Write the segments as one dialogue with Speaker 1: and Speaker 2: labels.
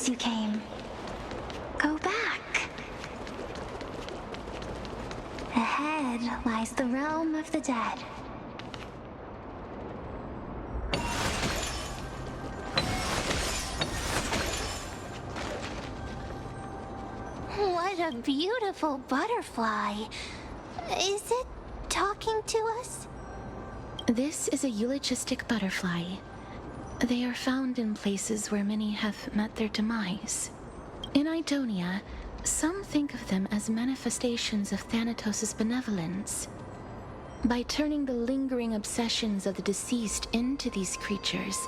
Speaker 1: whence you came. Go back. Ahead lies the realm of the dead. What a beautiful butterfly. Is it talking to us?
Speaker 2: This is a eulogistic butterfly. They are found in places where many have met their demise. In Idonia, some think of them as manifestations of Thanatos' benevolence. By turning the lingering obsessions of the deceased into these creatures,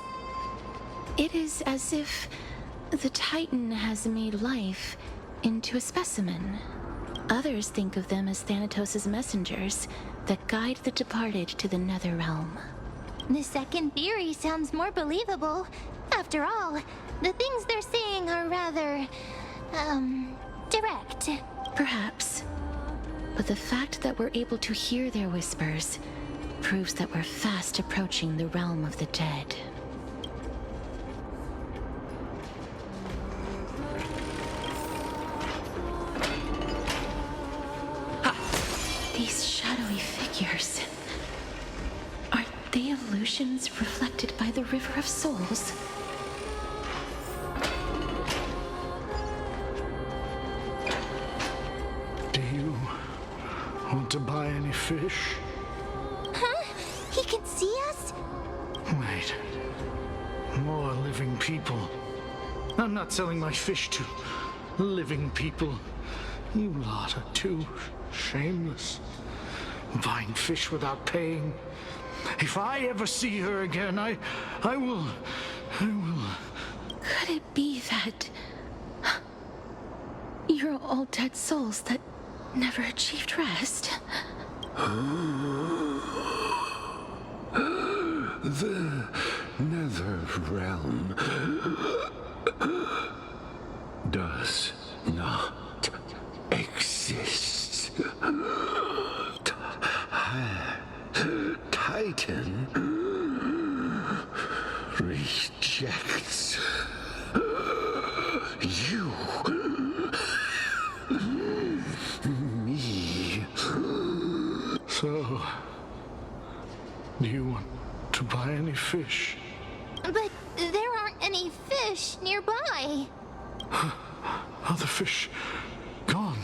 Speaker 2: it is as if the Titan has made life into a specimen. Others think of them as Thanatos' messengers that guide the departed to the nether realm.
Speaker 1: The second theory sounds more believable. After all, the things they're saying are rather, direct.
Speaker 2: Perhaps. But the fact that we're able to hear their whispers proves that we're fast approaching the realm of the dead. These shadowy figures. Are they illusions reflected by the River of Souls?
Speaker 3: Do you want to buy any fish?
Speaker 1: Huh? He can see us?
Speaker 3: Wait. More living people. I'm not selling my fish to living people. You lot are too shameless. Buying fish without paying. If I ever see her again, I will...
Speaker 2: Could it be that you're all dead souls that never achieved rest?
Speaker 4: The nether realm does not exist. Titan rejects you. Me.
Speaker 3: So, do you want to buy any fish?
Speaker 1: But there aren't any fish nearby.
Speaker 3: Are the fish gone?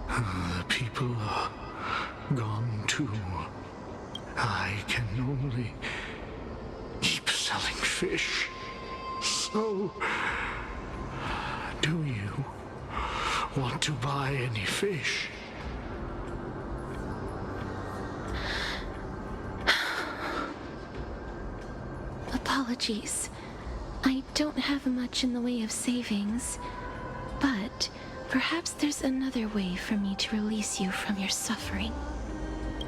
Speaker 3: The people are gone too. I can only keep selling fish. So, do you want to buy any fish?
Speaker 2: Apologies. I don't have much in the way of savings, but perhaps there's another way for me to release you from your suffering.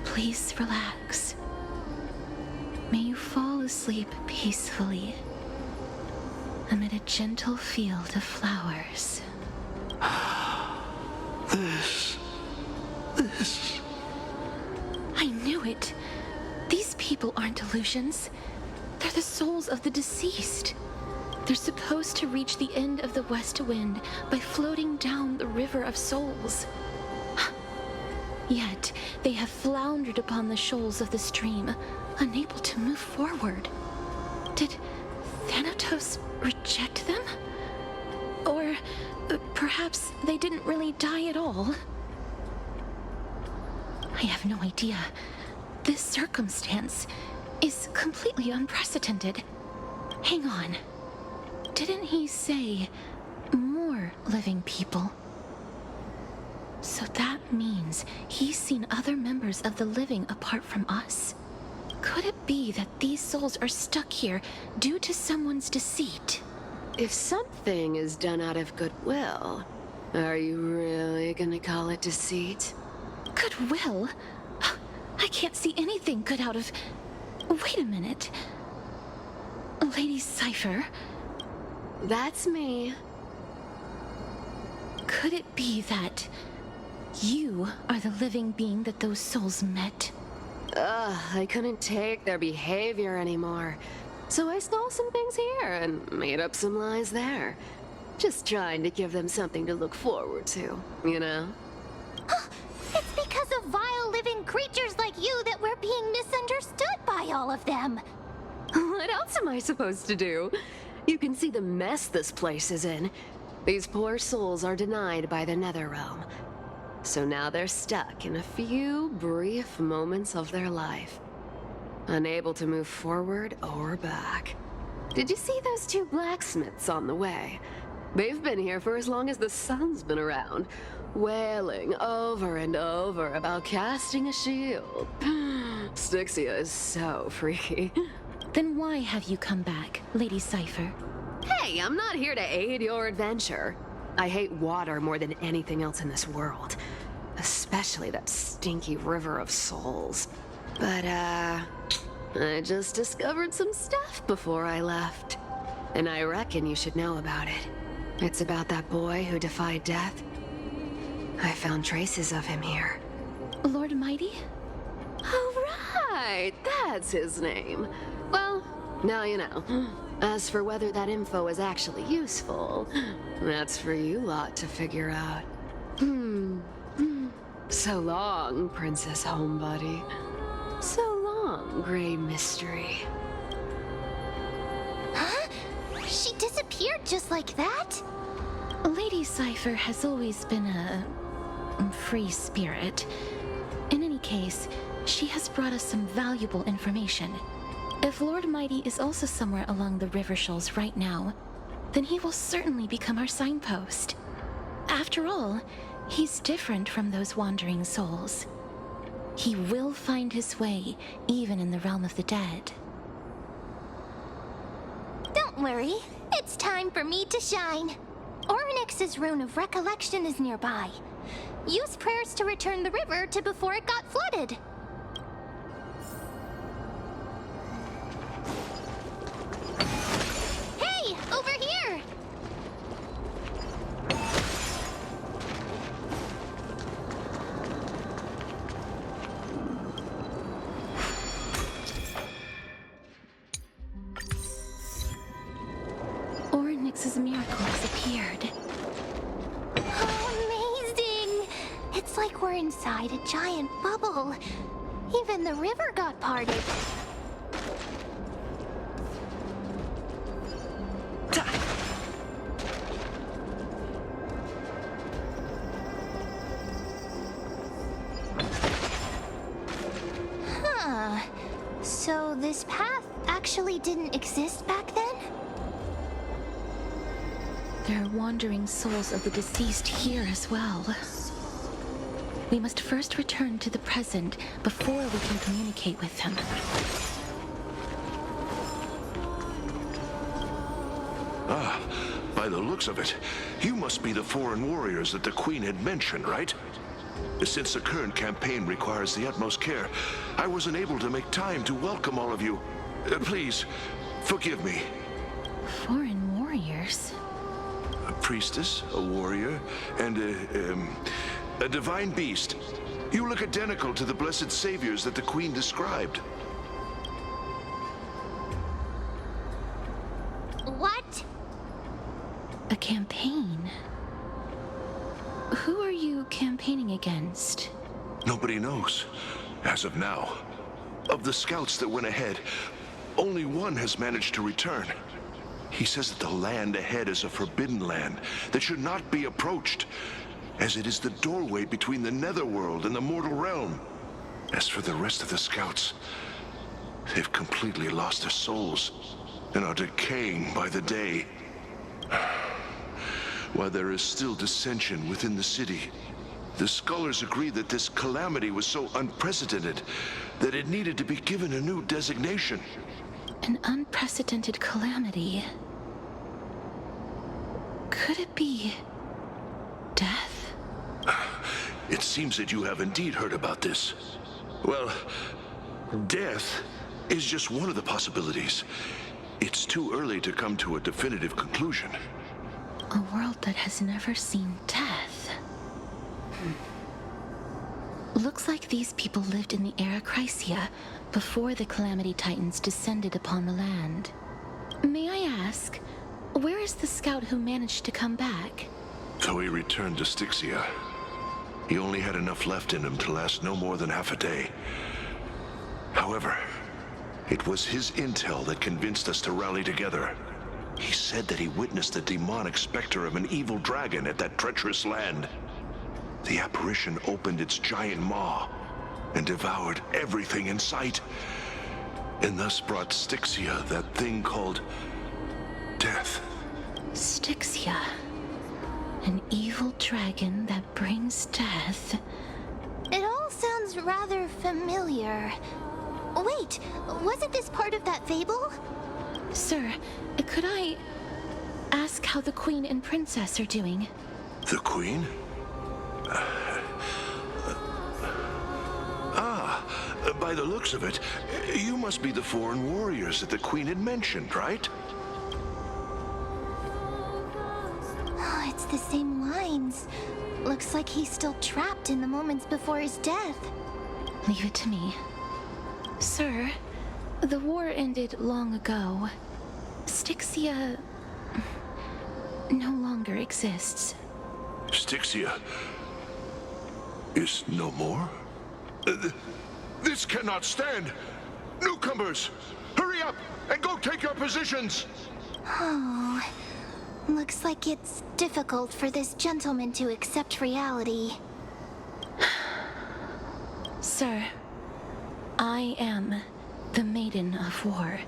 Speaker 2: Please relax. May you fall asleep peacefully amid a gentle field of flowers.
Speaker 3: This...
Speaker 2: I knew it. These people aren't illusions. They're the souls of the deceased. They're supposed to reach the end of the west wind by floating down the River of Souls. Yet, they have floundered upon the shoals of the stream, unable to move forward. Did Thanatos reject them? Or perhaps they didn't really die at all? I have no idea. This circumstance is completely unprecedented. Hang on. Didn't he say more living people? So that means he's seen other members of the living apart from us. Could it be that these souls are stuck here due to someone's deceit?
Speaker 5: If something is done out of goodwill, are you really gonna call it deceit?
Speaker 2: Goodwill? I can't see anything good out of... Wait a minute. Lady Cypher?
Speaker 5: That's me.
Speaker 2: Could it be that you are the living being that those souls met?
Speaker 5: Ugh, I couldn't take their behavior anymore. So I stole some things here and made up some lies there. Just trying to give them something to look forward to, you know?
Speaker 1: It's because of vile living creatures like you that we're being misunderstood by all of them.
Speaker 5: What else am I supposed to do? You can see the mess this place is in. These poor souls are denied by the Netherrealm. So now they're stuck in a few brief moments of their life. Unable to move forward or back. Did you see those two blacksmiths on the way? They've been here for as long as the sun's been around, wailing over and over about casting a shield. Styxia is so freaky.
Speaker 2: Then why have you come back, Lady Cypher?
Speaker 5: Hey, I'm not here to aid your adventure. I hate water more than anything else in this world. Especially that stinky river of souls. But, I just discovered some stuff before I left. And I reckon you should know about it. It's about that boy who defied death. I found traces of him here.
Speaker 2: Lord Mighty?
Speaker 5: Oh, right! That's his name. Well, now you know. As for whether that info is actually useful, that's for you lot to figure out. So long, Princess Homebody. So long, Grey Mystery.
Speaker 1: Huh? She disappeared just like that?
Speaker 2: Lady Cypher has always been a free spirit. In any case, she has brought us some valuable information. If Lord Mighty is also somewhere along the river shoals right now, then he will certainly become our signpost. After all, he's different from those wandering souls. He will find his way, even in the realm of the dead.
Speaker 1: Don't worry, it's time for me to shine. Ornyx's rune of recollection is nearby. Use prayers to return the river to before it got flooded. Hey, over here!
Speaker 2: Ornyx's miracle has appeared.
Speaker 1: Amazing! It's like we're inside a giant bubble. Even the river got parted. Huh. So this path actually didn't exist back then?
Speaker 2: There are wandering souls of the deceased here as well. We must first return to the present before we can communicate with them.
Speaker 6: Ah, by the looks of it, you must be the foreign warriors that the Queen had mentioned, right? Since the current campaign requires the utmost care, I wasn't able to make time to welcome all of you. Please, forgive me.
Speaker 2: Foreign warriors?
Speaker 6: A priestess, a warrior, and a divine beast. You look identical to the blessed saviors that the Queen described.
Speaker 1: What?
Speaker 2: A campaign? Who are you campaigning against?
Speaker 6: Nobody knows, as of now. Of the scouts that went ahead, only one has managed to return. He says that the land ahead is a forbidden land that should not be approached, as it is the doorway between the netherworld and the mortal realm. As for the rest of the scouts, they've completely lost their souls and are decaying by the day. While there is still dissension within the city, the scholars agree that this calamity was so unprecedented that it needed to be given a new designation.
Speaker 2: An unprecedented calamity. Could it be death?
Speaker 6: It seems that you have indeed heard about this. Well, death is just one of the possibilities. It's too early to come to a definitive conclusion.
Speaker 2: A world that has never seen death. Looks like these people lived in the era Chrysia before the Calamity Titans descended upon the land. May I ask, where is the scout who managed to come back?
Speaker 6: So he returned to Styxia. He only had enough left in him to last no more than half a day. However, it was his intel that convinced us to rally together. He said that he witnessed the demonic specter of an evil dragon at that treacherous land. The apparition opened its giant maw and devoured everything in sight, and thus brought Styxia that thing called death.
Speaker 2: Styxia. An evil dragon that brings death.
Speaker 1: It all sounds rather familiar. Wait, wasn't this part of that fable?
Speaker 2: Sir, could I ask how the Queen and Princess are doing?
Speaker 6: The Queen? By the looks of it, you must be the foreign warriors that the Queen had mentioned, right?
Speaker 1: Oh, it's the same lines. Looks like he's still trapped in the moments before his death.
Speaker 2: Leave it to me. Sir, the war ended long ago. Styxia no longer exists.
Speaker 6: Styxia is no more? This cannot stand! Newcomers, hurry up and go take your positions!
Speaker 1: Oh, looks like it's difficult for this gentleman to accept reality.
Speaker 2: Sir, I am the Maiden of War,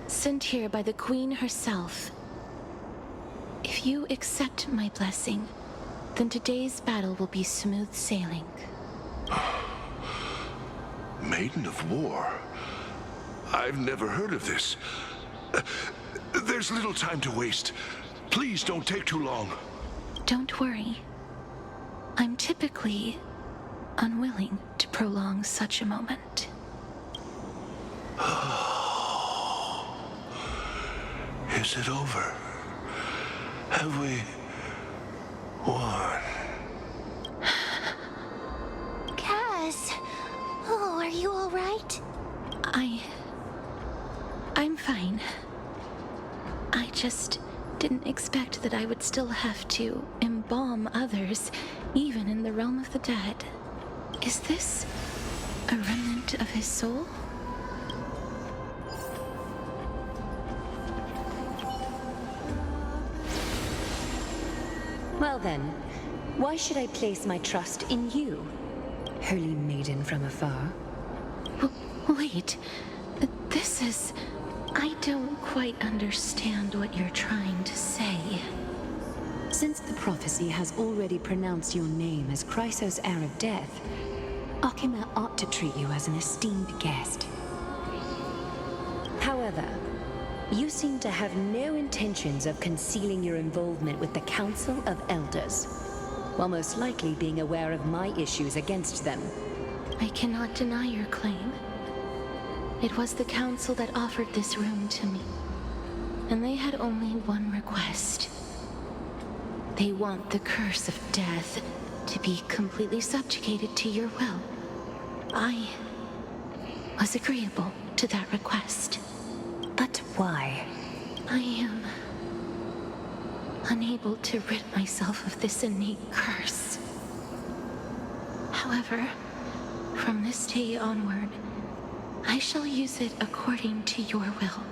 Speaker 2: sent here by the Queen herself. If you accept my blessing, then today's battle will be smooth sailing.
Speaker 6: Maiden of War? I've never heard of this. There's little time to waste. Please don't take too long.
Speaker 2: Don't worry. I'm typically unwilling to prolong such a moment.
Speaker 6: Is it over? Have we won?
Speaker 1: Cass, oh, are you all right?
Speaker 2: I'm fine. I just didn't expect that I would still have to embalm others, even in the realm of the dead. Is this a remnant of his soul?
Speaker 7: Well then, why should I place my trust in you, holy maiden from afar?
Speaker 2: Wait, this is... I don't quite understand what you're trying to say.
Speaker 7: Since the prophecy has already pronounced your name as Chrysos' heir of death, Akima ought to treat you as an esteemed guest. However, you seem to have no intentions of concealing your involvement with the Council of Elders, while most likely being aware of my issues against them.
Speaker 2: I cannot deny your claim. It was the Council that offered this room to me, and they had only one request. They want the curse of death to be completely subjugated to your will. I was agreeable to that request.
Speaker 7: But why?
Speaker 2: I am unable to rid myself of this innate curse. However, from this day onward, I shall use it according to your will.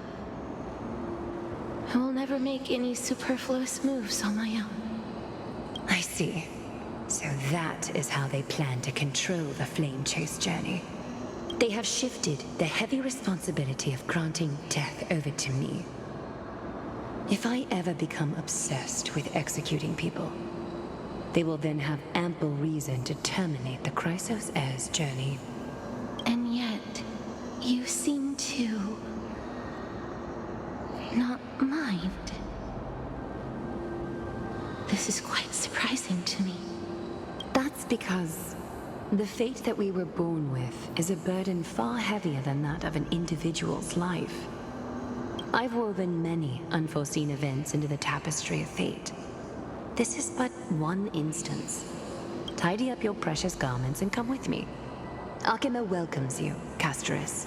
Speaker 2: I will never make any superfluous moves on my own.
Speaker 7: I see. So that is how they plan to control the Flame Chase journey. They have shifted the heavy responsibility of granting death over to me. If I ever become obsessed with executing people, they will then have ample reason to terminate the Chrysos heir's journey.
Speaker 2: And yet, you seem to not mind. This is quite surprising to me.
Speaker 7: That's because the fate that we were born with is a burden far heavier than that of an individual's life. I've woven many unforeseen events into the tapestry of fate. This is but one instance. Tidy up your precious garments and come with me. Akima welcomes you, Casterus.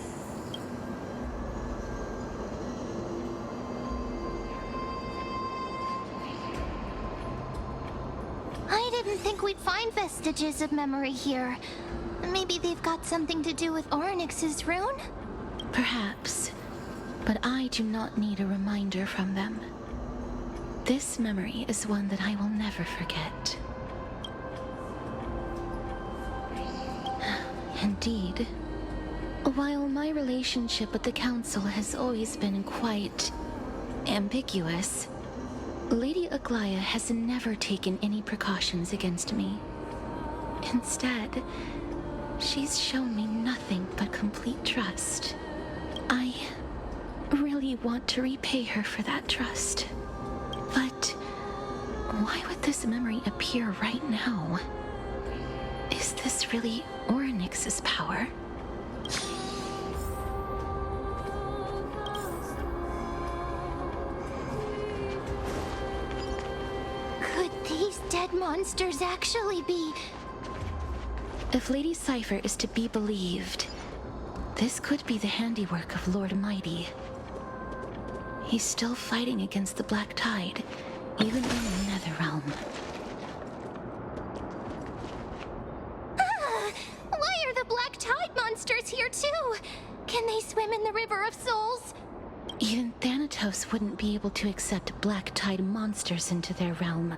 Speaker 1: I didn't think we'd find vestiges of memory here. Maybe they've got something to do with Orynyx's rune?
Speaker 2: Perhaps, but I do not need a reminder from them. This memory is one that I will never forget. Indeed. While my relationship with the Council has always been quite ambiguous, Lady Aglaya has never taken any precautions against me. Instead, she's shown me nothing but complete trust. I really want to repay her for that trust. But why would this memory appear right now? Is this really Orynyx's power?
Speaker 1: Could these dead monsters actually be...
Speaker 2: If Lady Cypher is to be believed, this could be the handiwork of Lord Mighty. He's still fighting against the Black Tide, even in the Netherrealm.
Speaker 1: Why are the Black Tide monsters here too? Can they swim in the River of Souls?
Speaker 2: Even Thanatos wouldn't be able to accept Black Tide monsters into their realm.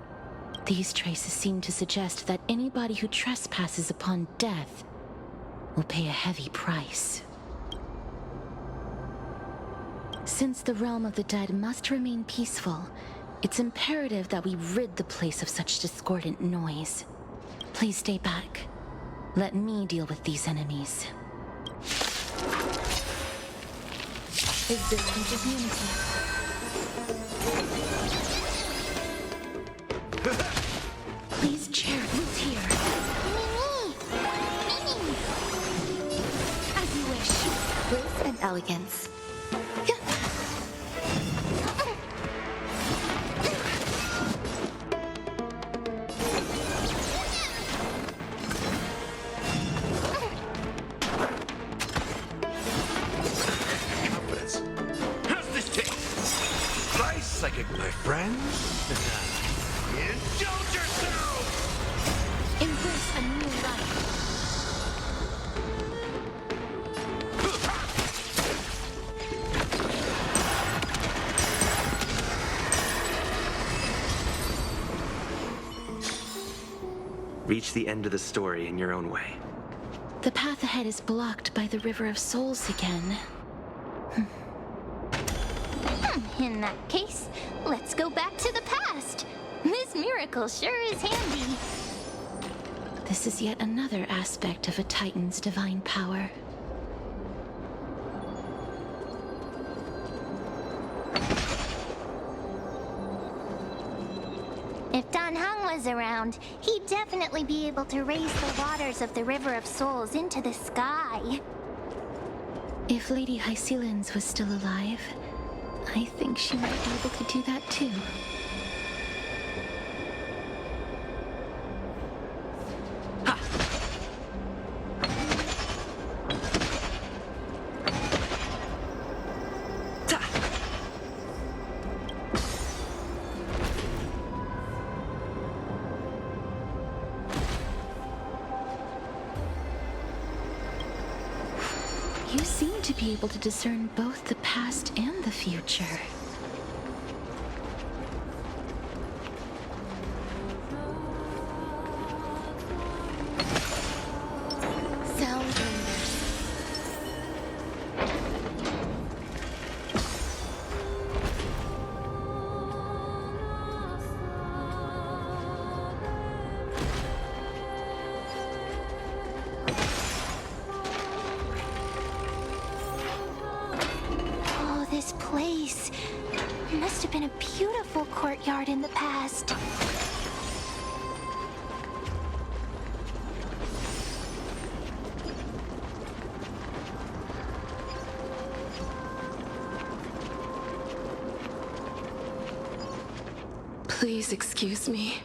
Speaker 2: These traces seem to suggest that anybody who trespasses upon death will pay a heavy price. Since the realm of the dead must remain peaceful, it's imperative that we rid the place of such discordant noise. Please stay back. Let me deal with these enemies. Existence of unity. Please chair who's here.
Speaker 1: As you wish.
Speaker 7: Grace and elegance.
Speaker 6: Confidence. How's this take? Nice psychic, my friend. Indulge yourself!
Speaker 2: Embrace a new life.
Speaker 8: Reach the end of the story in your own way.
Speaker 2: The path ahead is blocked by the River of Souls again.
Speaker 1: In that case, let's go back to the past. This miracle sure is handy.
Speaker 2: This is yet another aspect of a Titan's divine power.
Speaker 1: If Dan Heng was around, he'd definitely be able to raise the waters of the River of Souls into the sky.
Speaker 2: If Lady Hycelens was still alive, I think she might be able to do that too. You seem to be able to discern both the past and the future.
Speaker 1: Sound wonders. Oh, this place must have been a beautiful courtyard in the past.
Speaker 5: Please excuse me.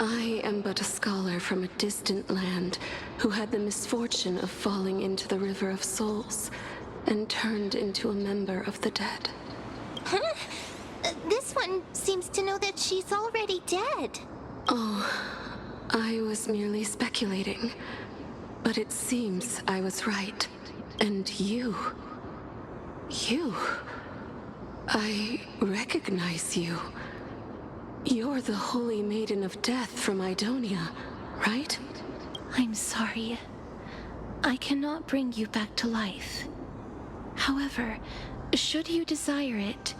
Speaker 5: I am but a scholar from a distant land who had the misfortune of falling into the River of Souls and turned into a member of the dead.
Speaker 1: Huh? This one seems to know that she's already dead.
Speaker 5: Oh, I was merely speculating. But it seems I was right. And you... I recognize you. You're the Holy Maiden of Death from Idonia, right?
Speaker 2: I'm sorry. I cannot bring you back to life. However, should you desire it,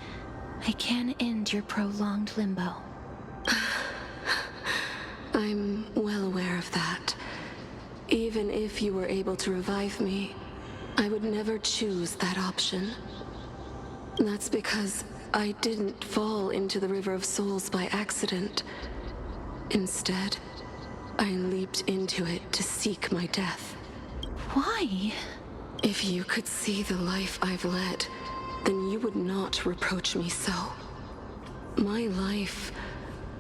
Speaker 2: I can end your prolonged limbo.
Speaker 5: I'm well aware of that. Even if you were able to revive me, I would never choose that option. That's because I didn't fall into the River of Souls by accident. Instead, I leaped into it to seek my death.
Speaker 2: Why?
Speaker 5: If you could see the life I've led, then you would not reproach me so. My life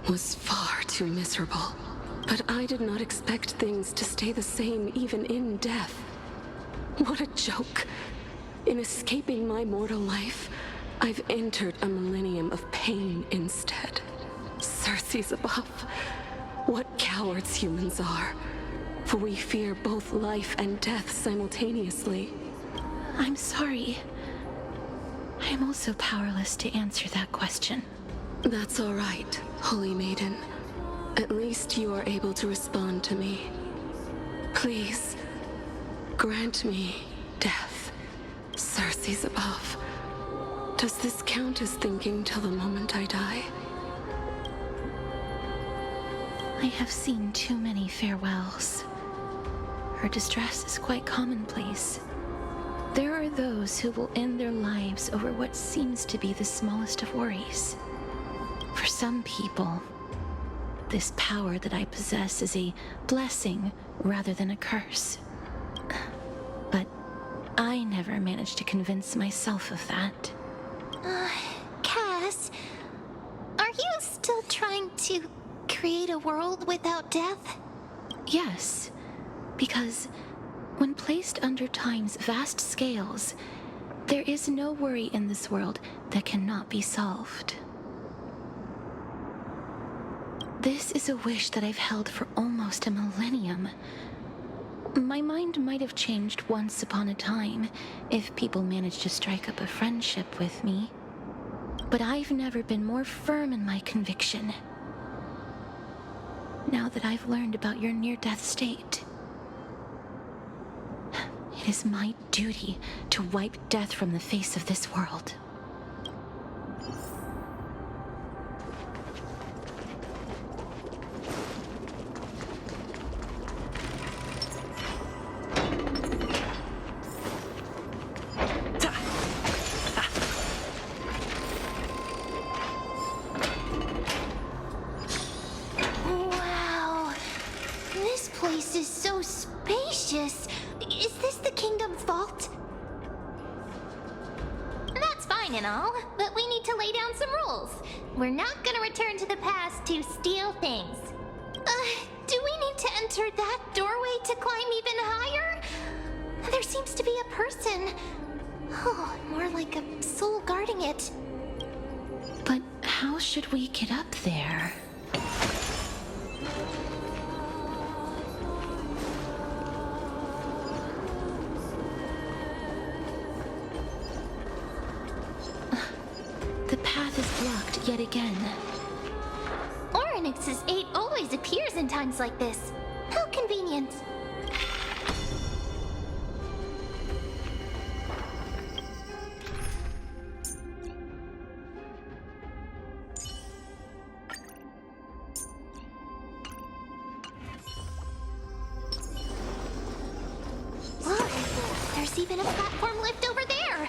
Speaker 5: was far too miserable, but I did not expect things to stay the same even in death. What a joke. In escaping my mortal life, I've entered a millennium of pain instead. Circe's above. What cowards humans are. For we fear both life and death simultaneously.
Speaker 2: I'm sorry. I'm also powerless to answer that question.
Speaker 5: That's all right, Holy Maiden. At least you are able to respond to me. Please, grant me death. Circe's above. Does this count as thinking till the moment I die?
Speaker 2: I have seen too many farewells. Her distress is quite commonplace. There are those who will end their lives over what seems to be the smallest of worries. For some people, this power that I possess is a blessing rather than a curse. But I never managed to convince myself of that.
Speaker 1: Cass, are you still trying to create a world without death?
Speaker 2: Yes, because when placed under time's vast scales, there is no worry in this world that cannot be solved. This is a wish that I've held for almost a millennium. My mind might have changed once upon a time if people managed to strike up a friendship with me. But I've never been more firm in my conviction. Now that I've learned about your near-death state, it is my duty to wipe death from the face of this world.
Speaker 1: Wow, this place is so spacious. Is this the kingdom's vault? That's fine and all, but we need to lay down some rules. We're not gonna return to the past to steal things. Do we need to enter that doorway to climb even higher? There seems to be a person. Oh, more like a soul guarding it.
Speaker 2: But how should we get up there? The path is blocked yet again.
Speaker 1: Oryx's 8 always appears in times like this. How convenient. Look, there's even a platform lift over there.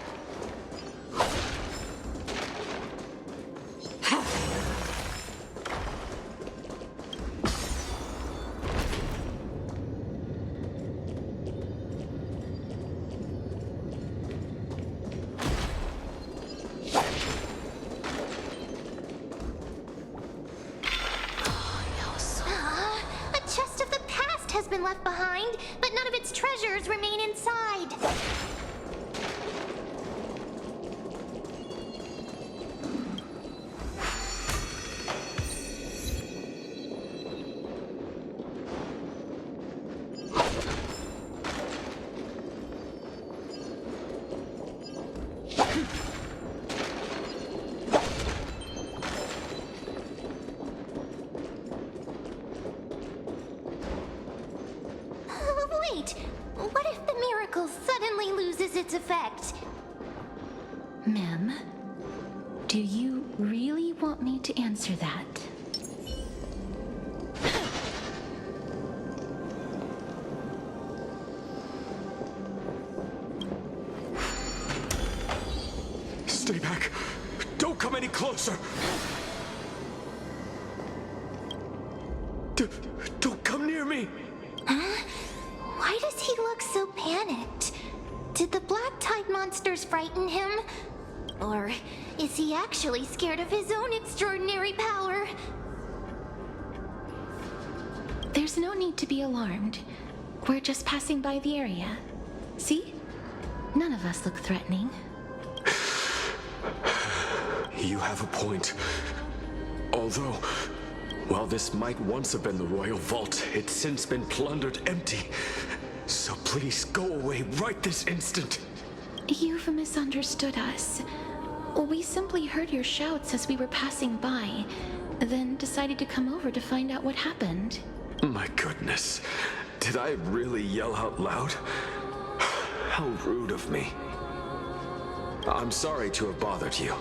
Speaker 1: Wait, what if the miracle suddenly loses its effect?
Speaker 2: Ma'am, do you really want me to answer that?
Speaker 4: Stay back. Don't come any closer. Don't come near me.
Speaker 1: Why does he look so panicked? Did the black tide monsters frighten him? Or is he actually scared of his own extraordinary power?
Speaker 2: There's no need to be alarmed. We're just passing by the area. See? None of us look threatening.
Speaker 9: You have a point. Although, while this might once have been the royal vault, it's since been plundered empty. So please go away right this instant.
Speaker 2: You've misunderstood us. We simply heard your shouts as we were passing by, then decided to come over to find out what happened.
Speaker 9: My goodness. Did I really yell out loud? How rude of me. I'm sorry to have bothered you.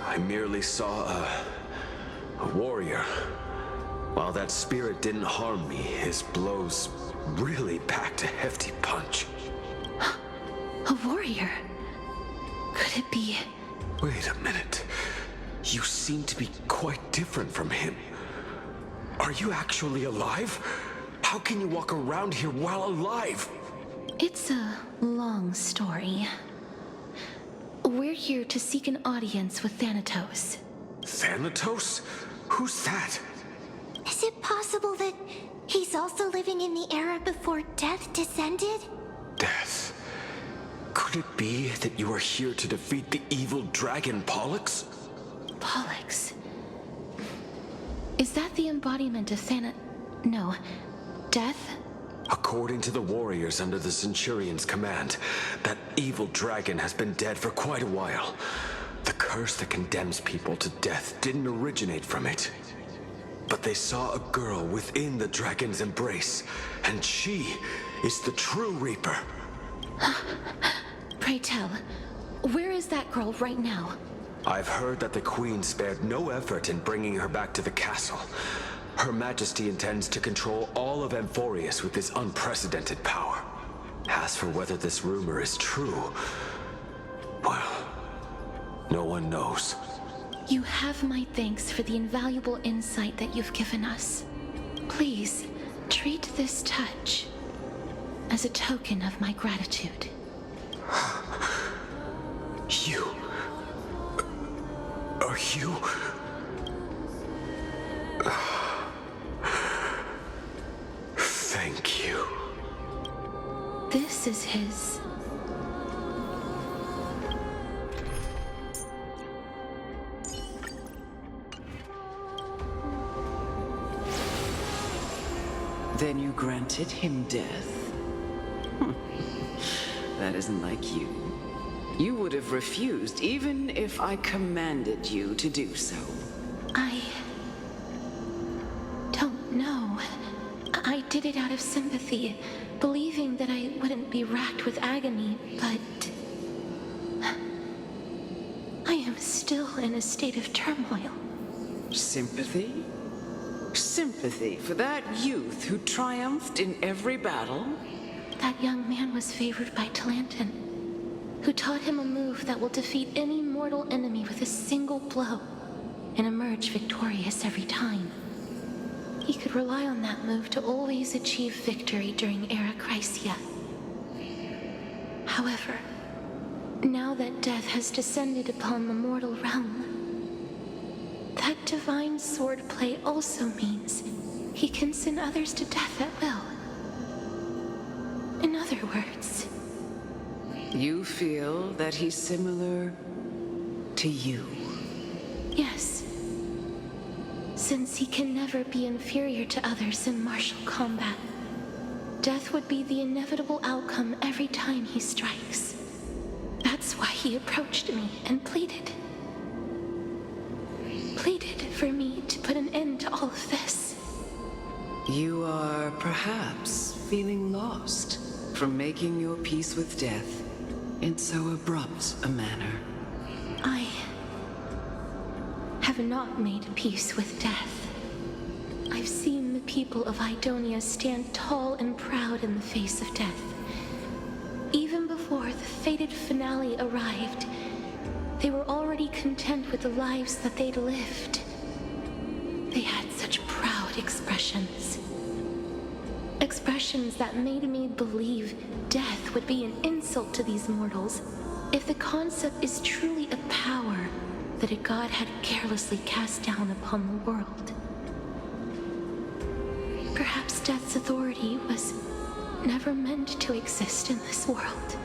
Speaker 9: I merely saw a warrior. While that spirit didn't harm me, his blows really packed a hefty punch.
Speaker 2: A warrior? Could it be?
Speaker 9: Wait a minute. You seem to be quite different from him. Are you actually alive? How can you walk around here while alive?
Speaker 2: It's a long story. We're here to seek an audience with Thanatos.
Speaker 9: Thanatos? Who's that?
Speaker 1: Is it possible that he's also living in the era before death descended?
Speaker 9: Death? Could it be that you are here to defeat the evil dragon Pollux?
Speaker 2: Pollux? Is that the embodiment of No. Death?
Speaker 9: According to the warriors under the Centurion's command, that evil dragon has been dead for quite a while. The curse that condemns people to death didn't originate from it. But they saw a girl within the dragon's embrace, and she is the true Reaper.
Speaker 2: Pray tell, where is that girl right now?
Speaker 9: I've heard that the Queen spared no effort in bringing her back to the castle. Her Majesty intends to control all of Amphorius with this unprecedented power. As for whether this rumor is true, well, no one knows.
Speaker 2: You have my thanks for the invaluable insight that you've given us. Please, treat this touch as a token of my gratitude.
Speaker 9: You... Are you... Thank you.
Speaker 2: This is his...
Speaker 10: Then you granted him death? That isn't like you. You would have refused even if I commanded you to do so.
Speaker 2: I don't know. I did it out of sympathy, believing that I wouldn't be racked with agony, but... I am still in a state of turmoil.
Speaker 10: Sympathy? Sympathy for that youth who triumphed in every battle?
Speaker 2: That young man was favored by Talantin, who taught him a move that will defeat any mortal enemy with a single blow and emerge victorious every time. He could rely on that move to always achieve victory during Era Chrysia. However, now that death has descended upon the mortal realm, that divine swordplay also means he can send others to death at will. In other words...
Speaker 10: You feel that he's similar to you?
Speaker 2: Yes. Since he can never be inferior to others in martial combat, death would be the inevitable outcome every time he strikes. That That's why he approached me and pleaded. Pleaded for me to put an end to all of this.
Speaker 10: You are perhaps feeling lost from making your peace with death in so abrupt a manner.
Speaker 2: I have not made peace with death. I've seen the people of Idonia stand tall and proud in the face of death. Even before the fated finale arrived, they were already content with the lives that they'd lived. They had such proud expressions. Expressions that made me believe death would be an insult to these mortals if the concept is truly a power that a god had carelessly cast down upon the world. Perhaps death's authority was never meant to exist in this world.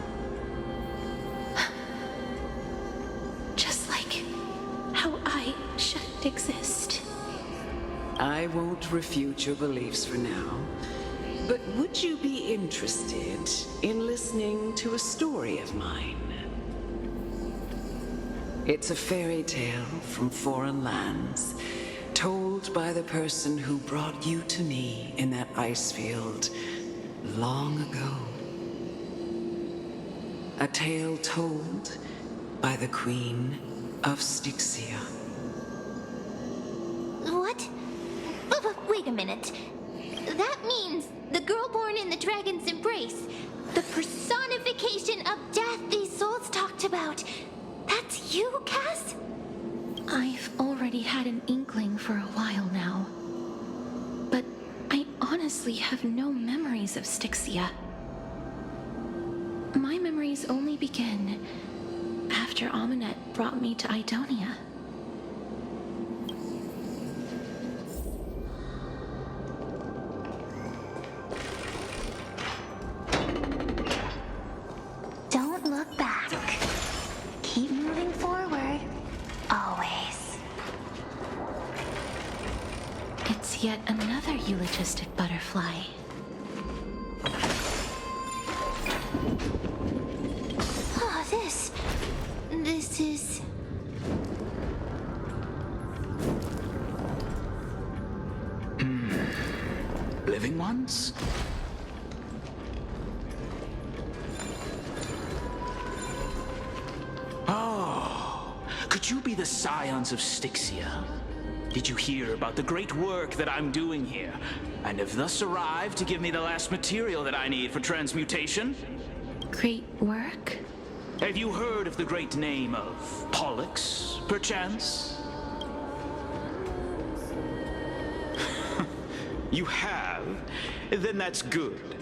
Speaker 2: Just like how I shouldn't exist.
Speaker 10: I won't refute your beliefs for now, but would you be interested in listening to a story of mine? It's a fairy tale from foreign lands, told by the person who brought you to me in that ice field long ago. A tale told by the Queen of Styxia.
Speaker 1: What? Wait a minute. That means the girl born in the dragon's embrace, the personification of death these souls talked about. That's you, Cass?
Speaker 2: I've already had an inkling for a while now. But I honestly have no memories of Styxia. My memories only begin after Amunet brought me to Idonia.
Speaker 1: Don't look back. Keep moving forward. Always.
Speaker 2: It's yet another eulogistic butterfly.
Speaker 1: Oh, this is...
Speaker 3: Living ones?
Speaker 11: Oh, could you be the scions of Styxia? Did you hear about the great work that I'm doing here, and have thus arrived to give me the last material that I need for transmutation?
Speaker 2: Great work?
Speaker 11: Have you heard of the great name of Pollux, perchance? You have? Then that's good.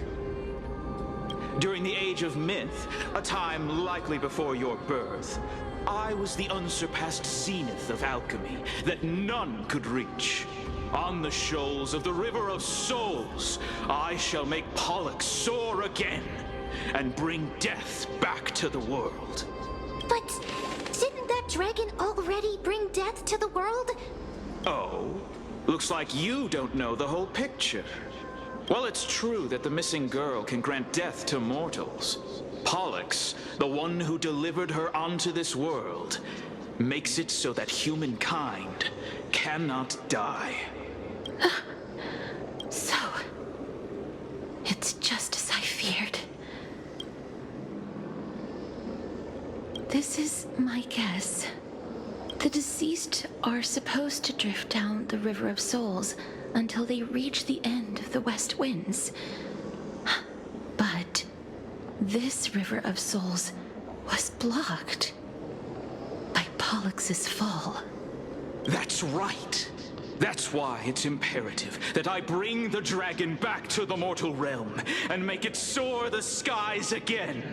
Speaker 11: During the Age of Myth, a time likely before your birth, I was the unsurpassed zenith of alchemy that none could reach. On the shoals of the River of Souls, I shall make Pollux soar again and bring death back to the world.
Speaker 1: But didn't that dragon already bring death to the world?
Speaker 11: Oh, looks like you don't know the whole picture. Well, it's true that the missing girl can grant death to mortals. Pollux, the one who delivered her onto this world, makes it so that humankind cannot die.
Speaker 2: So, it's just as I feared. This is my guess. The deceased are supposed to drift down the River of Souls until they reach the end of the West Winds. But this River of Souls was blocked by Pollux's fall.
Speaker 11: That's right. That's why it's imperative that I bring the dragon back to the mortal realm and make it soar the skies again.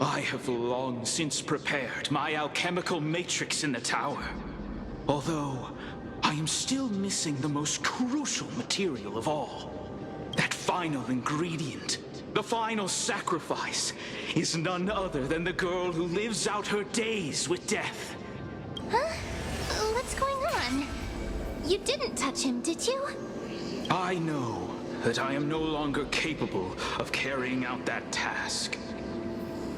Speaker 11: I have long since prepared my alchemical matrix in the tower. Although, I am still missing the most crucial material of all. That final ingredient, the final sacrifice, is none other than the girl who lives out her days with death.
Speaker 1: Huh? What's going on? You didn't touch him, did you?
Speaker 11: I know that I am no longer capable of carrying out that task.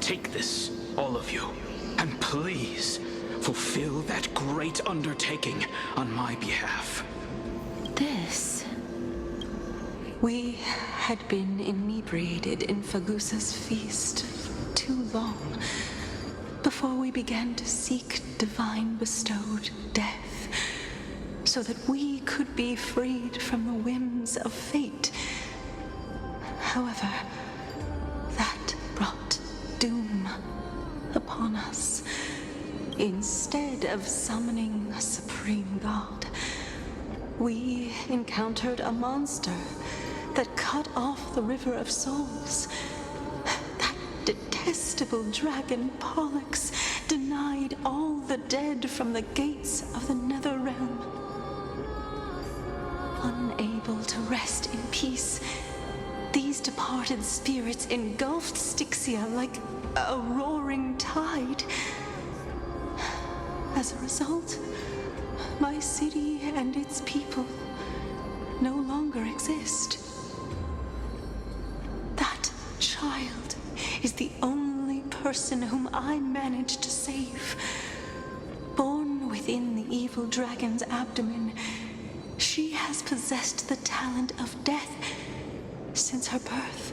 Speaker 11: Take this, all of you, and please fulfill that great undertaking on my behalf.
Speaker 2: This...
Speaker 10: We had been inebriated in Fagusa's feast for too long before we began to seek divine bestowed death, so that we could be freed from the whims of fate. However, that brought doom upon us. Instead of summoning a supreme god, we encountered a monster that cut off the River of Souls. That detestable dragon Pollux denied all the dead from the gates of the Nether Realm. Unable to rest in peace, these departed spirits engulfed Styxia like a roaring tide. As a result, my city and its people no longer exist. That child is the only person whom I managed to save. Born within the evil dragon's abdomen, she has possessed the talent of death since her birth.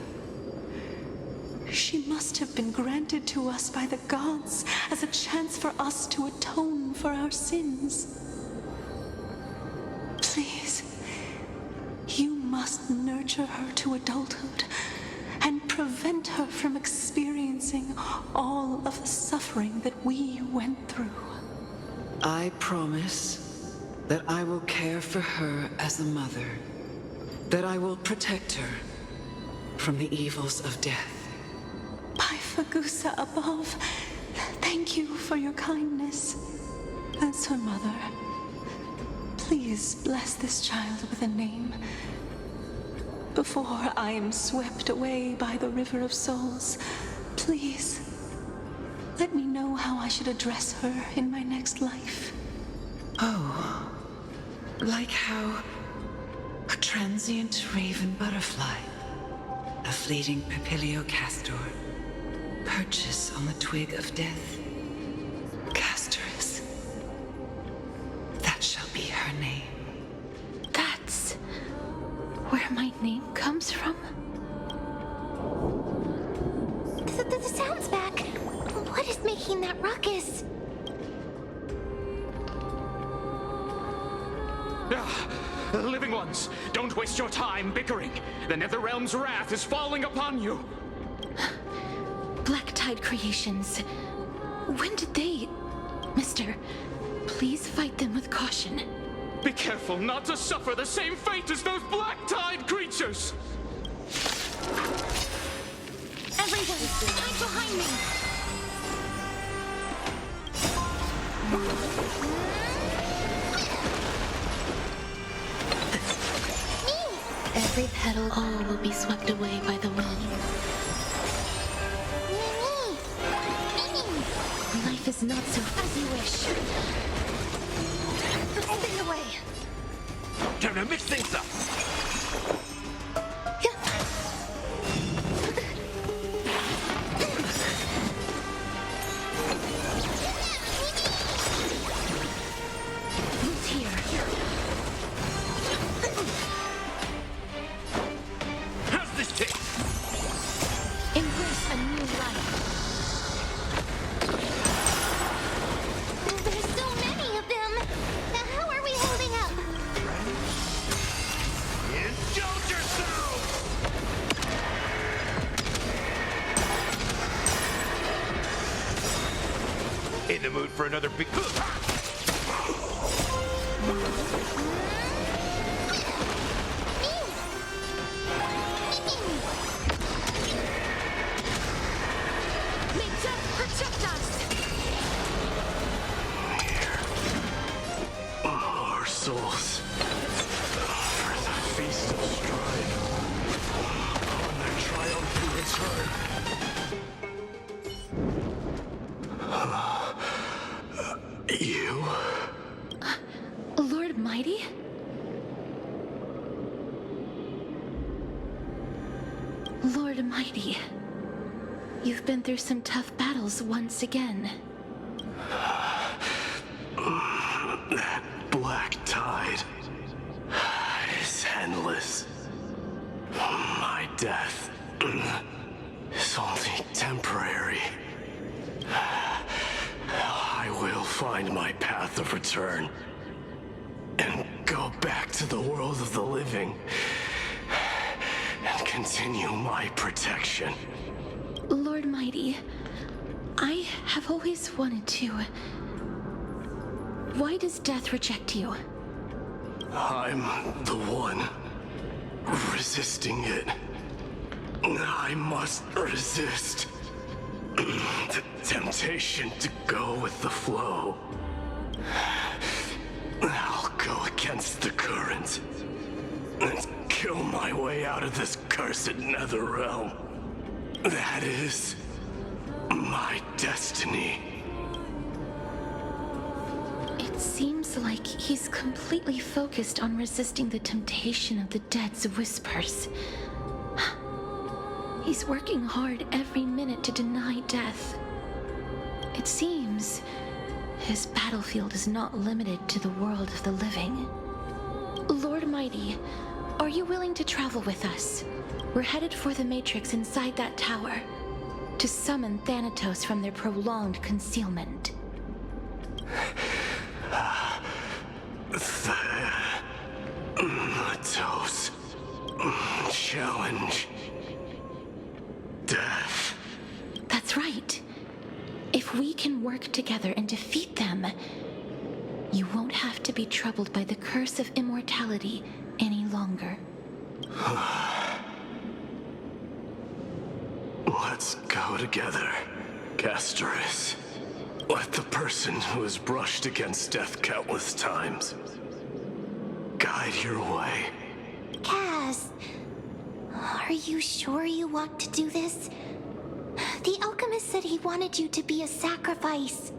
Speaker 10: She must have been granted to us by the gods as a chance for us to atone for our sins. Please, you must nurture her to adulthood and prevent her from experiencing all of the suffering that we went through. I promise that I will care for her as a mother, that I will protect her from the evils of death.
Speaker 7: By Fagusa above, thank you for your kindness. As her mother, please bless this child with a name. Before I am swept away by the River of Souls, please, let me know how I should address her in my next life.
Speaker 10: Oh, like how a transient raven butterfly, a fleeting papilio castor, perches on the twig of death. Castorus. That shall be her name.
Speaker 2: That's where my name comes from?
Speaker 1: The sound's back. What is making that ruckus?
Speaker 11: Living ones, don't waste your time bickering. The Netherrealm's wrath is falling upon you.
Speaker 2: Black Tide creations. When did they... Mister, please fight them with caution.
Speaker 11: Be careful not to suffer the same fate as those Black Tide creatures!
Speaker 1: Everyone, hide behind me!
Speaker 2: Every petal, all will be swept away by the wind. Life is not so...
Speaker 1: As you wish. Stay away.
Speaker 6: Time to mix things up.
Speaker 2: Who's here?
Speaker 6: How's this taste?
Speaker 2: Embrace a new life.
Speaker 1: There's so many of them. How are we holding up?
Speaker 6: Indulge yourself! In the mood for another big...
Speaker 1: May death protect us!
Speaker 3: Our souls. For the feast of strife. On their triumphant return. You?
Speaker 2: Lord Mighty? Lord Mighty. you've been through some tough battles once again.
Speaker 9: That black tide is endless. My death is only temporary. I will find my path of return and go back to the world of the living and continue my protection.
Speaker 2: Lord Mighty, I have always wanted to. Why does death reject you?
Speaker 9: I'm the one resisting it. I must resist the temptation to go with the flow. I'll go against the current and kill my way out of this cursed nether realm. That is my destiny.
Speaker 2: It seems like he's completely focused on resisting the temptation of the dead's whispers. He's working hard every minute to deny death. It seems his battlefield is not limited to the world of the living. Lord Mighty, are you willing to travel with us? We're headed for the Matrix inside that tower to summon Thanatos from their prolonged concealment.
Speaker 9: Thanatos. Challenge. Death.
Speaker 2: That's right. If we can work together and defeat them, you won't have to be troubled by the curse of immortality any longer.
Speaker 9: Let's go together, Castoris. Let the person who has brushed against death countless times guide your way.
Speaker 1: Cass, are you sure you want to do this? The alchemist said he wanted you to be a sacrifice.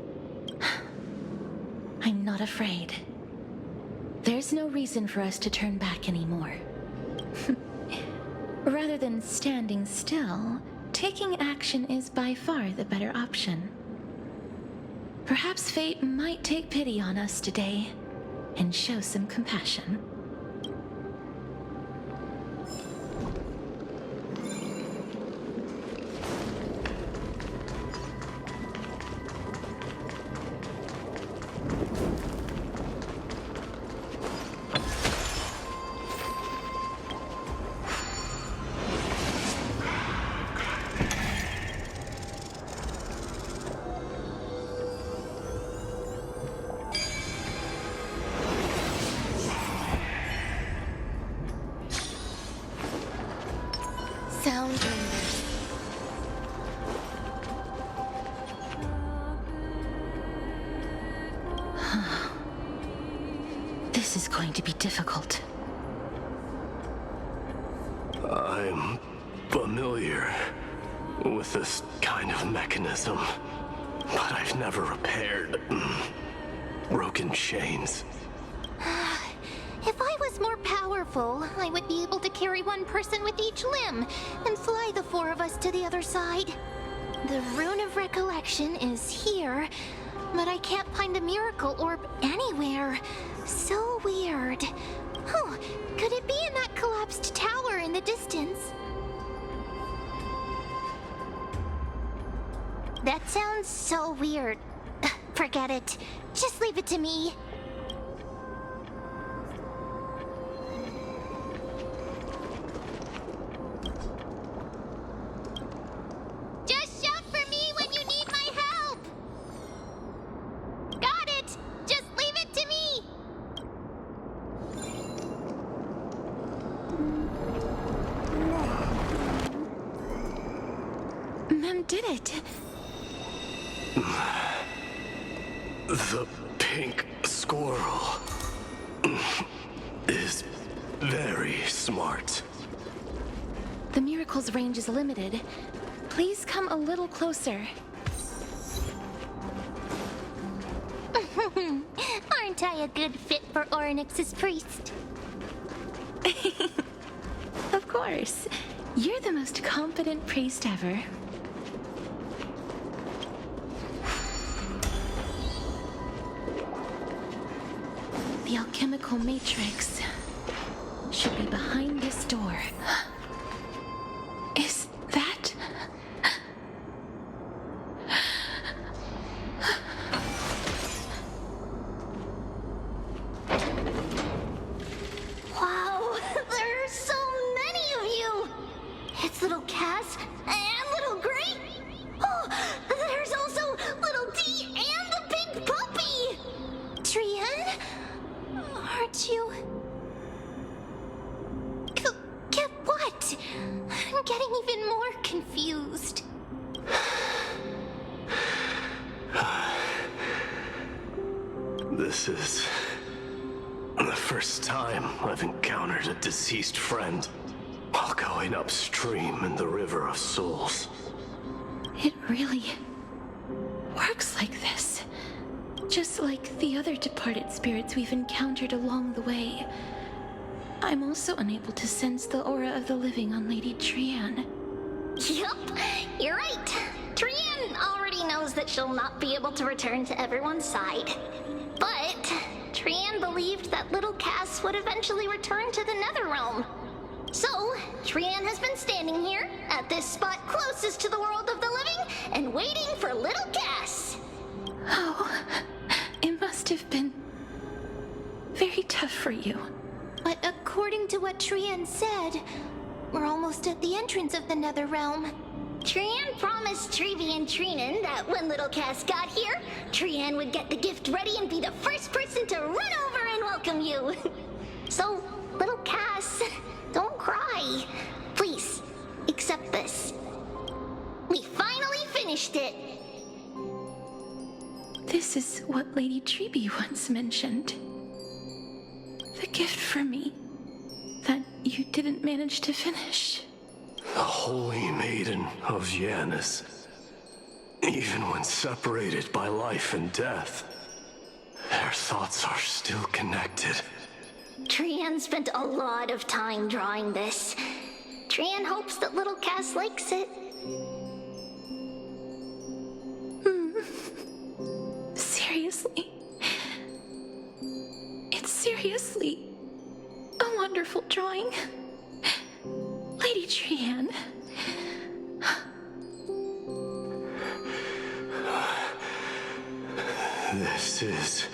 Speaker 2: I'm not afraid. There's no reason for us to turn back anymore. Rather than standing still, taking action is by far the better option. Perhaps fate might take pity on us today and show some compassion. This is going to be difficult.
Speaker 9: I'm familiar with this kind of mechanism, but I've never repaired broken chains.
Speaker 1: If I was more powerful, I would be able to carry one person with each limb and fly the four of us to the other side. The Rune of Recollection is here, but I can't find a miracle orb anywhere. So weird. Oh, could it be in that collapsed tower in the distance? That sounds so weird. Forget it. Just leave it to me. Just shout for me when you need my help! Got it! Just leave it to me!
Speaker 2: Mem did it!
Speaker 9: The pink squirrel is very smart.
Speaker 2: The miracle's range is limited. Please come a little closer.
Speaker 1: Aren't I a good fit for Orynyx's priest?
Speaker 2: Of course. You're the most competent priest ever. alchemical matrix should be behind this door. Is that...
Speaker 1: Wow, there are so many of you! It's little Cass and little Gray. Oh, there's also little D and the big puppy! Trian? Aren't you... Get what? I'm getting even more confused.
Speaker 9: This is the first time I've encountered a deceased friend while going upstream in the River of Souls.
Speaker 2: It really works like this. Just like the other departed spirits we've encountered along the way. I'm also unable to sense the aura of the living on Lady Trian.
Speaker 1: Yup, you're right. Trian already knows that she'll not be able to return to everyone's side. But Trian believed that little Cass would eventually return to the Netherrealm. So, Trian has been standing here, at this spot closest to the world of the living, and waiting for little Cass.
Speaker 2: Oh, it must have been very tough for you.
Speaker 1: But according to what Trian said, we're almost at the entrance of the Netherrealm. Trian promised Trevi and Trinan that when little Cass got here, Trian would get the gift ready and be the first person to run over and welcome you. So, little Cass, don't cry. Please, accept this. We finally finished it.
Speaker 2: This is what Lady Trevi once mentioned. The gift for me that you didn't manage to finish.
Speaker 9: The Holy Maiden of Janus. Even when separated by life and death, their thoughts are still connected.
Speaker 1: Trian spent a lot of time drawing this. Trian hopes that little Cass likes it.
Speaker 2: Seriously? It's seriously a wonderful drawing. Lady Trian.
Speaker 9: This is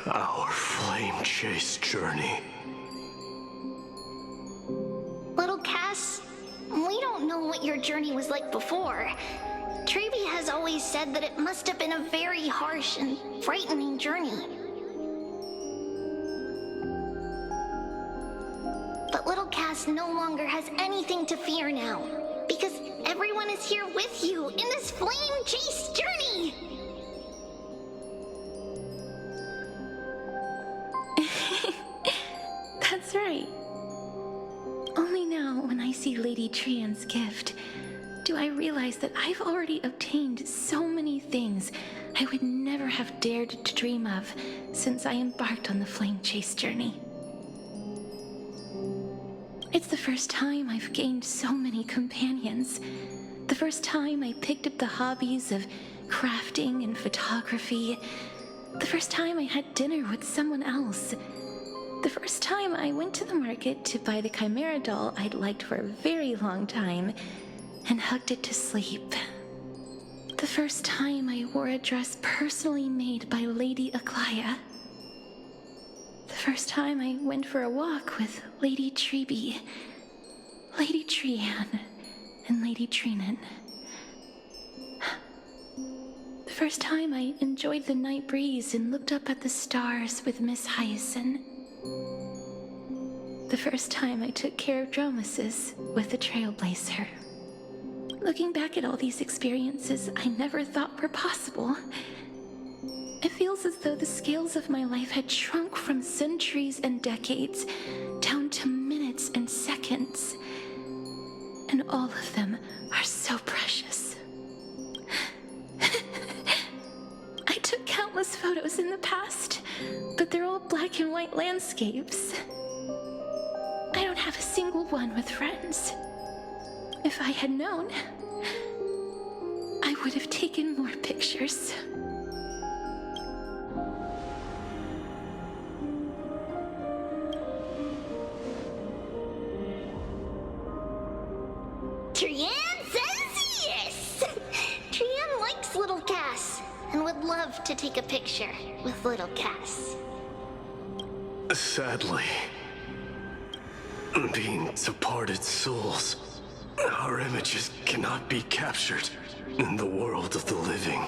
Speaker 9: our flame chase journey.
Speaker 1: Little Cass, we don't know what your journey was like before. Trevi has always said that it must have been a very harsh and frightening journey. But little Cass no longer has anything to fear now, because everyone is here with you in this flame chase journey!
Speaker 2: That's right. Only now, when I see Lady Trian's gift, do I realize that I've already obtained so many things I would never have dared to dream of since I embarked on the flame chase journey. It's the first time I've gained so many companions. The first time I picked up the hobbies of crafting and photography. The first time I had dinner with someone else. The first time I went to the market to buy the Chimera doll I'd liked for a very long time and hugged it to sleep. The first time I wore a dress personally made by Lady Aglaia. The first time I went for a walk with Lady Trevi, Lady Trian, and Lady Trinan. The first time I enjoyed the night breeze and looked up at the stars with Miss Hyacinth. The first time I took care of Dromesis with the Trailblazer. Looking back at all these experiences I never thought were possible, it feels as though the scales of my life had shrunk from centuries and decades down to minutes and seconds. And all of them are so precious. I took countless photos in the past, but they're all black and white landscapes. I don't have a single one with friends. If I had known, I would have taken more pictures.
Speaker 1: love to take a picture with little Cass.
Speaker 9: Sadly, being departed souls, our images cannot be captured in the world of the living.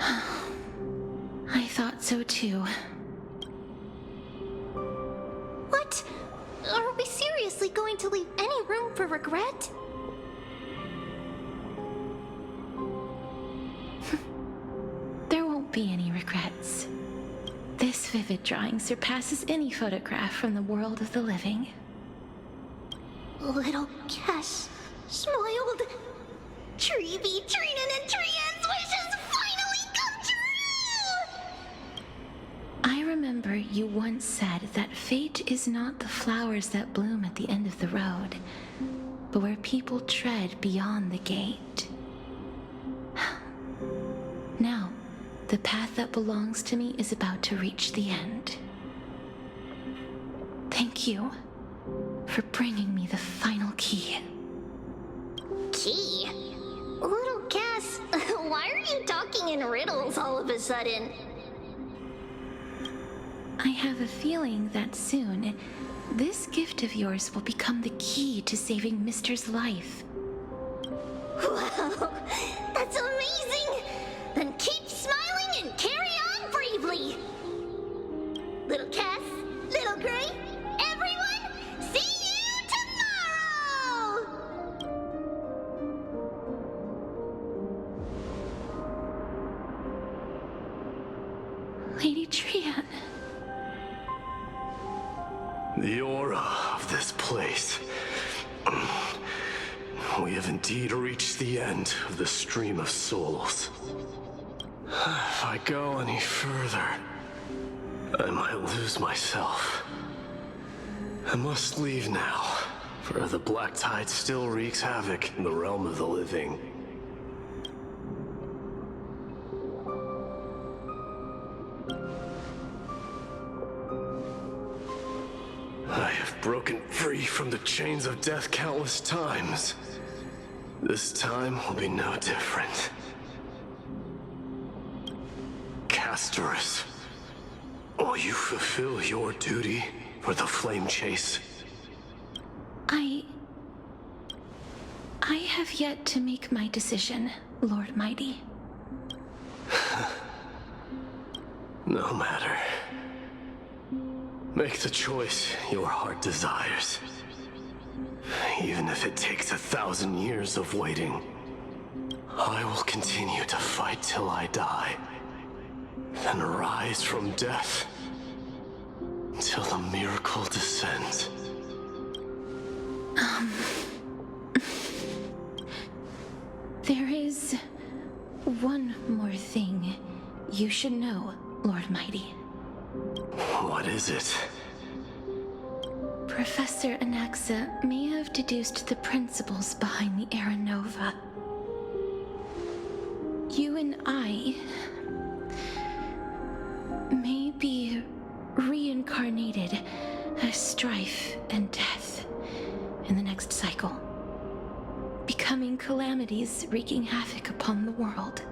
Speaker 2: I thought so too.
Speaker 1: What? Are we seriously going to leave any room for regret?
Speaker 2: There won't be any regrets. This vivid drawing surpasses any photograph from the world of the living.
Speaker 1: Little Cass smiled. Treevee, Trina, and Trian's wishes finally come true!
Speaker 2: I remember you once said that fate is not the flowers that bloom at the end of the road, but where people tread beyond the gate. Now, the path that belongs to me is about to reach the end. Thank you for bringing me the final key.
Speaker 1: Key? Little Cass, why are you talking in riddles all of a sudden?
Speaker 2: I have a feeling that soon, this gift of yours will become the key to saving Mister's life.
Speaker 1: Wow, that's amazing! Then keep smiling and carry on bravely! Little Cass, Little Gray, everyone, see you tomorrow!
Speaker 2: Lady Trian.
Speaker 9: The aura of this place. We have indeed reached the end of the stream of souls. If I go any further, I might lose myself. I must leave now, for the black tide still wreaks havoc in the realm of the living. I have broken free from the chains of death countless times. This time will be no different. Castorus, will you fulfill your duty for the flame chase?
Speaker 2: I have yet to make my decision, Lord Mighty.
Speaker 9: No matter. Make the choice your heart desires. Even if it takes 1,000 years of waiting, I will continue to fight till I die. Then rise from death till the miracle descends.
Speaker 2: There is one more thing you should know, Lord Mighty.
Speaker 9: What is it?
Speaker 2: Professor Anaxa may have deduced the principles behind the Era Nova. You and I may be reincarnated as strife and death in the next cycle, becoming calamities wreaking havoc upon the world.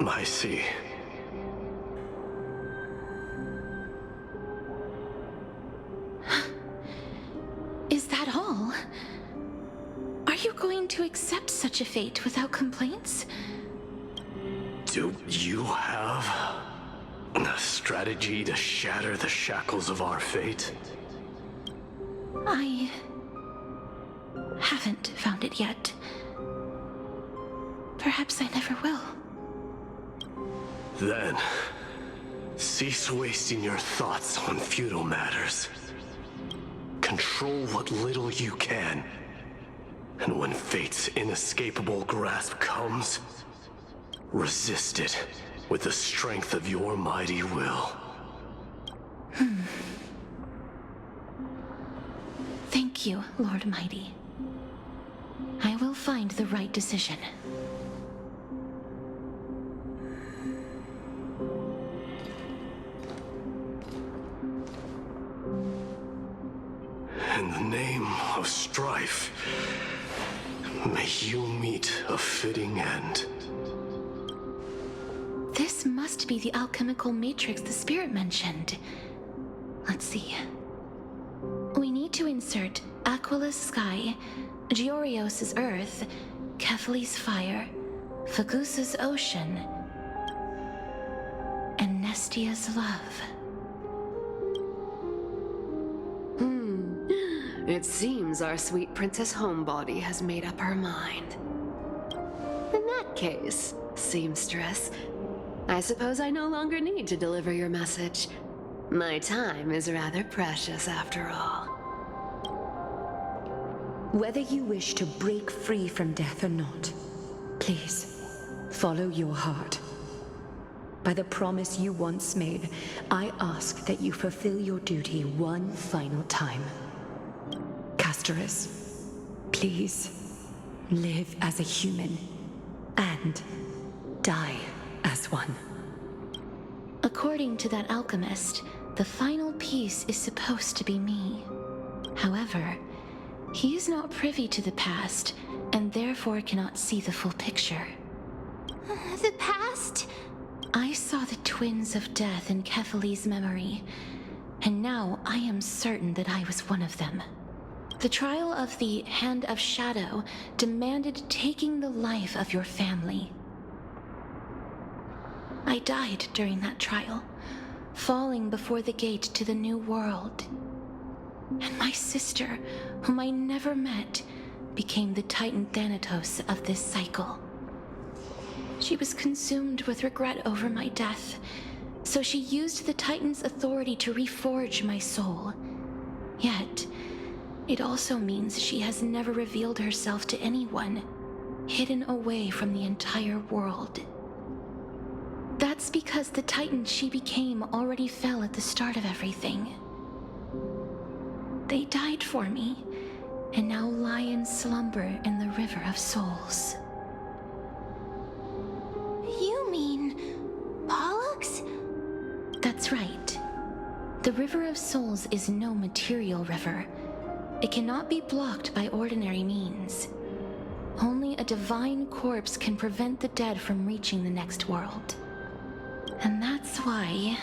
Speaker 9: I see.
Speaker 2: Is that all? Are you going to accept such a fate without complaints?
Speaker 9: Do you have a strategy to shatter the shackles of our fate?
Speaker 2: I haven't found it yet. Perhaps I never will.
Speaker 9: Then, cease wasting your thoughts on futile matters. Control what little you can. And when fate's inescapable grasp comes, resist it with the strength of your mighty will.
Speaker 2: Thank you, Lord Mighty. I will find the right decision.
Speaker 9: In the name of strife, may you meet a fitting end.
Speaker 2: This must be the alchemical matrix the spirit mentioned. Let's see. We need to insert Aquila's sky, Georios' earth, Kethali's fire, Fagusa's ocean, and Nestia's love.
Speaker 5: It seems our sweet Princess Homebody has made up her mind. In that case, seamstress, I suppose I no longer need to deliver your message. My time is rather precious after all.
Speaker 7: Whether you wish to break free from death or not, please, follow your heart. By the promise you once made, I ask that you fulfill your duty one final time. Castorus, please, live as a human, and die as one.
Speaker 2: According to that alchemist, the final piece is supposed to be me. However, he is not privy to the past, and therefore cannot see the full picture.
Speaker 1: The past?
Speaker 2: I saw the twins of death in Kethali's memory, and now I am certain that I was one of them. The trial of the Hand of Shadow demanded taking the life of your family. I died during that trial, falling before the gate to the new world. And my sister, whom I never met, became the Titan Thanatos of this cycle. She was consumed with regret over my death, so she used the Titan's authority to reforge my soul. Yet, it also means she has never revealed herself to anyone, hidden away from the entire world. That's because the Titan she became already fell at the start of everything. They died for me, and now lie in slumber in the River of Souls.
Speaker 1: You mean Pollux?
Speaker 2: That's right. The River of Souls is no material river. It cannot be blocked by ordinary means. Only a divine corpse can prevent the dead from reaching the next world. And that's why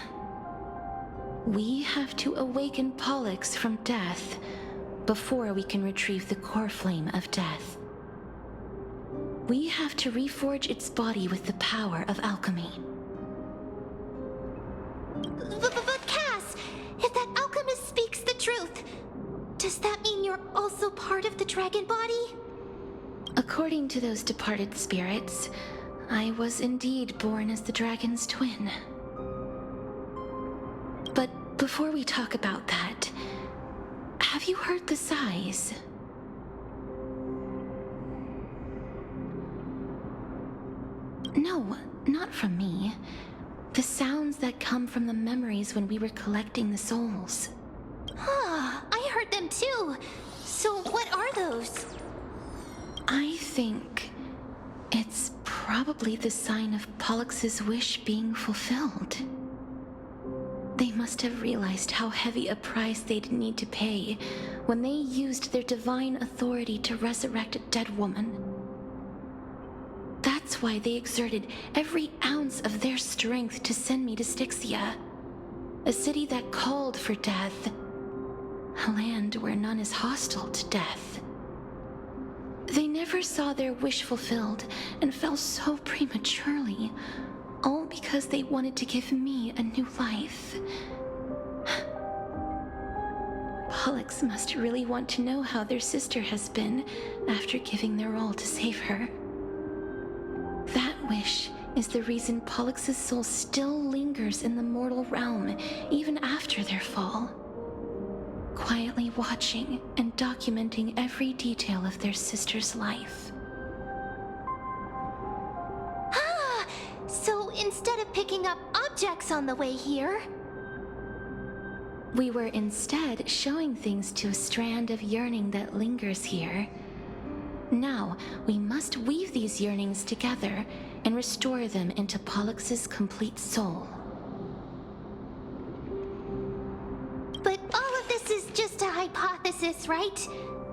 Speaker 2: we have to awaken Pollux from death before we can retrieve the core flame of death. We have to reforge its body with the power of alchemy.
Speaker 1: But Cass, if that alchemist speaks the truth, does that mean you're also part of the dragon body?
Speaker 2: According to those departed spirits, I was indeed born as the dragon's twin. But before we talk about that, have you heard the sighs? No, not from me. The sounds that come from the memories when we were collecting the souls.
Speaker 1: I heard them too. So what are those?
Speaker 2: I think it's probably the sign of Pollux's wish being fulfilled. They must have realized how heavy a price they'd need to pay when they used their divine authority to resurrect a dead woman. That's why they exerted every ounce of their strength to send me to Styxia, a city that called for death, a land where none is hostile to death. They never saw their wish fulfilled and fell so prematurely, all because they wanted to give me a new life. Pollux must really want to know how their sister has been after giving their all to save her. That wish is the reason Pollux's soul still lingers in the mortal realm even after their fall, quietly watching and documenting every detail of their sister's life.
Speaker 1: So instead of picking up objects on the way here,
Speaker 2: we were instead showing things to a strand of yearning that lingers here. Now, we must weave these yearnings together and restore them into Pollux's complete soul.
Speaker 1: but all of this This is just a hypothesis, right?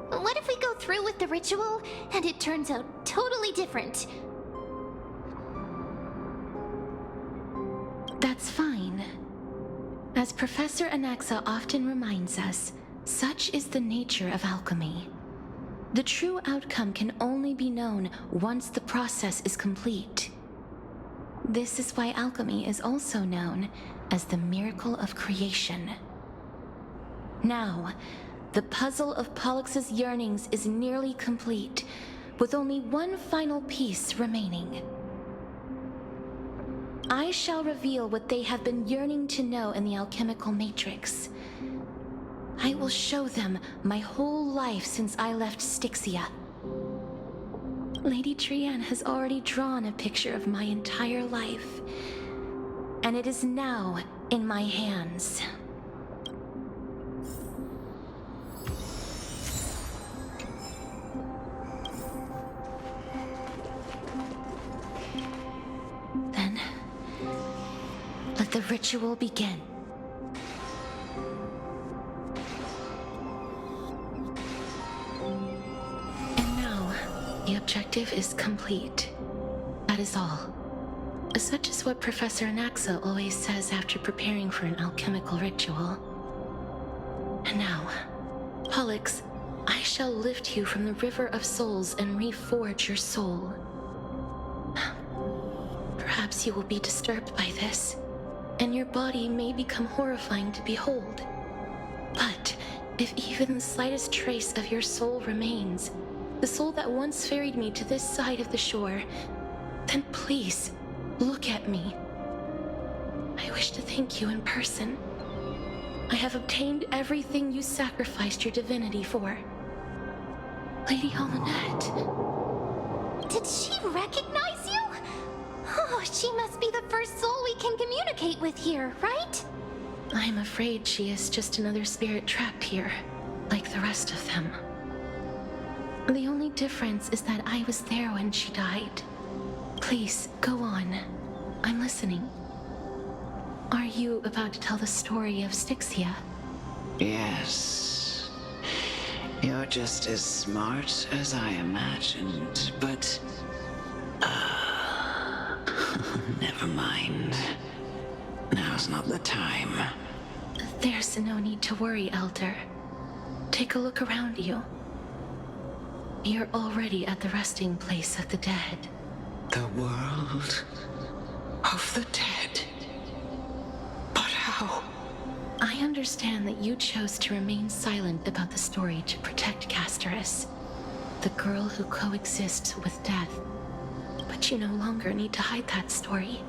Speaker 1: What if we go through with the ritual and it turns out totally different?
Speaker 2: That's fine. As Professor Anaxa often reminds us, such is the nature of alchemy. The true outcome can only be known once the process is complete. This is why alchemy is also known as the miracle of creation. Now, the puzzle of Pollux's yearnings is nearly complete, with only one final piece remaining. I shall reveal what they have been yearning to know in the alchemical matrix. I will show them my whole life since I left Styxia. Lady Trianne has already drawn a picture of my entire life, and it is now in my hands. Then, let the ritual begin. The objective is complete. That is all. Such is what Professor Anaxa always says after preparing for an alchemical ritual. And now, Pollux, I shall lift you from the river of souls and reforge your soul. Perhaps you will be disturbed by this, and your body may become horrifying to behold. But if even the slightest trace of your soul remains, the soul that once ferried me to this side of the shore, then please, look at me. I wish to thank you in person. I have obtained everything you sacrificed your divinity for. Lady Almanette.
Speaker 1: Did she recognize you? Oh, she must be the first soul we can communicate with here, right?
Speaker 2: I'm afraid she is just another spirit trapped here, like the rest of them. The only difference is that I was there when she died. Please, go on. I'm listening. Are you about to tell the story of Styxia?
Speaker 12: Yes. You're just as smart as I imagined, but... never mind. Now's not the time.
Speaker 2: There's no need to worry, Elder. Take a look around you. You're already at the resting place of the dead.
Speaker 12: The world of the dead? But how?
Speaker 2: I understand that you chose to remain silent about the story to protect Casterus, the girl who coexists with death. But you no longer need to hide that story.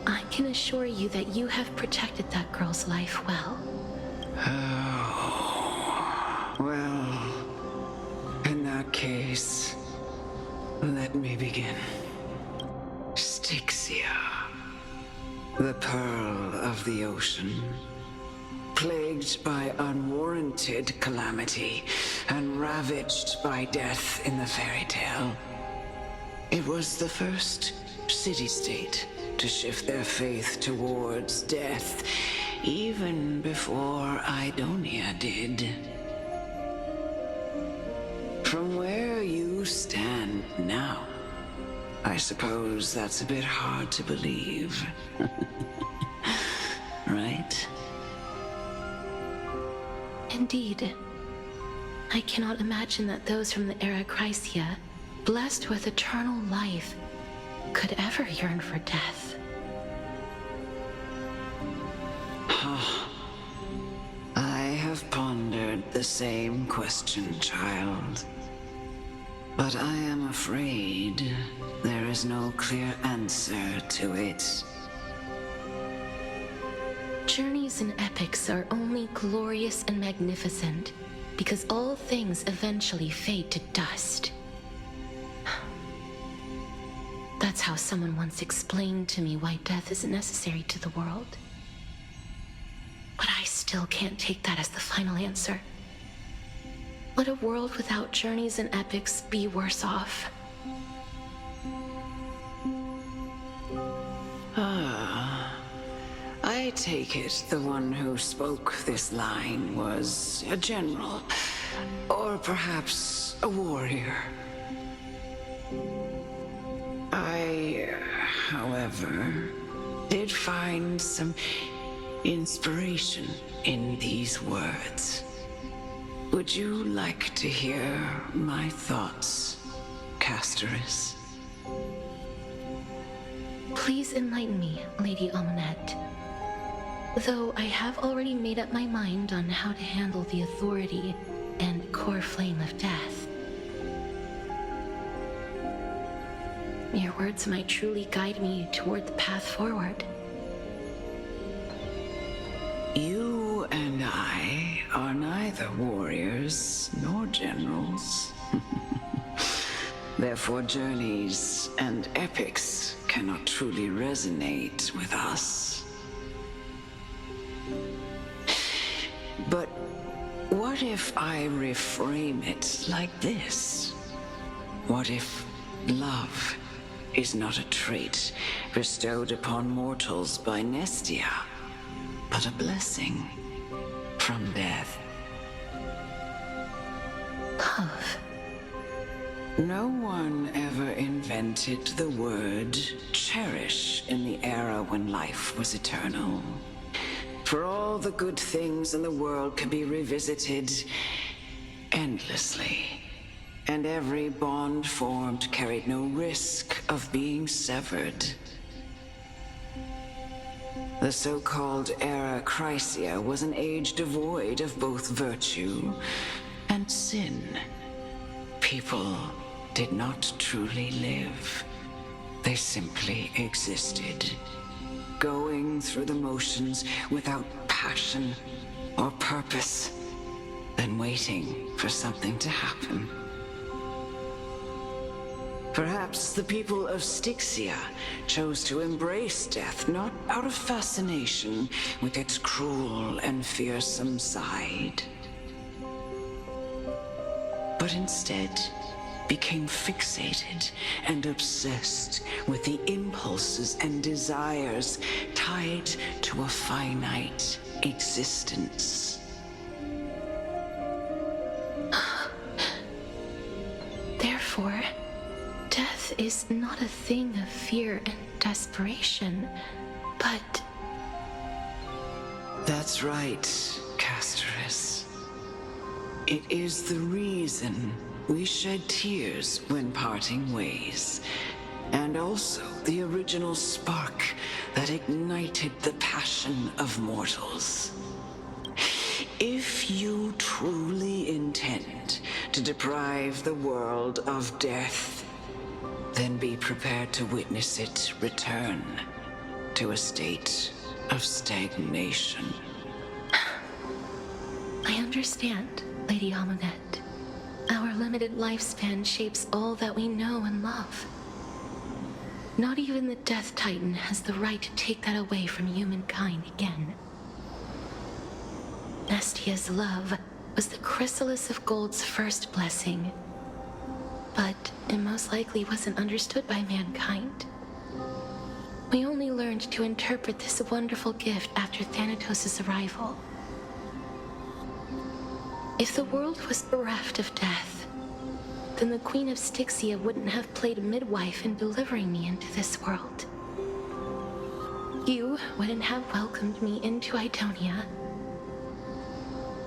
Speaker 2: I can assure you that you have protected that girl's life well.
Speaker 12: Oh, well... in that case, let me begin. Styxia, the pearl of the ocean, plagued by unwarranted calamity and ravaged by death in the fairy tale. It was the first city-state to shift their faith towards death, even before Idonia did. From where you stand now, I suppose that's a bit hard to believe. Right?
Speaker 2: Indeed. I cannot imagine that those from the era Chrysia, blessed with eternal life, could ever yearn for death.
Speaker 12: I have pondered the same question, child. But I am afraid there is no clear answer to it.
Speaker 2: Journeys and epics are only glorious and magnificent because all things eventually fade to dust. That's how someone once explained to me why death isn't necessary to the world. But I still can't take that as the final answer. Would a world without journeys and epics be worse off?
Speaker 12: I take it the one who spoke this line was a general, or perhaps a warrior. I, however, did find some inspiration in these words. Would you like to hear my thoughts, Casterus?
Speaker 2: Please enlighten me, Lady Amunet. Though I have already made up my mind on how to handle the authority and core flame of death. Your words might truly guide me toward the path forward.
Speaker 12: You and I are neither warriors nor generals. Therefore, journeys and epics cannot truly resonate with us. But what if I reframe it like this? What if love is not a trait bestowed upon mortals by Nestia, but a blessing from death?
Speaker 2: Love.
Speaker 12: No one ever invented the word cherish in the era when life was eternal. For all the good things in the world can be revisited endlessly, and every bond formed carried no risk of being severed. The so-called Era Chrysia was an age devoid of both virtue and sin. People did not truly live. They simply existed, going through the motions without passion or purpose, then waiting for something to happen. Perhaps the people of Styxia chose to embrace death not out of fascination with its cruel and fearsome side, but instead became fixated and obsessed with the impulses and desires tied to a finite existence.
Speaker 2: Therefore, death is not a thing of fear and desperation, but...
Speaker 12: That's right, Casterus. It is the reason we shed tears when parting ways, and also the original spark that ignited the passion of mortals. If you truly intend to deprive the world of death, then be prepared to witness it return to a state of stagnation.
Speaker 2: I understand, Lady Amunet. Our limited lifespan shapes all that we know and love. Not even the Death Titan has the right to take that away from humankind again. Nestia's love was the chrysalis of Gold's first blessing, but it most likely wasn't understood by mankind. We only learned to interpret this wonderful gift after Thanatos' arrival. If the world was bereft of death, then the Queen of Styxia wouldn't have played midwife in delivering me into this world. You wouldn't have welcomed me into Idonia,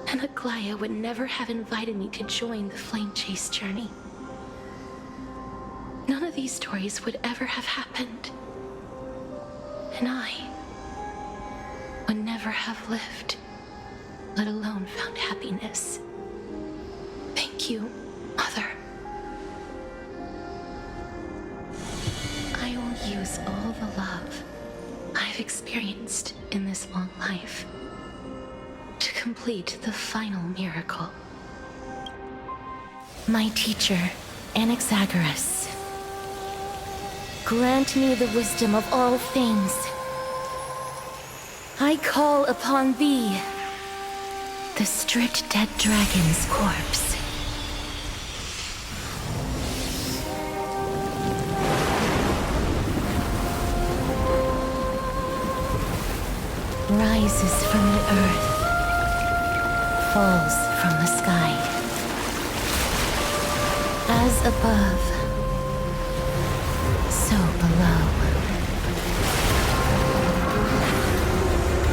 Speaker 2: and Aglaya would never have invited me to join the Flame Chase journey. None of these stories would ever have happened, and I would never have lived, let alone found happiness. Thank you, Mother. I will use all the love I've experienced in this long life to complete the final miracle. My teacher, Anaxagoras, grant me the wisdom of all things. I call upon thee, the stripped dead dragon's corpse. rises from the earth, falls from the sky. As above, so below.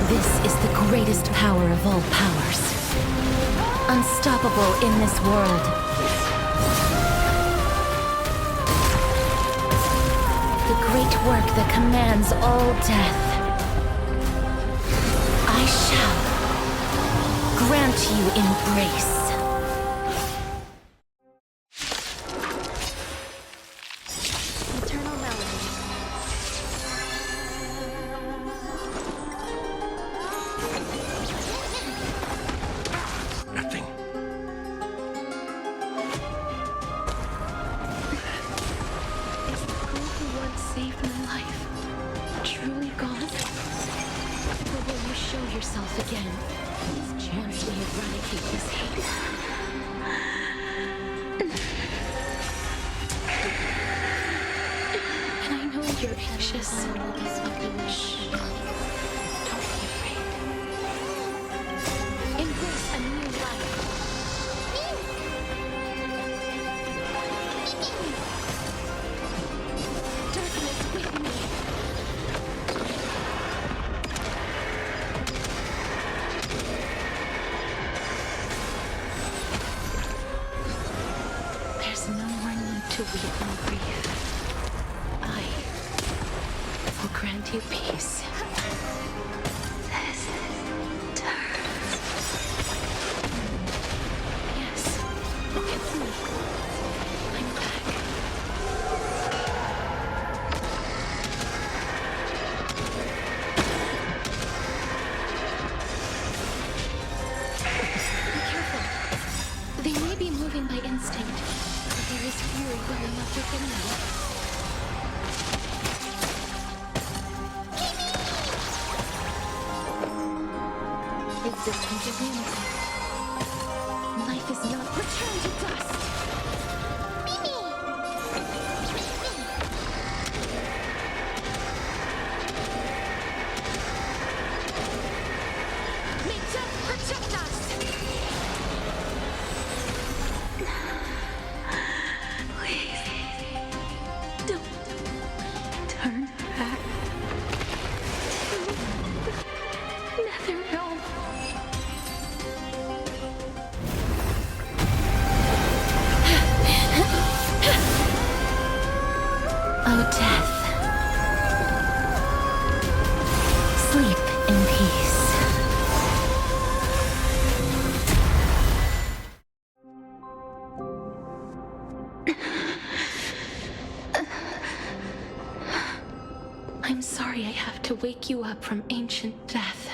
Speaker 2: This is the greatest power of all powers. Unstoppable in this world. The great work that commands all death. I shall grant you embrace.
Speaker 1: Eternal melody.
Speaker 6: Nothing.
Speaker 2: Is the girl who once saved my life truly gone? Or will you show yourself again? This chance to eradicate this hate. And I know you're anxious. Shh. Don't be afraid. Embrace a new life. Darkness with me. There's no more need to weep and grieve. I will grant you peace. This turns. Yes, it's me. I'm back. Be careful. They may be moving by instinct, but there is fury welling up within them. Existence is limited. Life is not return to dust. May death protect us. Please, don't turn back to the Netherrealm. Oh, death. Sleep in peace. I'm sorry I have to wake you up from ancient death.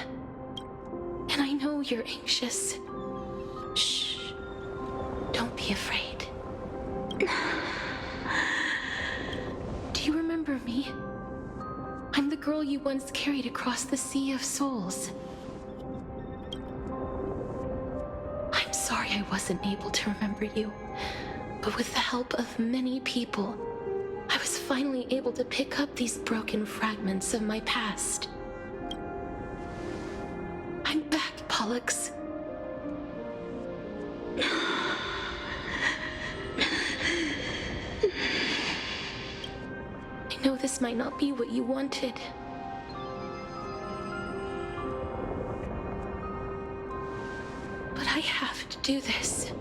Speaker 2: And I know you're anxious. Shh. Don't be afraid. Do you remember me? I'm the girl you once carried across the Sea of Souls. I'm sorry I wasn't able to remember you, but with the help of many people, I was finally able to pick up these broken fragments of my past. I'm back, Pollux. I know this might not be what you wanted. But I have to do this.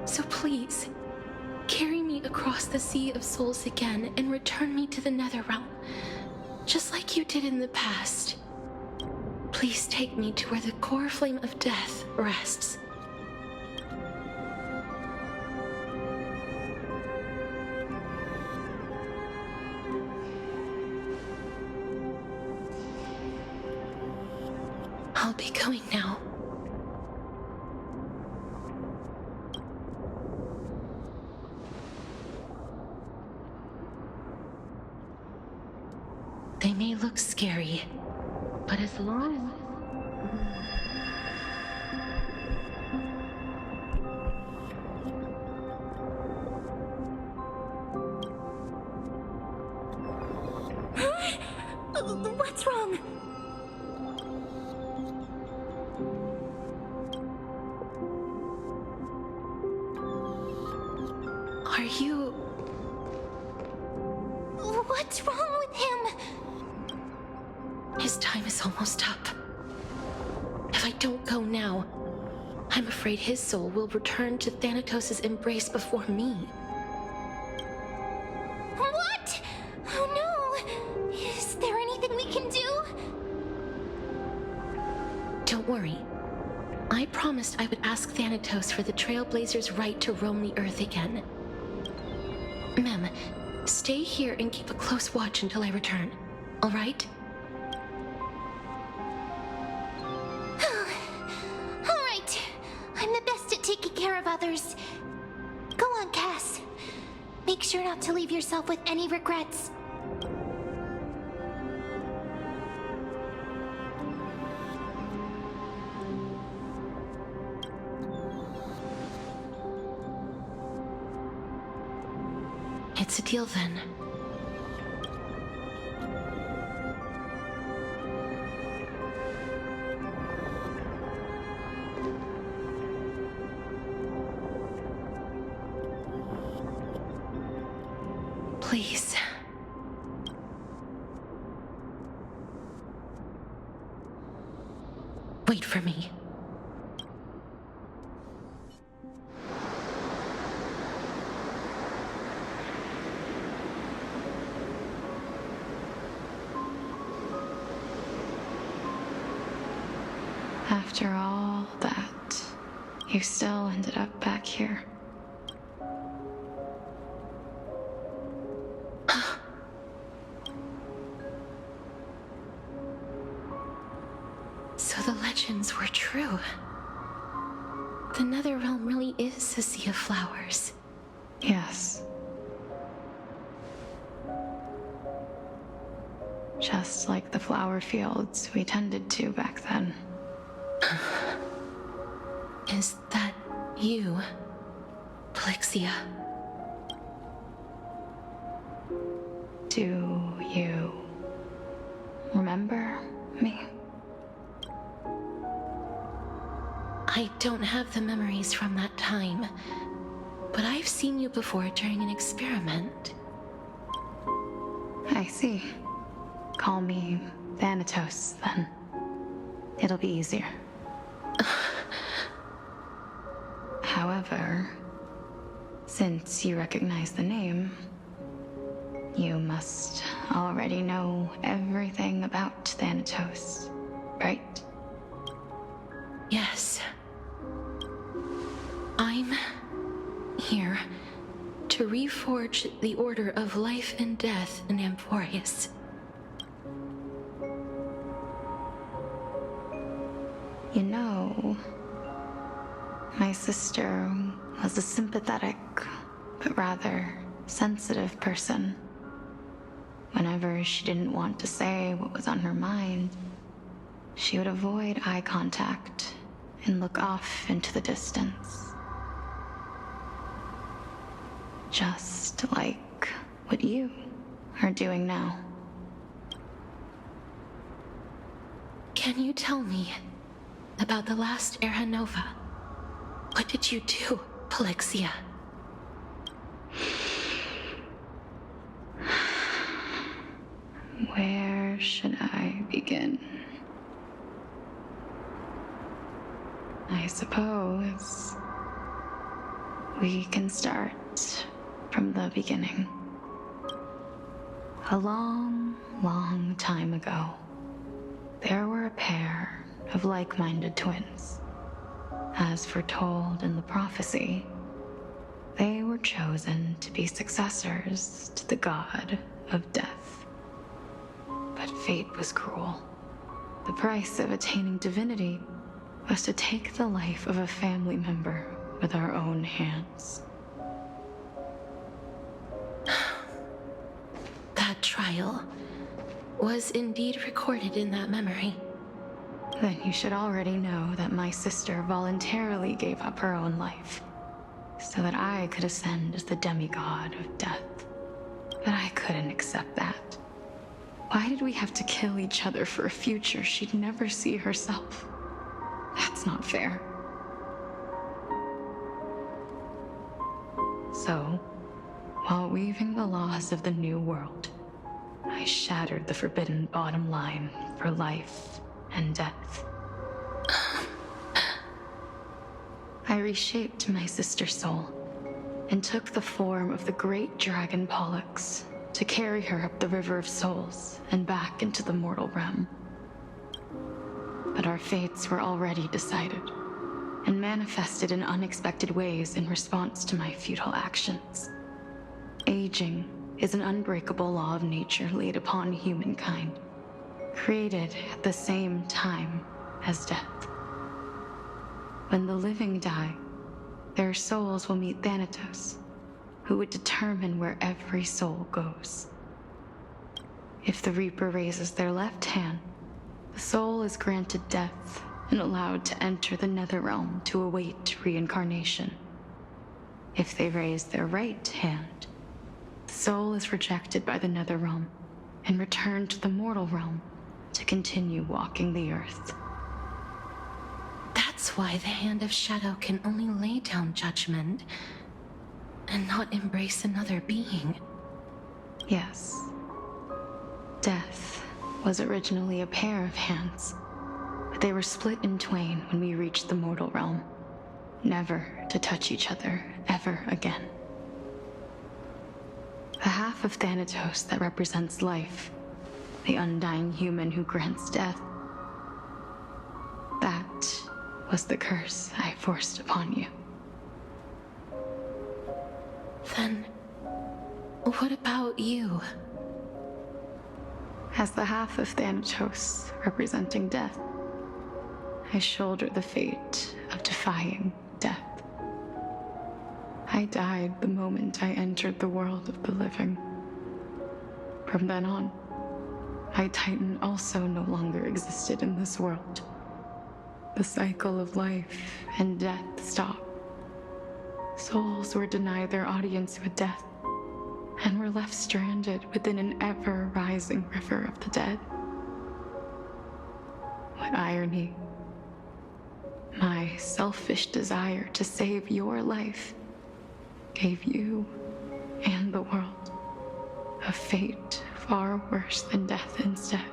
Speaker 2: So please, carry me across the Sea of Souls again and return me to the Netherrealm, just like you did in the past. Please take me to where the core flame of death rests. I'll be going now. They may look scary, but as long
Speaker 1: What's wrong?
Speaker 2: Are you...
Speaker 1: What's wrong with him?
Speaker 2: His time is almost up. If I don't go now, I'm afraid his soul will return to Thanatos' embrace before me.
Speaker 1: What? Oh no! Is there anything we can do?
Speaker 2: Don't worry. I promised I would ask Thanatos for the Trailblazers' right to roam the Earth again. Mem, stay here and keep a close watch until I return, all right?
Speaker 1: All right. I'm the best at taking care of others. Go on, Cass. Make sure not to leave yourself with any regrets.
Speaker 2: It's a deal then. Please. Wait for me.
Speaker 13: After all that, you still ended up back here.
Speaker 2: So the legends were true. The Netherrealm really is a sea of flowers.
Speaker 13: Yes. Just like the flower fields we tended to back then.
Speaker 2: Is that you, Plexia?
Speaker 13: Do you remember me?
Speaker 2: I don't have the memories from that time, but I've seen you before during an experiment.
Speaker 13: I see. Call me Thanatos, then. It'll be easier. However, since you recognize the name, you must already know everything about Thanatos, right?
Speaker 2: Yes. I'm here to reforge the order of life and death in Amphorius.
Speaker 13: You know, my sister was a sympathetic, but rather sensitive person. Whenever she didn't want to say what was on her mind, she would avoid eye contact and look off into the distance. Just like what you are doing now.
Speaker 2: Can you tell me about the last Era Nova? What did you do, Plexia?
Speaker 13: Where should I begin? I suppose we can start from the beginning. A long, long time ago, there were a pair of like-minded twins. As foretold in the prophecy, they were chosen to be successors to the god of death. But fate was cruel. The price of attaining divinity was to take the life of a family member with our own hands.
Speaker 2: That trial was indeed recorded in that memory.
Speaker 13: Then you should already know that my sister voluntarily gave up her own life so that I could ascend as the demigod of death. But I couldn't accept that. Why did we have to kill each other for a future she'd never see herself? That's not fair. So, while weaving the laws of the new world, I shattered the forbidden bottom line for life and death. I reshaped my sister's soul and took the form of the great dragon Pollux to carry her up the River of Souls and back into the mortal realm. But our fates were already decided and manifested in unexpected ways in response to my futile actions. Aging is an unbreakable law of nature laid upon humankind, created at the same time as death. When the living die, their souls will meet Thanatos, who would determine where every soul goes. If the Reaper raises their left hand, the soul is granted death and allowed to enter the Netherrealm to await reincarnation. If they raise their right hand, the soul is rejected by the Netherrealm and returned to the mortal realm to continue walking the earth.
Speaker 2: That's why the Hand of Shadow can only lay down judgment and not embrace another being.
Speaker 13: Yes. Death was originally a pair of hands, but they were split in twain when we reached the mortal realm, never to touch each other ever again. The half of Thanatos that represents life, the undying human who grants death, that was the curse I forced upon you.
Speaker 2: Then, what about you?
Speaker 13: As the half of Thanatos representing death, I shoulder the fate of defying death. I died the moment I entered the world of the living. From then on, my Titan also no longer existed in this world. The cycle of life and death stopped. Souls were denied their audience with death, and were left stranded within an ever-rising river of the dead. What irony. My selfish desire to save your life gave you and the world a fate far worse than death instead.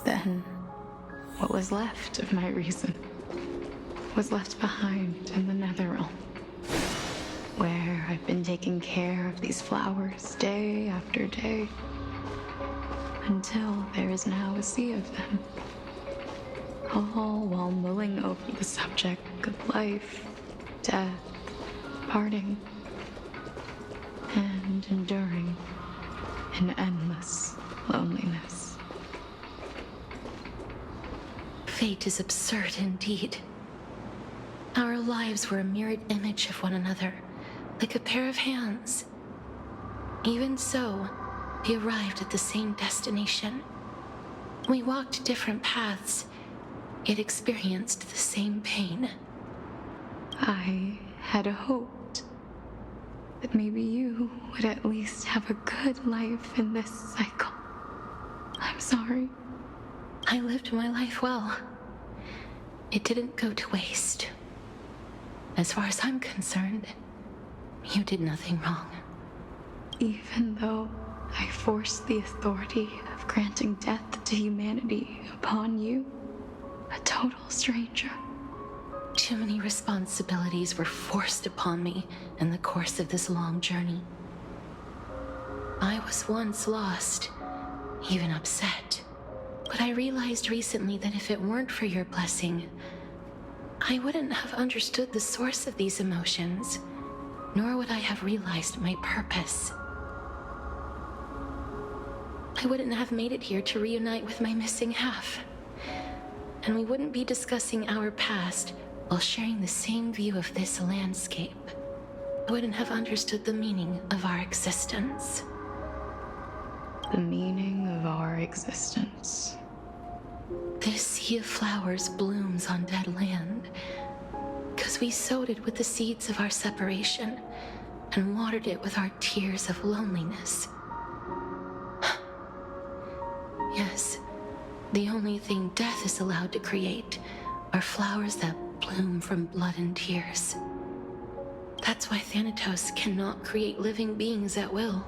Speaker 13: Then, what was left of my reason was left behind in the Netherrealm, where I've been taking care of these flowers day after day, until there is now a sea of them, all while mulling over the subject of life, death, parting, and enduring in endless loneliness.
Speaker 2: Fate is absurd indeed. Our lives were a mirrored image of one another, like a pair of hands. Even so, we arrived at the same destination. We walked different paths, yet experienced the same pain.
Speaker 13: I had hoped that maybe you would at least have a good life in this cycle. I'm sorry.
Speaker 2: I lived my life well. It didn't go to waste. As far as I'm concerned, you did nothing wrong.
Speaker 13: Even though I forced the authority of granting death to humanity upon you, a total stranger.
Speaker 2: Too many responsibilities were forced upon me in the course of this long journey. I was once lost, even upset, but I realized recently that if it weren't for your blessing, I wouldn't have understood the source of these emotions, nor would I have realized my purpose. I wouldn't have made it here to reunite with my missing half, and we wouldn't be discussing our past while sharing the same view of this landscape. I wouldn't have understood the meaning of our existence.
Speaker 13: The meaning of our existence.
Speaker 2: This sea of flowers blooms on dead land, because we sowed it with the seeds of our separation and watered it with our tears of loneliness. Yes. The only thing death is allowed to create are flowers that bloom from blood and tears. That's why Thanatos cannot create living beings at will.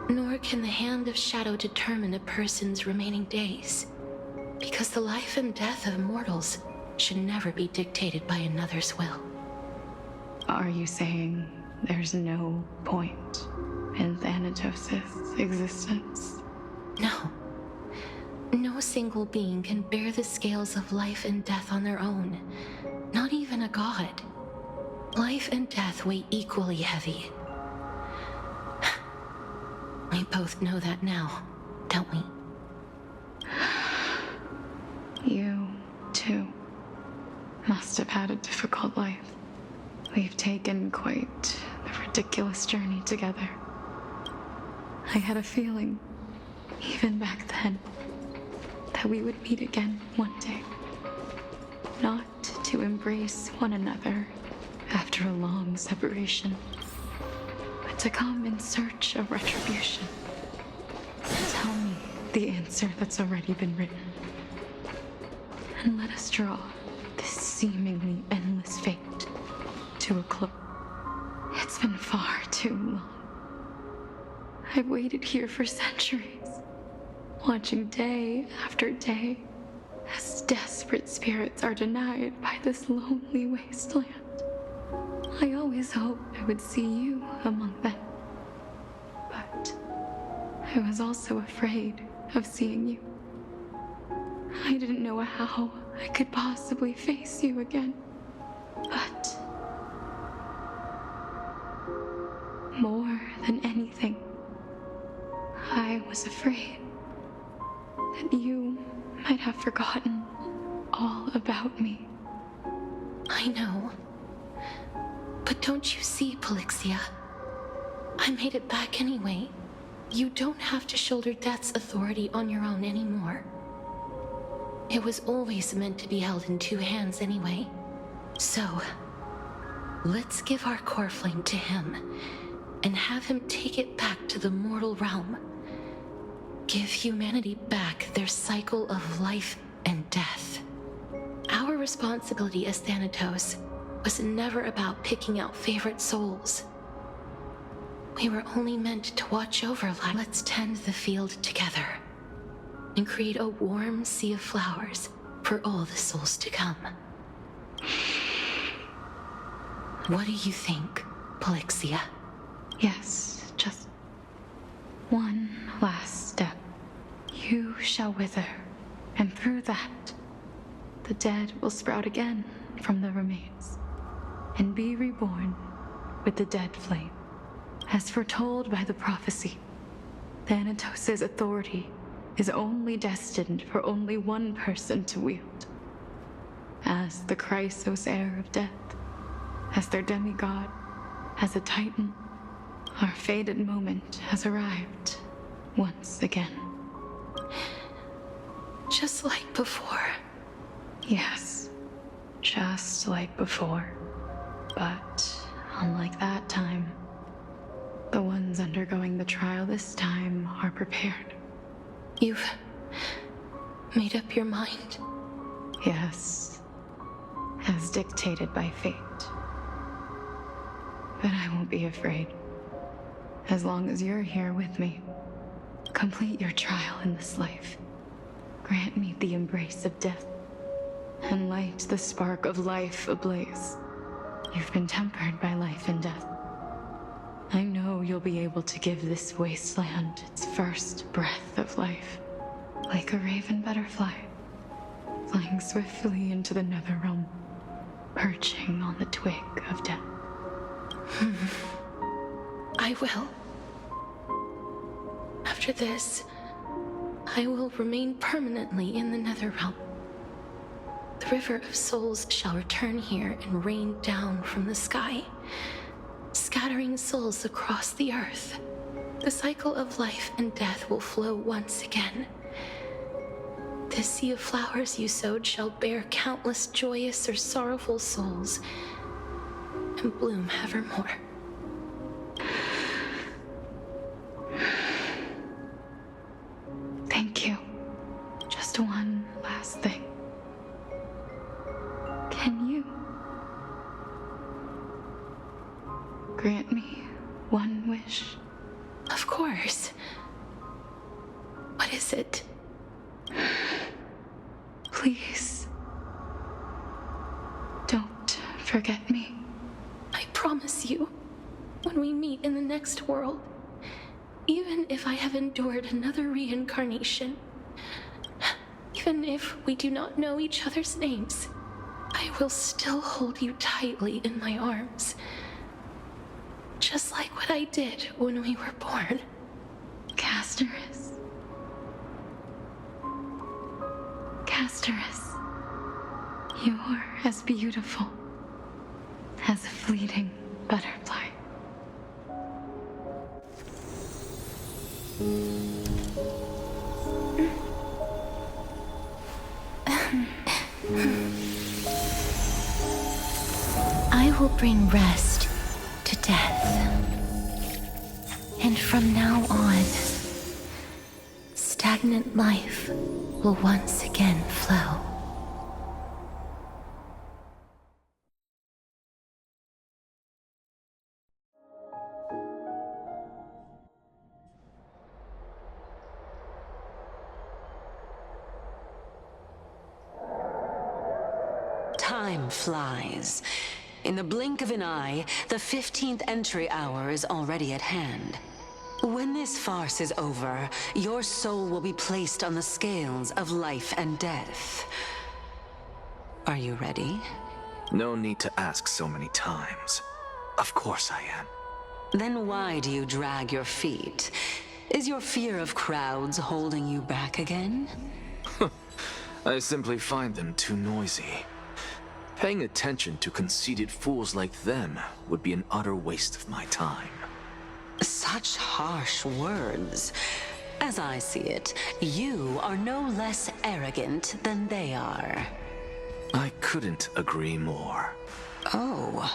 Speaker 2: Nor can the Hand of Shadow determine a person's remaining days. Because the life and death of mortals should never be dictated by another's will.
Speaker 13: Are you saying there's no point in Thanatos' existence?
Speaker 2: No. No single being can bear the scales of life and death on their own. Not even a god. Life and death weigh equally heavy. We both know that now, don't we?
Speaker 13: You, too, must have had a difficult life. We've taken quite a ridiculous journey together. I had a feeling, even back then, that we would meet again one day. Not to embrace one another after a long separation, but to come in search of retribution. Tell me the answer that's already been written. And let us draw this seemingly endless fate to a close. It's been far too long. I've waited here for centuries, watching day after day as desperate spirits are denied by this lonely wasteland. I always hoped I would see you among them, but I was also afraid of seeing you. I didn't know how I could possibly face you again, but more than anything, I was afraid that you might have forgotten all about me.
Speaker 2: I know. But don't you see, Polixia? I made it back anyway. You don't have to shoulder death's authority on your own anymore. It was always meant to be held in two hands anyway. So, let's give our core flame to him, and have him take it back to the mortal realm. Give humanity back their cycle of life and death. Our responsibility as Thanatos was never about picking out favorite souls. We were only meant to watch over life. Let's tend the field together and create a warm sea of flowers for all the souls to come. What do you think, Polixia?
Speaker 13: Yes, just one last step. You shall wither, and through that, the dead will sprout again from the remains, and be reborn with the dead flame. As foretold by the prophecy, Thanatos' authority is only destined for only one person to wield. As the Chrysos heir of death, as their demigod, as a titan, our fated moment has arrived once again.
Speaker 2: Just like before.
Speaker 13: Yes, just like before. But unlike that time, the ones undergoing the trial this time are prepared.
Speaker 2: You've made up your mind?
Speaker 13: Yes, as dictated by fate. But I won't be afraid. As long as you're here with me, complete your trial in this life. Grant me the embrace of death, and light the spark of life ablaze. You've been tempered by life and death. I know you'll be able to give this wasteland its first breath of life, like a raven butterfly, flying swiftly into the netherrealm, perching on the twig of death.
Speaker 2: I will. After this, I will remain permanently in the netherrealm. The river of souls shall return here and rain down from the sky, scattering souls across the earth. The cycle of life and death will flow once again. This sea of flowers you sowed shall bear countless joyous or sorrowful souls, and bloom evermore.
Speaker 13: Thank you. last thing. Can you grant me one wish?
Speaker 2: Of course. What is it?
Speaker 13: Please, don't forget me.
Speaker 2: I promise you, when we meet in the next world, even if I have endured another reincarnation, even if we do not know each other's names, I will still hold you tightly in my arms. Just like what I did when we were born.
Speaker 13: Casterus. Casterus. You're as beautiful as a fleeting butterfly.
Speaker 2: I will bring rest to death. And from now on, stagnant life will once again flow.
Speaker 7: Time flies. In the blink of an eye, the 15th entry hour is already at hand. When this farce is over, your soul will be placed on the scales of life and death. Are you ready?
Speaker 9: No need to ask so many times. Of course I am.
Speaker 7: Then why do you drag your feet? Is your fear of crowds holding you back again?
Speaker 9: I simply find them too noisy. Paying attention to conceited fools like them would be an utter waste of my time.
Speaker 7: Such harsh words. As I see it, you are no less arrogant than they are.
Speaker 9: I couldn't agree more.
Speaker 7: Oh.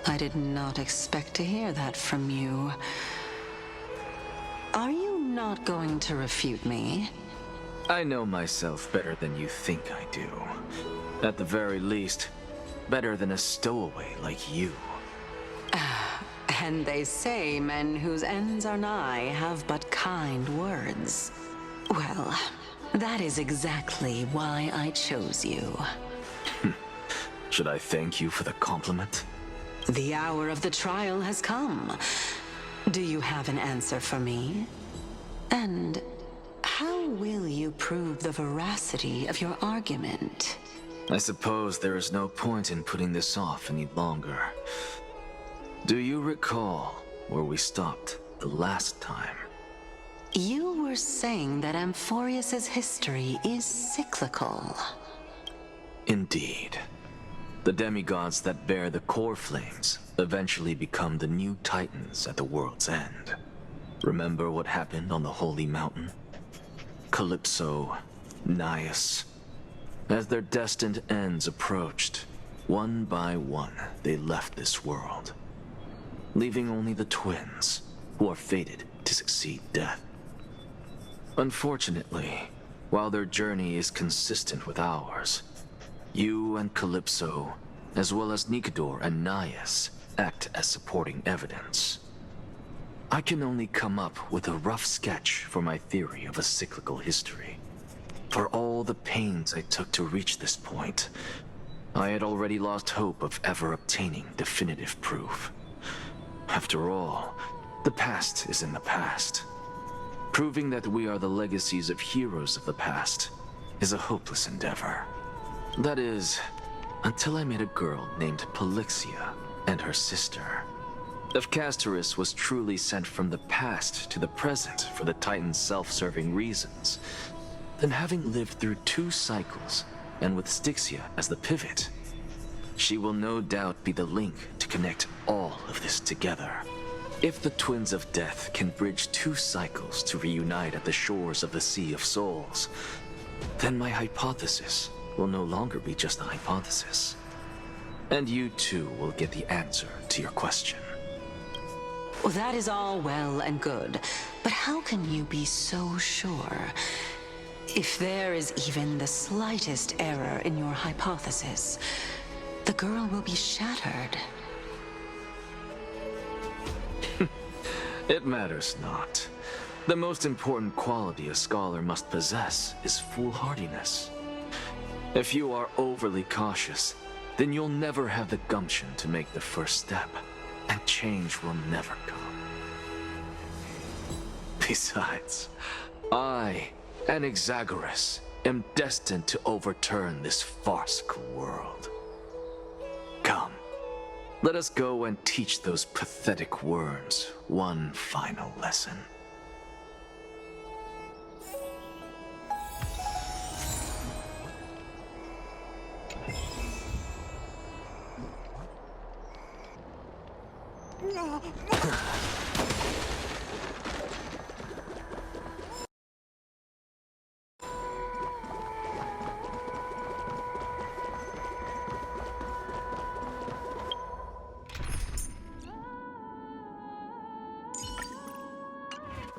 Speaker 7: I did not expect to hear that from you. Are you not going to refute me?
Speaker 9: I know myself better than you think I do. At the very least, better than a stowaway like you.
Speaker 7: And they say men whose ends are nigh have but kind words. Well, that is exactly why I chose you.
Speaker 9: Should I thank you for the compliment?
Speaker 7: The hour of the trial has come. Do you have an answer for me? And how will you prove the veracity of your argument?
Speaker 9: I suppose there is no point in putting this off any longer. Do you recall where we stopped the last time?
Speaker 7: You were saying that Amphorius's history is cyclical.
Speaker 9: Indeed. The demigods that bear the core flames eventually become the new titans at the world's end. Remember what happened on the Holy Mountain? Calypso, Naias. As their destined ends approached, one by one they left this world, leaving only the twins, who are fated to succeed death. Unfortunately, while their journey is consistent with ours, you and Calypso, as well as Nikador and Naias, act as supporting evidence. I can only come up with a rough sketch for my theory of a cyclical history. For all the pains I took to reach this point, I had already lost hope of ever obtaining definitive proof. After all, the past is in the past. Proving that we are the legacies of heroes of the past is a hopeless endeavor. That is, until I met a girl named Polixia and her sister. If Casterus was truly sent from the past to the present for the Titan's self-serving reasons, then having lived through 2 cycles, and with Styxia as the pivot, she will no doubt be the link to connect all of this together. If the Twins of Death can bridge 2 cycles to reunite at the shores of the Sea of Souls, then my hypothesis will no longer be just a hypothesis. And you too will get the answer to your question.
Speaker 7: Well, that is all well and good, but how can you be so sure?
Speaker 10: If there is even the slightest error in your hypothesis, the girl will be shattered.
Speaker 9: It matters not. The most important quality a scholar must possess is foolhardiness. If you are overly cautious, then you'll never have the gumption to make the first step, and change will never come. Besides, I, an Exagoras, am destined to overturn this farcical world. Come, let us go and teach those pathetic worms one final lesson.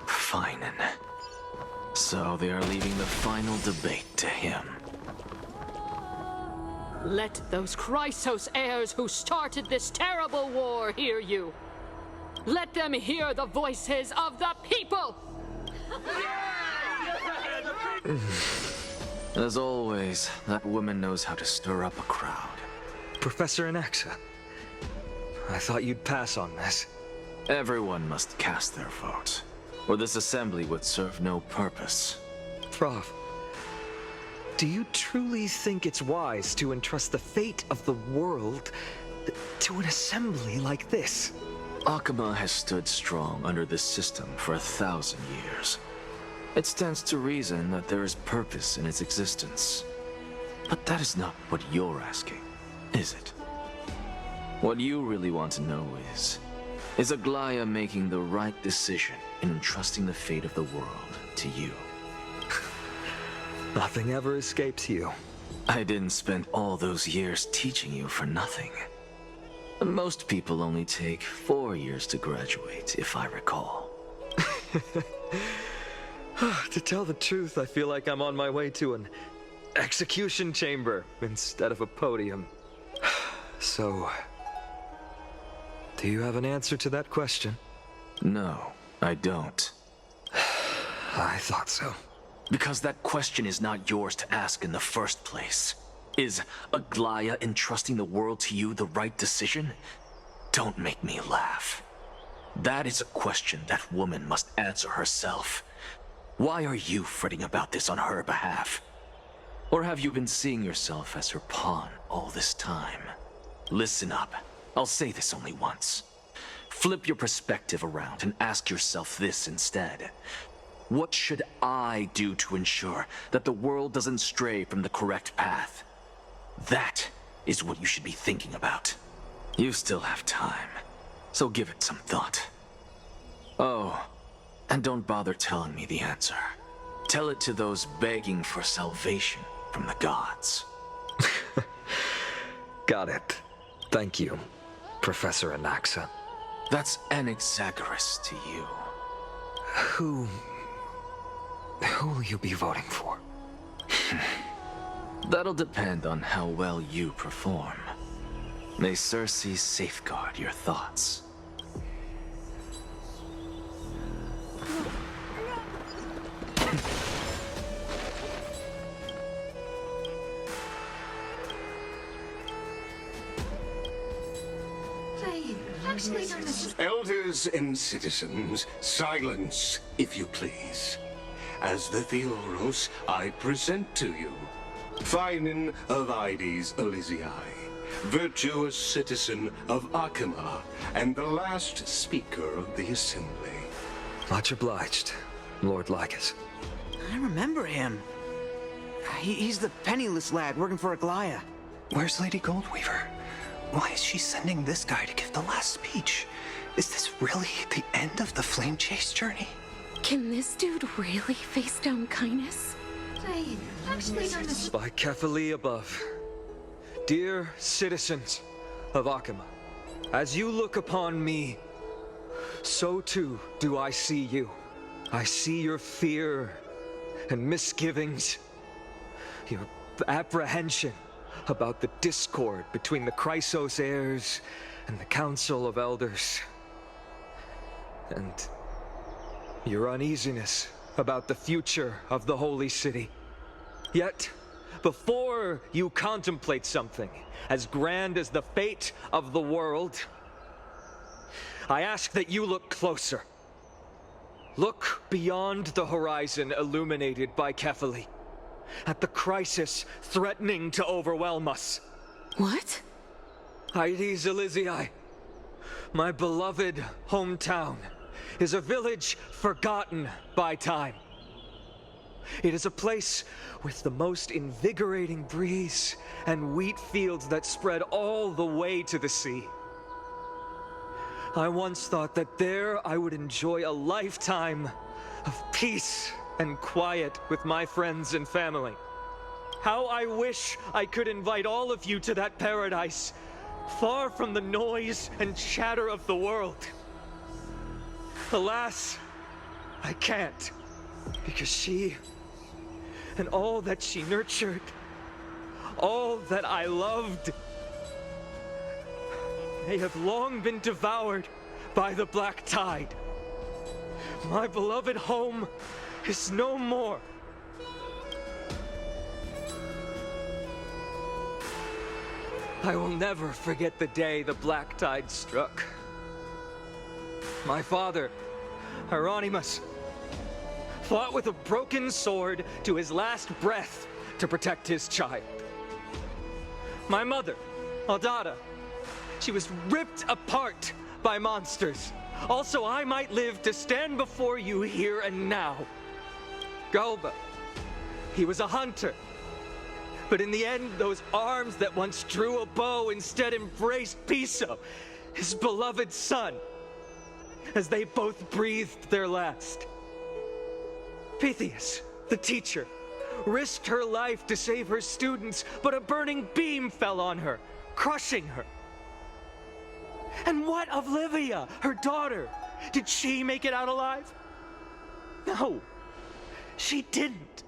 Speaker 9: Ferryman. So they are leaving the final debate to him.
Speaker 14: Let those Chrysos heirs who started this terrible war hear you. Let them hear the voices of the people!
Speaker 9: As always, that woman knows how to stir up a crowd.
Speaker 15: Professor Anaxa, I thought you'd pass on this.
Speaker 9: Everyone must cast their vote, or this assembly would serve no purpose.
Speaker 15: Prof, do you truly think it's wise to entrust the fate of the world to an assembly like this?
Speaker 9: Akama has stood strong under this system for 1,000 years. It stands to reason that there is purpose in its existence. But that is not what you're asking, is it? What you really want to know is Aglaya making the right decision in entrusting the fate of the world to you?
Speaker 15: Nothing ever escapes you.
Speaker 9: I didn't spend all those years teaching you for nothing. Most people only take 4 years to graduate, if I recall.
Speaker 15: To tell the truth, I feel like I'm on my way to an execution chamber instead of a podium. So, do you have an answer to that question?
Speaker 9: No, I don't.
Speaker 15: I thought so.
Speaker 9: Because that question is not yours to ask in the first place. Is Aglaya entrusting the world to you the right decision? Don't make me laugh. That is a question that woman must answer herself. Why are you fretting about this on her behalf? Or have you been seeing yourself as her pawn all this time? Listen up. I'll say this only once. Flip your perspective around and ask yourself this instead. What should I do to ensure that the world doesn't stray from the correct path? That is what you should be thinking about. You still have time, so give it some thought. Oh, and don't bother telling me the answer. Tell it to those begging for salvation from the gods.
Speaker 15: Got it. Thank you, Professor Anaxa.
Speaker 9: That's an Exagoras to you.
Speaker 15: Who will you be voting for?
Speaker 9: That'll depend on how well you perform. May Circe safeguard your thoughts.
Speaker 16: Elders and citizens, silence, if you please. As the Theoros, I present to you Ferryman of Ides Elysiae, virtuous citizen of Akama, and the last speaker of the assembly.
Speaker 15: Much obliged, Lord Lycus.
Speaker 17: I remember him. He's the penniless lad working for Aglaya.
Speaker 18: Where's Lady Goldweaver? Why is she sending this guy to give the last speech? Is this really the end of the Flame Chase journey?
Speaker 2: Can this dude really face down kindness?
Speaker 15: By Kephali above. Dear citizens of Akama, as you look upon me, so too do I see you. I see your fear and misgivings, your apprehension about the discord between the Chrysos heirs and the Council of Elders, and your uneasiness about the future of the Holy City. Yet, before you contemplate something as grand as the fate of the world, I ask that you look closer. Look beyond the horizon illuminated by Kefali, at the crisis threatening to overwhelm us.
Speaker 10: What?
Speaker 15: Hydes Elysii, my beloved hometown, is a village forgotten by time. It is a place with the most invigorating breeze and wheat fields that spread all the way to the sea. I once thought that there I would enjoy a lifetime of peace and quiet with my friends and family. How I wish I could invite all of you to that paradise, far from the noise and chatter of the world. Alas, I can't, because she and all that she nurtured, all that I loved, they have long been devoured by the black tide. My beloved home is no more. I will never forget the day the black tide struck. My father, Hieronymus, fought with a broken sword to his last breath to protect his child. My mother, Aldada, she was ripped apart by monsters. Also, I might live to stand before you here and now. Galba, he was a hunter. But in the end, those arms that once drew a bow instead embraced Piso, his beloved son, as they both breathed their last. Pythias, the teacher, risked her life to save her students, but a burning beam fell on her, crushing her. And what of Livia, her daughter? Did she make it out alive? No, she didn't.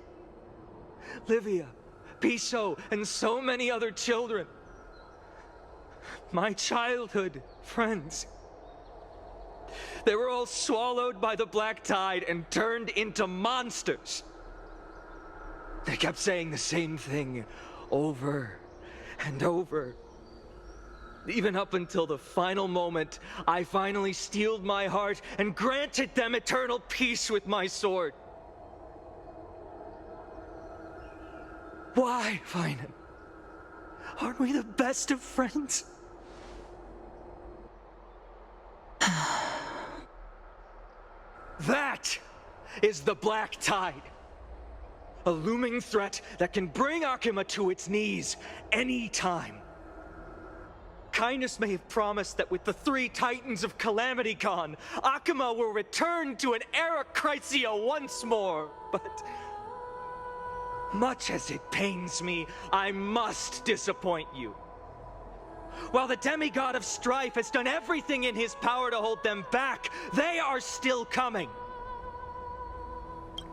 Speaker 15: Livia, Piso, and so many other children, my childhood friends, they were all swallowed by the black tide and turned into monsters. They kept saying the same thing over and over. Even up until the final moment, I finally steeled my heart and granted them eternal peace with my sword. Why, Finan? Aren't we the best of friends? That is the black tide. A looming threat that can bring Akuma to its knees any time. Kindness may have promised that with the 3 Titans of Calamity Con, Akuma will return to an era Chrysia once more, but much as it pains me, I must disappoint you. While the demigod of strife has done everything in his power to hold them back, they are still coming.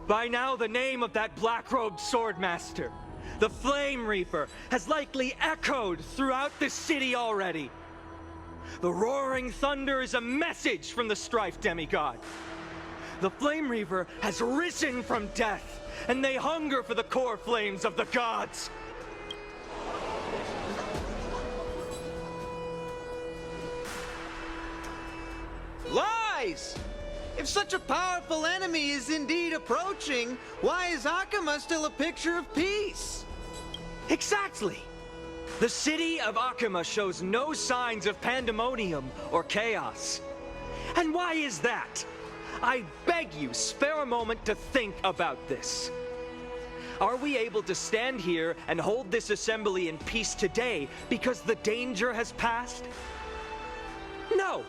Speaker 15: By now, the name of that black-robed swordmaster, the Flame Reaper, has likely echoed throughout the city already. The roaring thunder is a message from the strife demigod. The Flame Reaper has risen from death, and they hunger for the core flames of the gods.
Speaker 19: Lies! If such a powerful enemy is indeed approaching, why is Akuma still a picture of peace?
Speaker 15: Exactly! The city of Akuma shows no signs of pandemonium or chaos. And why is that? I beg you, spare a moment to think about this. Are we able to stand here and hold this assembly in peace today because the danger has passed? No!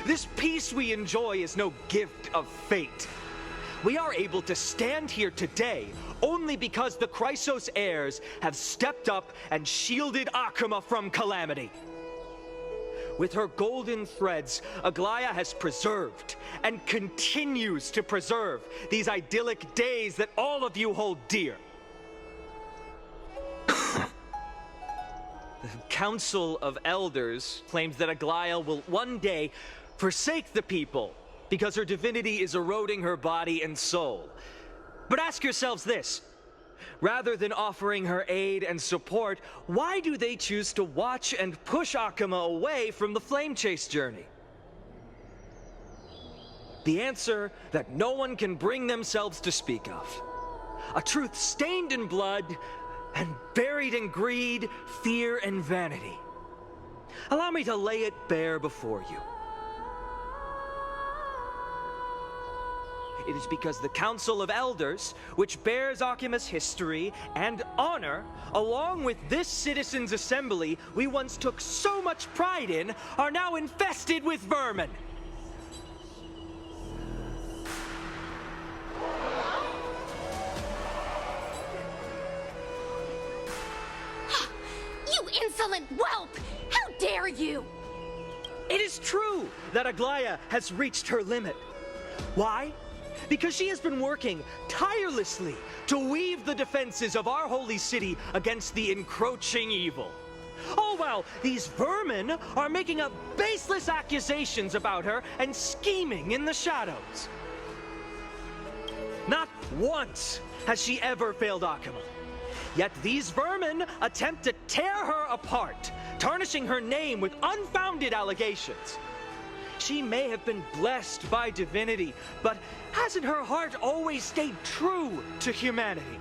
Speaker 15: This peace we enjoy is no gift of fate. We are able to stand here today only because the Chrysos heirs have stepped up and shielded Akuma from calamity. With her golden threads, Aglaya has preserved and continues to preserve these idyllic days that all of you hold dear. The Council of Elders claims that Aglaya will one day forsake the people because her divinity is eroding her body and soul. But ask yourselves this. Rather than offering her aid and support, why do they choose to watch and push Akama away from the Flame Chase journey? The answer that no one can bring themselves to speak of. A truth stained in blood and buried in greed, fear, and vanity. Allow me to lay it bare before you. It is because the Council of Elders, which bears Akima's history and honor, along with this Citizens' Assembly we once took so much pride in, are now infested with vermin.
Speaker 1: You insolent whelp! How dare you!
Speaker 15: It is true that Aglaya has reached her limit. Why? Because she has been working tirelessly to weave the defenses of our holy city against the encroaching evil. All while these vermin are making up baseless accusations about her and scheming in the shadows. Not once has she ever failed Akama. Yet these vermin attempt to tear her apart, tarnishing her name with unfounded allegations. She may have been blessed by divinity, but hasn't her heart always stayed true to humanity?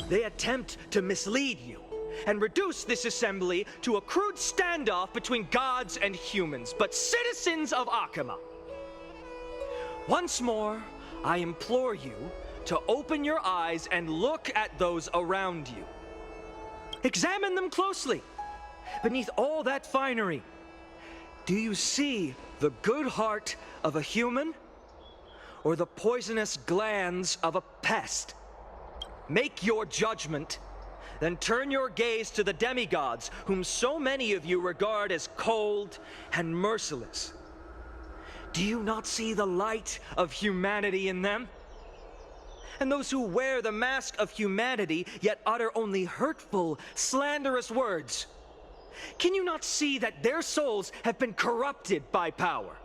Speaker 15: They attempt to mislead you and reduce this assembly to a crude standoff between gods and humans, but citizens of Akama. Once more, I implore you to open your eyes and look at those around you. Examine them closely. Beneath all that finery, do you see the good heart of a human or the poisonous glands of a pest? Make your judgment, then turn your gaze to the demigods whom so many of you regard as cold and merciless. Do you not see the light of humanity in them? And those who wear the mask of humanity yet utter only hurtful, slanderous words. Can you not see that their souls have been corrupted by power?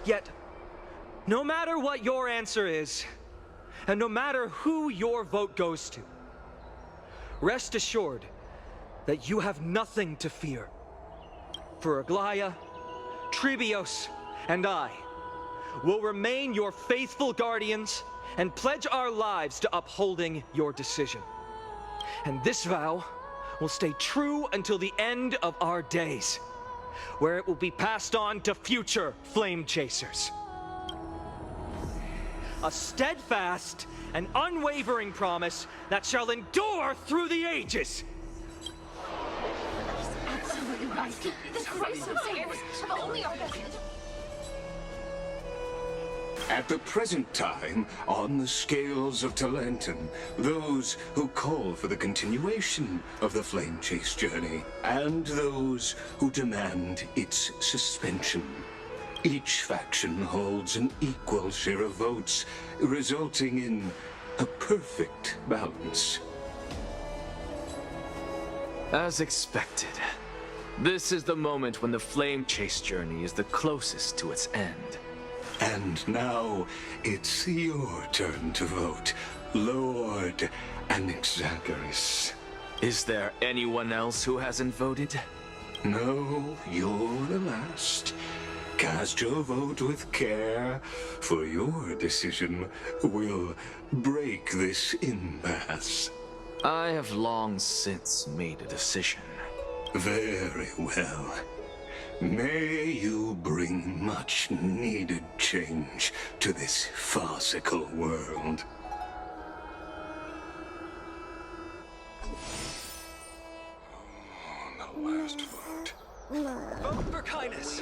Speaker 15: Yet, no matter what your answer is, and no matter who your vote goes to, rest assured that you have nothing to fear. For Aglaya, Trebios, and I will remain your faithful guardians and pledge our lives to upholding your decision. And this vow will stay true until the end of our days, where it will be passed on to future flame chasers. A steadfast and unwavering promise that shall endure through the ages.
Speaker 1: Absolutely right. The Christ of Sayers have only our best.
Speaker 16: At the present time, on the scales of Talentum, those who call for the continuation of the Flame Chase journey, and those who demand its suspension. Each faction holds an equal share of votes, resulting in a perfect balance.
Speaker 20: As expected, this is the moment when the Flame Chase journey is the closest to its end.
Speaker 16: And now, it's your turn to vote, Lord Anaxagoras.
Speaker 20: Is there anyone else who hasn't voted?
Speaker 16: No, you're the last. Cast your vote with care, for your decision will break this impasse.
Speaker 20: I have long since made a decision.
Speaker 16: Very well. May you bring much-needed change to this farcical world.
Speaker 9: The last vote.
Speaker 15: Vote for kindness.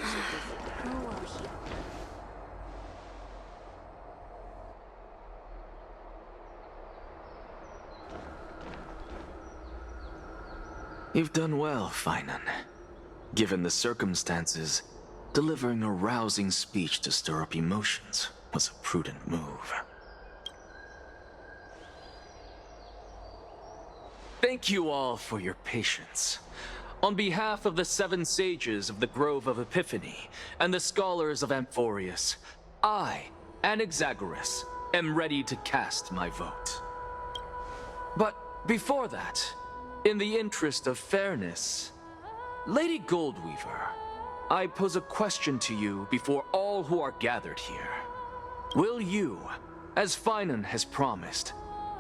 Speaker 20: You've done well, Ferryman. Given the circumstances, delivering a rousing speech to stir up emotions was a prudent move. Thank you all for your patience. On behalf of the 7 sages of the Grove of Epiphany and the scholars of Amphorius, I, Anaxagoras, am ready to cast my vote. But before that, in the interest of fairness, Lady Goldweaver, I pose a question to you before all who are gathered here. Will you, as Ferryman has promised,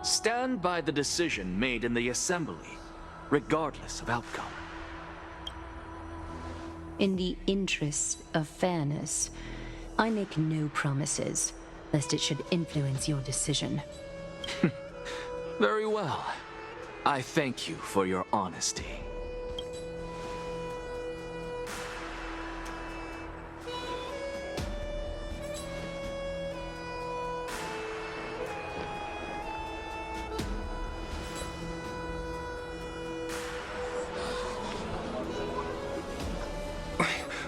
Speaker 20: stand by the decision made in the Assembly, regardless of outcome?
Speaker 7: In the interest of fairness, I make no promises, lest it should influence your decision.
Speaker 20: Very well. I thank you for your honesty.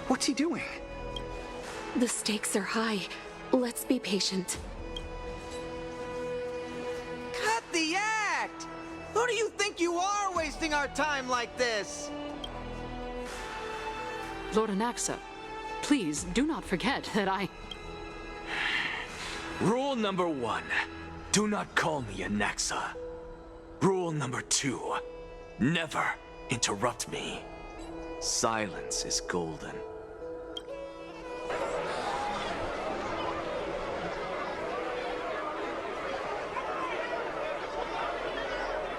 Speaker 18: What's he doing?
Speaker 5: The stakes are high. Let's be patient.
Speaker 19: Cut the act! Who do you think you are wasting our time like this?
Speaker 14: Lord Anaxa, please do not forget that I...
Speaker 20: Rule number 1, do not call me Anaxa. Rule number 2, never interrupt me. Silence is golden.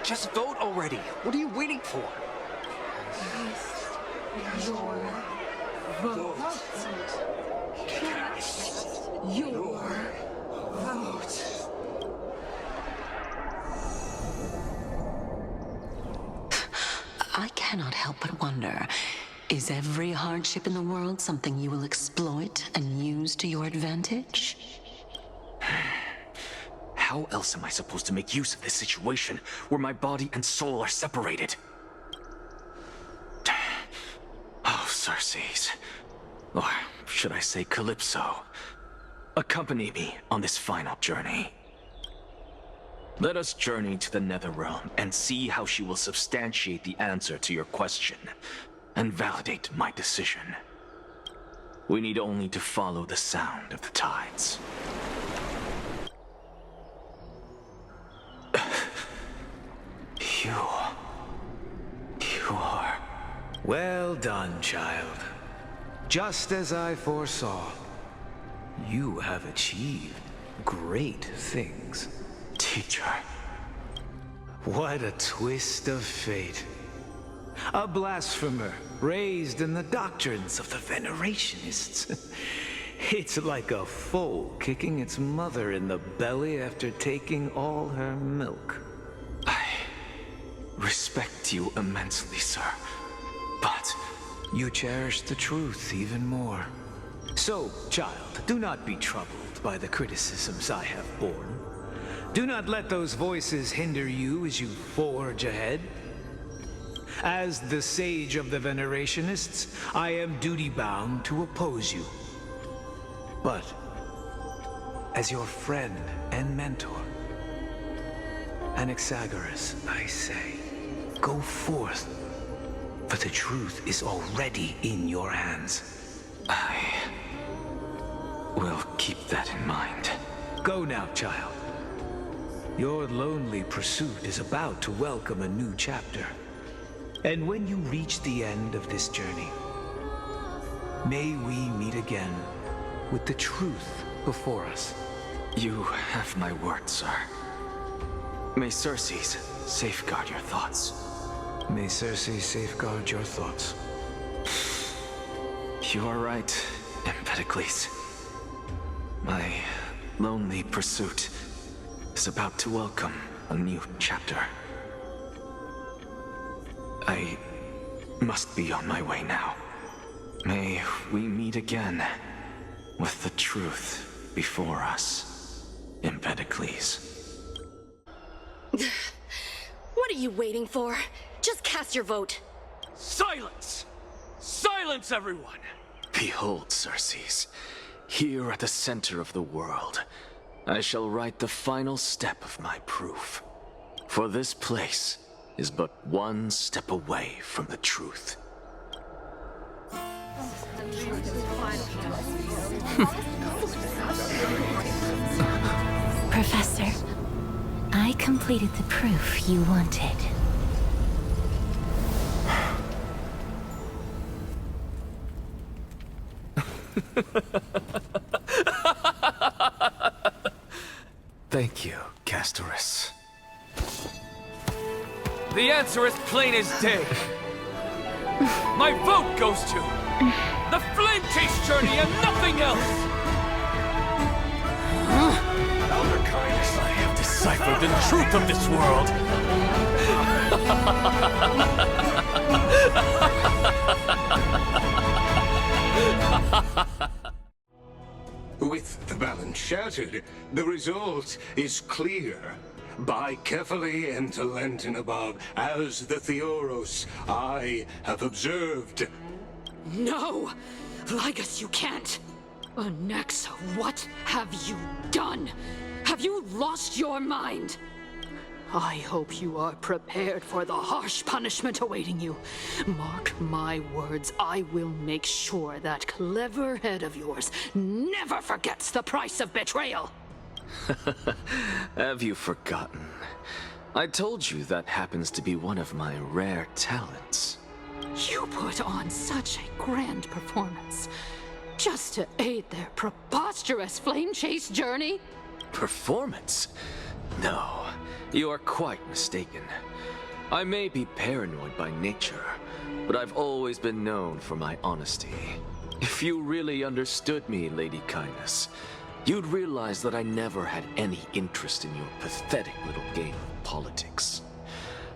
Speaker 18: Just vote already. What are you waiting for?
Speaker 10: Your vote. Your vote.
Speaker 21: I cannot help but wonder, is every hardship in the world something you will exploit and use to your advantage?
Speaker 20: How else am I supposed to make use of this situation where my body and soul are separated? Oh, Circes. Or should I say Calypso? Accompany me on this final journey. Let us journey to the Netherrealm and see how she will substantiate the answer to your question and validate my decision. We need only to follow the sound of the tides.
Speaker 22: You are... Well done, child. Just as I foresaw, you have achieved great things.
Speaker 20: Teacher.
Speaker 22: What a twist of fate. A blasphemer raised in the doctrines of the Venerationists. It's like a foal kicking its mother in the belly after taking all her milk.
Speaker 20: I respect you immensely, sir, but...
Speaker 22: You cherish the truth even more. So, child, do not be troubled by the criticisms I have borne. Do not let those voices hinder you as you forge ahead. As the sage of the Venerationists, I am duty-bound to oppose you. But, as your friend and mentor, Anaxagoras, I say, go forth, for the truth is already in your hands.
Speaker 20: I will keep that in mind.
Speaker 22: Go now, child. Your lonely pursuit is about to welcome a new chapter. And when you reach the end of this journey, may we meet again with the truth before us.
Speaker 20: You have my word, sir. May Circes safeguard your thoughts.
Speaker 22: May Circes safeguard your thoughts.
Speaker 20: You are right, Empedocles. My lonely pursuit is about to welcome a new chapter. I must be on my way now. May we meet again with the truth before us, Empedocles.
Speaker 5: What are you waiting for? Just cast your vote.
Speaker 11: Silence! Silence, everyone!
Speaker 20: Behold, Circes, here at the center of the world, I shall write the final step of my proof. For this place is but one step away from the truth.
Speaker 2: Professor, I completed the proof you wanted.
Speaker 9: Thank you, Castorus.
Speaker 11: The answer is plain as day. My vote goes to the Flame Chase Journey and nothing else!
Speaker 9: Elder Kindness,
Speaker 11: I have deciphered the truth of this world!
Speaker 16: With the balance shattered, the result is clear. Buy carefully and to Lenten above, as the Theoros I have observed.
Speaker 14: No! Ligus, you can't! Onyx, what have you done? Have you lost your mind? I hope you are prepared for the harsh punishment awaiting you. Mark my words, I will make sure that clever head of yours never forgets the price of betrayal.
Speaker 20: Have you forgotten? I told you that happens to be one of my rare talents.
Speaker 14: You put on such a grand performance just to aid their preposterous flame chase journey?
Speaker 20: Performance? No, you are quite mistaken. I may be paranoid by nature, but I've always been known for my honesty. If you really understood me, Lady Kindness, you'd realize that I never had any interest in your pathetic little game of politics.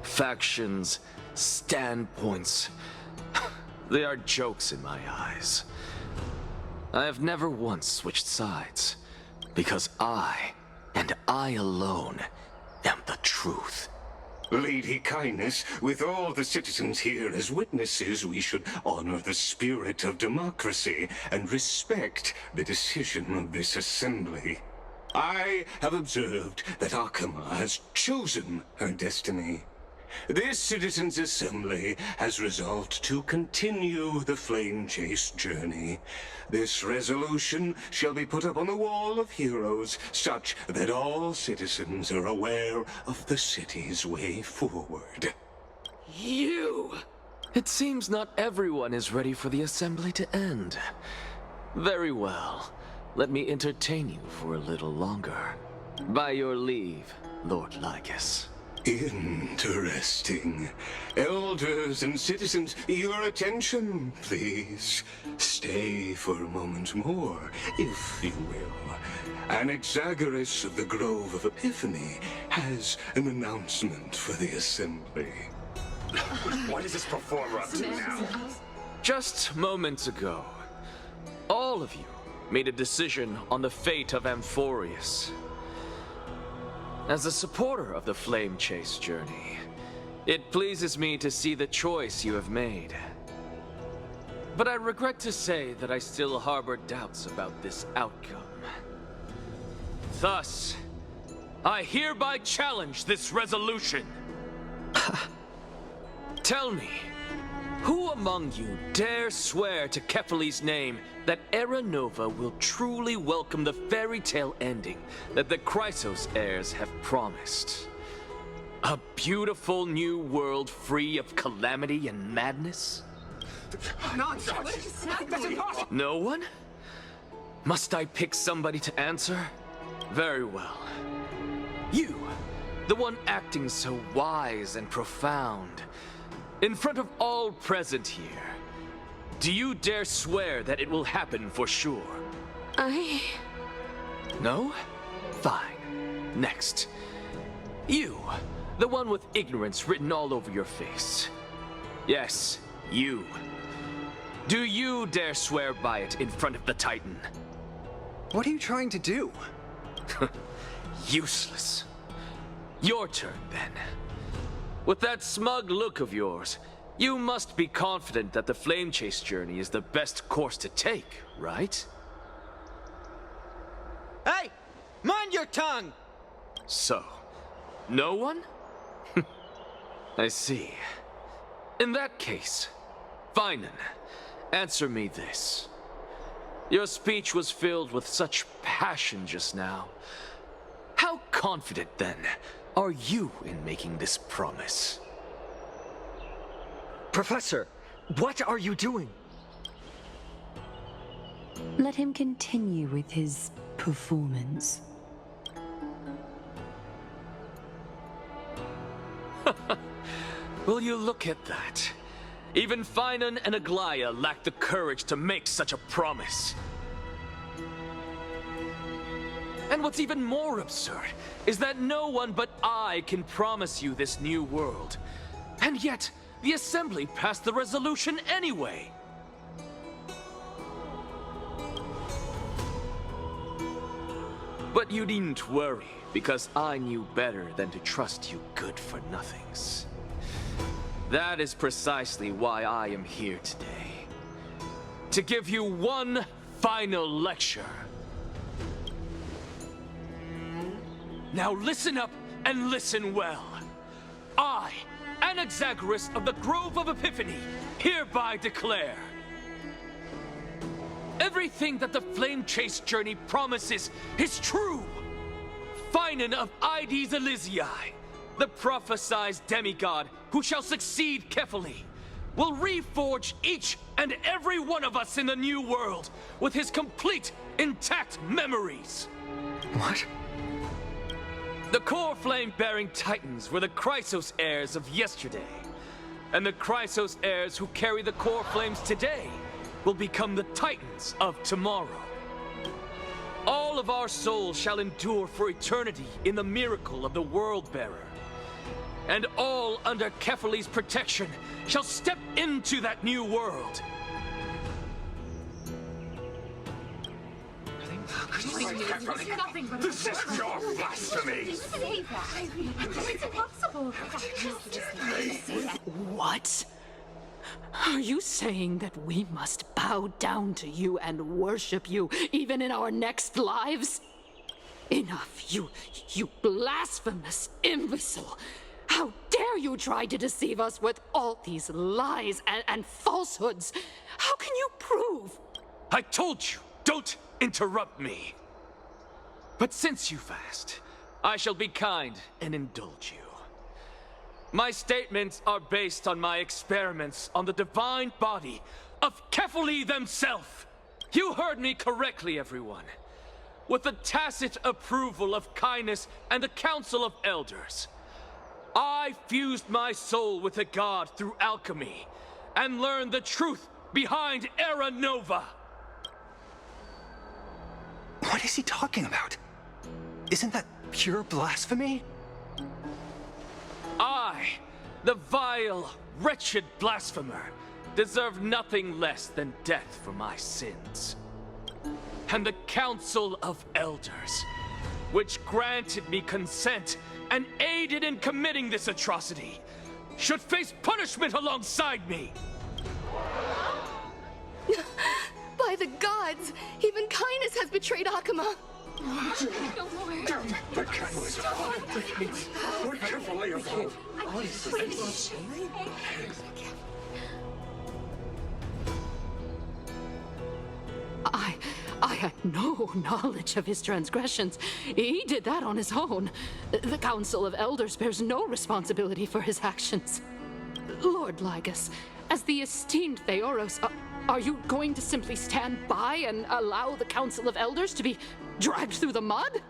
Speaker 20: Factions, standpoints, they are jokes in my eyes. I have never once switched sides, because I, and I alone, am the truth.
Speaker 16: Lady Kindness, with all the citizens here as witnesses, we should honor the spirit of democracy and respect the decision of this assembly. I have observed that Akama has chosen her destiny. This citizens' assembly has resolved to continue the flame chase journey. This resolution shall be put up on the wall of heroes, such that all citizens are aware of the city's way forward.
Speaker 14: You!
Speaker 20: It seems not everyone is ready for the assembly to end. Very well. Let me entertain you for a little longer. By your leave, Lord Ligus.
Speaker 16: Interesting. Elders and citizens, your attention, please. Stay for a moment more, if you will. Anaxagoras of the Grove of Epiphany has an announcement for the assembly.
Speaker 9: What is this performer up to now?
Speaker 20: Just moments ago, all of you made a decision on the fate of Amphorius. As a supporter of the Flame Chase journey, it pleases me to see the choice you have made. But I regret to say that I still harbor doubts about this outcome. Thus, I hereby challenge this resolution. Tell me, who among you dare swear to Kephales's name that Era Nova will truly welcome the fairy tale ending that the Chrysos heirs have promised? A beautiful new world free of calamity and madness?
Speaker 9: Nonsense! That's impossible!
Speaker 20: No one? Must I pick somebody to answer? Very well. You, the one acting so wise and profound. In front of all present here, do you dare swear that it will happen for sure? No? Fine. Next. You, the one with ignorance written all over your face. Yes, you. Do you dare swear by it in front of the Titan?
Speaker 18: What are you trying to do?
Speaker 20: Useless. Your turn, then. With that smug look of yours, You must be confident that the flame chase journey is the best course to take, right?
Speaker 19: Hey! Mind your tongue!
Speaker 20: So, no one? I see. In that case, Finan, answer me this. Your speech was filled with such passion just now. How confident, then, are you in making this promise?
Speaker 15: Professor, what are you doing?
Speaker 7: Let him continue with his performance.
Speaker 20: Will you look at that? Even Finan and Aglaya lack the courage to make such a promise. And what's even more absurd is that no one but I can promise you this new world. And yet, the Assembly passed the resolution anyway. But you needn't worry, because I knew better than to trust you good-for-nothings. That is precisely why I am here today. To give you one final lecture. Now listen up and listen well. I, Anaxagoras of the Grove of Epiphany, hereby declare everything that the Flame Chase journey promises is true. Finan of Ides Elysiae, the prophesied demigod who shall succeed Kefali, will reforge each and every one of us in the new world with his complete, intact memories.
Speaker 15: What?
Speaker 20: The core flame-bearing titans were the Chrysos heirs of yesterday, and the Chrysos heirs who carry the core flames today will become the titans of tomorrow. All of our souls shall endure for eternity in the miracle of the World-Bearer. And all under Kefali's protection shall step into that new world.
Speaker 6: This is your blasphemy!
Speaker 1: It's impossible.
Speaker 14: What? Are you saying that we must bow down to you and worship you even in our next lives? Enough, you blasphemous imbecile! How dare you try to deceive us with all these lies and falsehoods? How can you prove?
Speaker 20: I told you, don't interrupt me. But since you've asked, I shall be kind and indulge you. My statements are based on my experiments on the divine body of Kefali themselves. You heard me correctly, everyone. With the tacit approval of Kindness and the Council of Elders, I fused my soul with the god through alchemy and learned the truth behind Era Nova.
Speaker 18: What is he talking about? Isn't that pure blasphemy?
Speaker 20: I, the vile, wretched blasphemer, deserve nothing less than death for my sins. And the Council of Elders, which granted me consent and aided in committing this atrocity, should face punishment alongside me.
Speaker 4: By the gods, even Kindness has betrayed Akuma.
Speaker 6: The catalyst. We're carefully involved.
Speaker 14: I had no knowledge of his transgressions. He did that on his own. The Council of Elders bears no responsibility for his actions. Lord Lygus, as the esteemed Theoros, are you going to simply stand by and allow the Council of Elders to be dragged through the mud?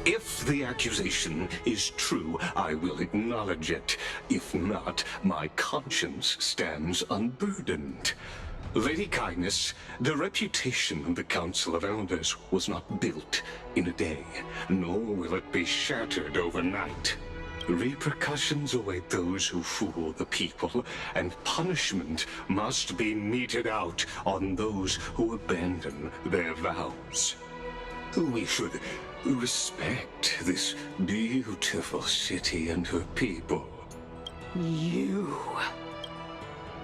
Speaker 16: If the accusation is true, I will acknowledge it. If not, my conscience stands unburdened. Lady Kindness, the reputation of the Council of Elders was not built in a day, nor will it be shattered overnight. Repercussions await those who fool the people, and punishment must be meted out on those who abandon their vows. We should respect this beautiful city and her people.
Speaker 14: You...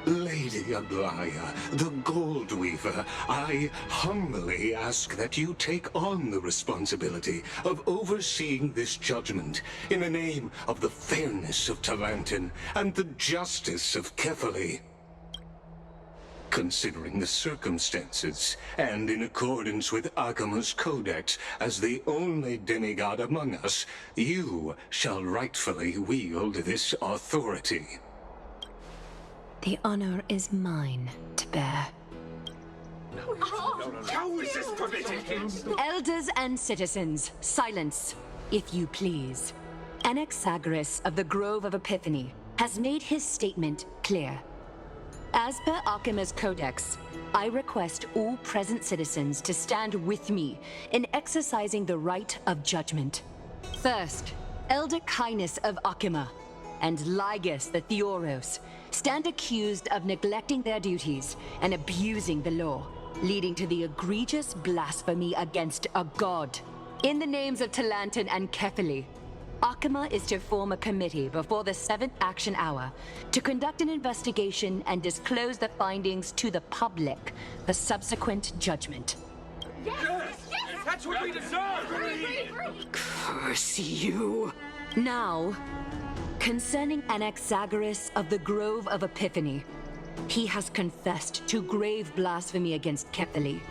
Speaker 16: Lady Aglaya, the Gold Weaver, I humbly ask that you take on the responsibility of overseeing this judgment in the name of the fairness of Talantin and the justice of Kefali. Considering the circumstances, and in accordance with Akima's codex as the only demigod among us, you shall rightfully wield this authority.
Speaker 7: The honor is mine to bear.
Speaker 11: How is this permitted?
Speaker 3: Elders and citizens, silence, if you please. Anaxagoras of the Grove of Epiphany has made his statement clear. As per Akima's codex, I request all present citizens to stand with me in exercising the right of judgment. First, Elder Kindness of Akima and Lygus the Theoros stand accused of neglecting their duties and abusing the law, leading to the egregious blasphemy against a god. In the names of Talantin and Kefali, Akima is to form a committee before the 7th action hour to conduct an investigation and disclose the findings to the public for subsequent judgment.
Speaker 11: Yes! That's what we deserve!
Speaker 14: Curse you!
Speaker 3: Now, concerning Anaxagoras of the Grove of Epiphany, he has confessed to grave blasphemy against Kefali.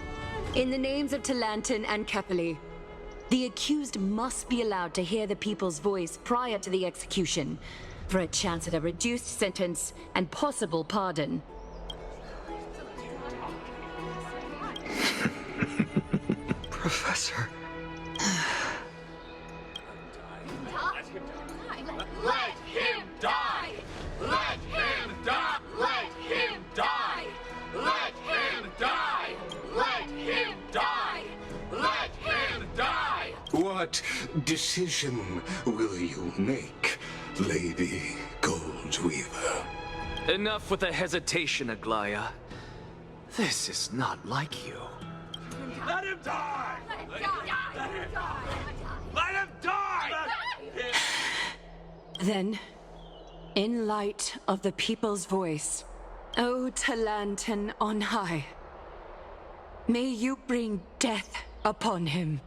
Speaker 3: In the names of Talantin and Kefali, the accused must be allowed to hear the people's voice prior to the execution, for a chance at a reduced sentence and possible pardon.
Speaker 15: Professor.
Speaker 11: Let him die! Let him die! Let him die! Let him die! Let him die! Let him die!
Speaker 16: What decision will you make, Lady Goldweaver?
Speaker 20: Enough with the hesitation, Aglaya. This is not like you.
Speaker 11: Let him die! Let him die! Let him die! Let him die!
Speaker 3: Then, in light of the people's voice, O Talantin on high, may you bring death upon him.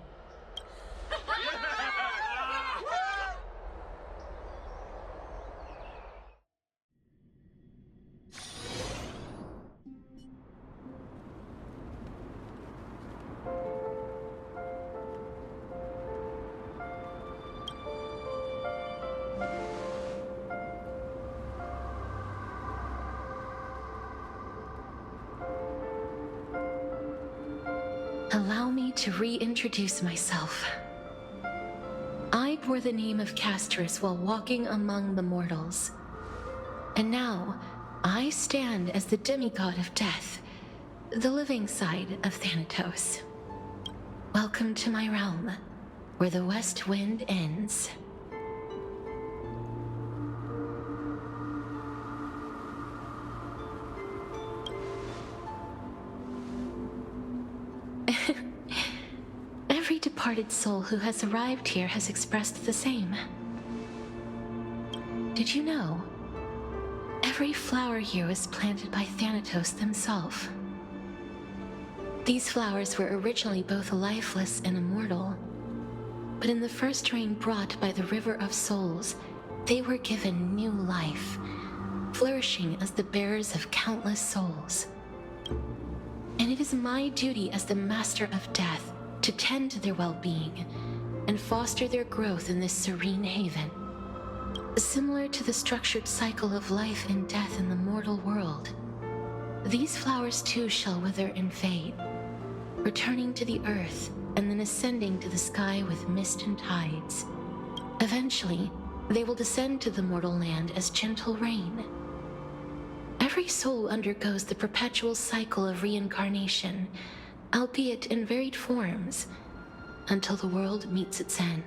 Speaker 2: Allow me to reintroduce myself. I bore the name of Casterus while walking among the mortals. And now, I stand as the demigod of death, the living side of Thanatos. Welcome to my realm, where the west wind ends. Every departed soul who has arrived here has expressed the same. Did you know? Every flower here was planted by Thanatos themselves. These flowers were originally both lifeless and immortal, but in the first rain brought by the River of Souls, they were given new life, flourishing as the bearers of countless souls. And it is my duty as the Master of Death to tend to their well-being and foster their growth in this serene haven. Similar to the structured cycle of life and death in the mortal world, these flowers too shall wither and fade, returning to the earth and then ascending to the sky with mist and tides. Eventually, they will descend to the mortal land as gentle rain. Every soul undergoes the perpetual cycle of reincarnation, albeit in varied forms, until the world meets its end.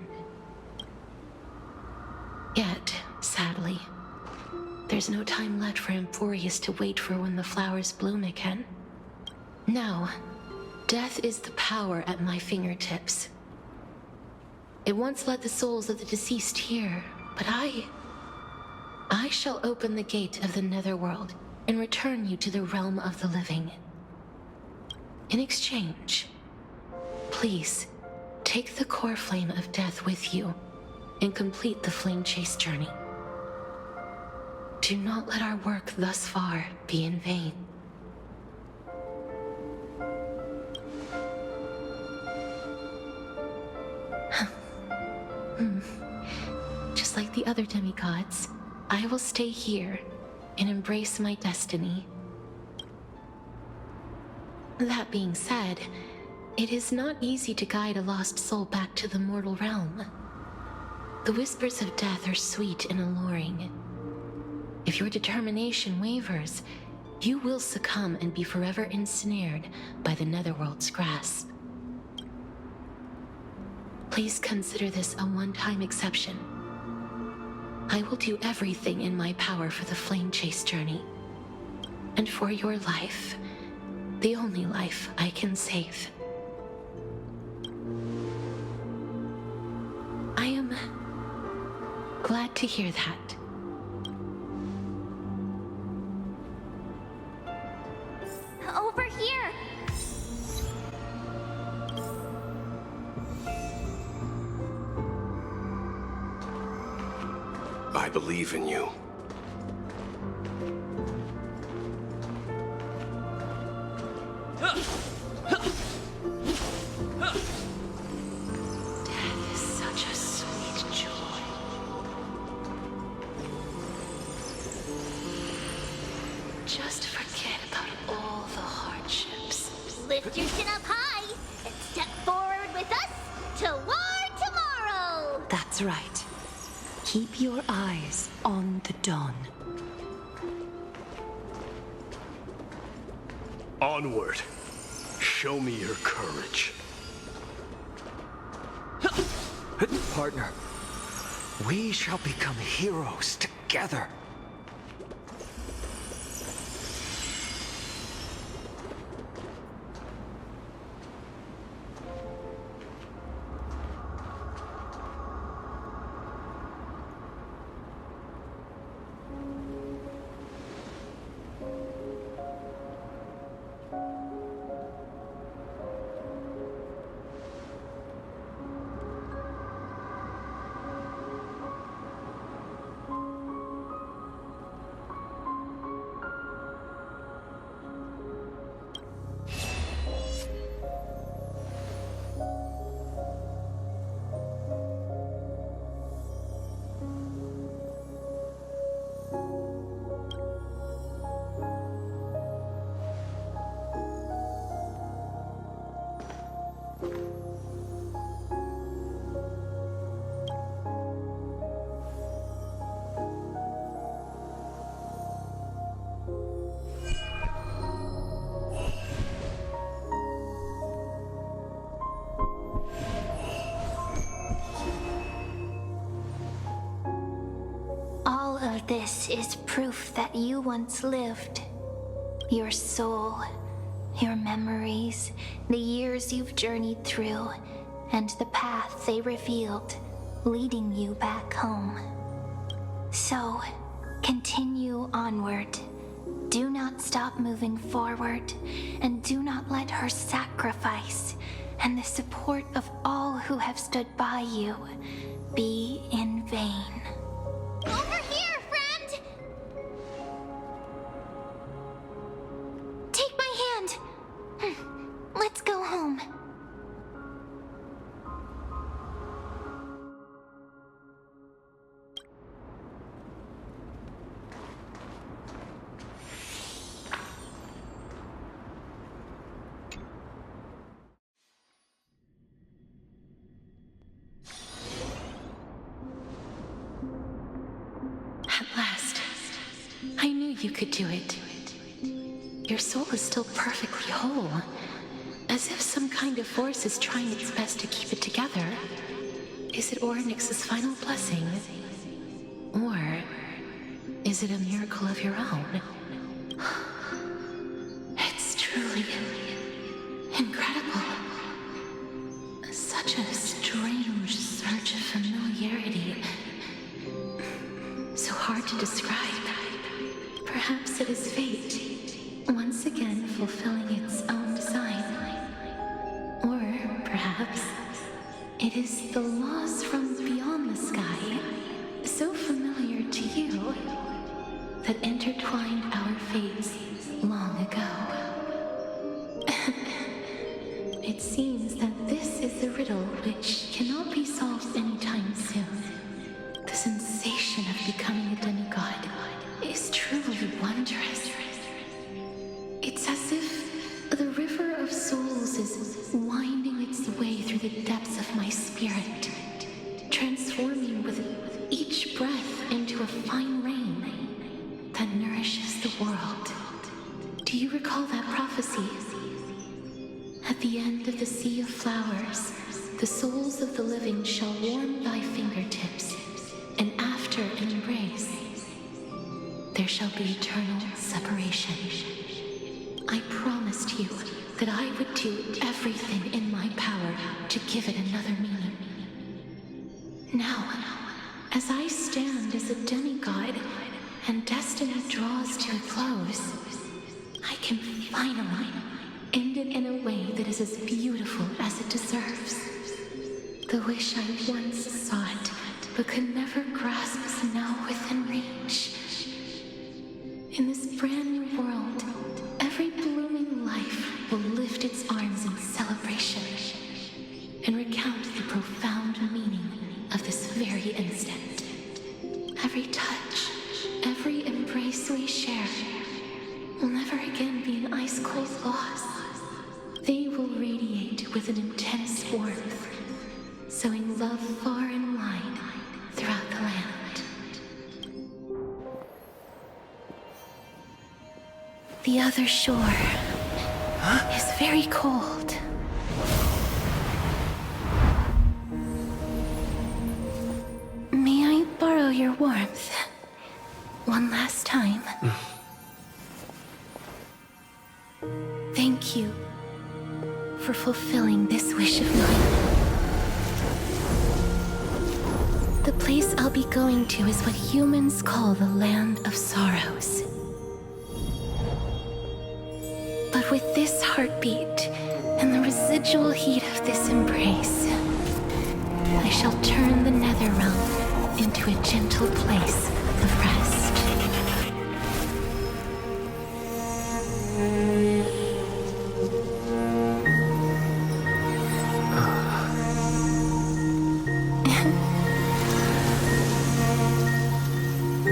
Speaker 2: Yet, sadly, there's no time left for Amphorius to wait for when the flowers bloom again. Now, death is the power at my fingertips. It once led the souls of the deceased here, but I I shall open the gate of the Netherworld and return you to the realm of the living. In exchange, please take the core flame of death with you and complete the flame chase journey. Do not let our work thus far be in vain. Just like the other demigods, I will stay here and embrace my destiny. That being said, it is not easy to guide a lost soul back to the mortal realm. The whispers of death are sweet and alluring. If your determination wavers, you will succumb and be forever ensnared by the Netherworld's grasp. Please consider this a one-time exception. I will do everything in my power for the flame chase journey. And for your life, the only life I can save. I am glad to hear that.
Speaker 1: Over here!
Speaker 16: I believe in you.
Speaker 2: Death is such a sweet joy. Just forget about all the hardships.
Speaker 1: Lift your chin up high and step forward with us toward tomorrow!
Speaker 7: That's right. Keep your eyes on the dawn.
Speaker 16: Onward. Show me your courage.
Speaker 17: Partner, we shall become heroes together.
Speaker 1: All of this is proof that you once lived. Your soul, your memories, the years you've journeyed through, and the path they revealed, leading you back home. So, continue onward. Do not stop moving forward, and do not let her sacrifice and the support of all who have stood by you be in vain. Over here, friend! Take my hand. Let's go home.
Speaker 2: At last, I knew you could do it. Your soul is still perfectly whole, as if some kind of force is trying its best to keep it together. Is it Ornyx's final blessing? Or is it a miracle of your own? It's truly incredible. Such a strange surge of familiarity. So hard hard to describe. Perhaps it is fate, once again fulfilling its own design. Or perhaps it is the laws from beyond the sky, so familiar to you, that intertwined our fates long ago. It seems that this is the riddle which cannot be solved anytime soon. The sensation of becoming a demigod is truly wondrous. It's as if the river of souls is winding its way through the depths of my spirit, transforming with each breath into a fine rain that nourishes the world. Do you recall that prophecy? At the end of the sea of flowers, the souls of the living shall warm thy fingertips, and after an embrace, there shall be eternal separation. I promised you that I would do everything in my power to give it another meaning. Now, as I stand as a demigod and destiny draws to a close, I can finally end it in a way that is as beautiful as it deserves. The wish I once sought but could never grasp is now within reach. In this brand new world, every blooming life will lift its arms in celebration and recount the profound meaning of this very instant. Every touch, every embrace we share will never again be an ice-cold loss. They will radiate with an intense warmth, sowing love far and wide throughout the land. The other shore is very cold. May I borrow your warmth one last time? Thank you for fulfilling this wish of mine. The place I'll be going to is what humans call the Land of Sorrows. But with this heartbeat and the residual heat of this embrace, I shall turn the Netherrealm into a gentle place of rest.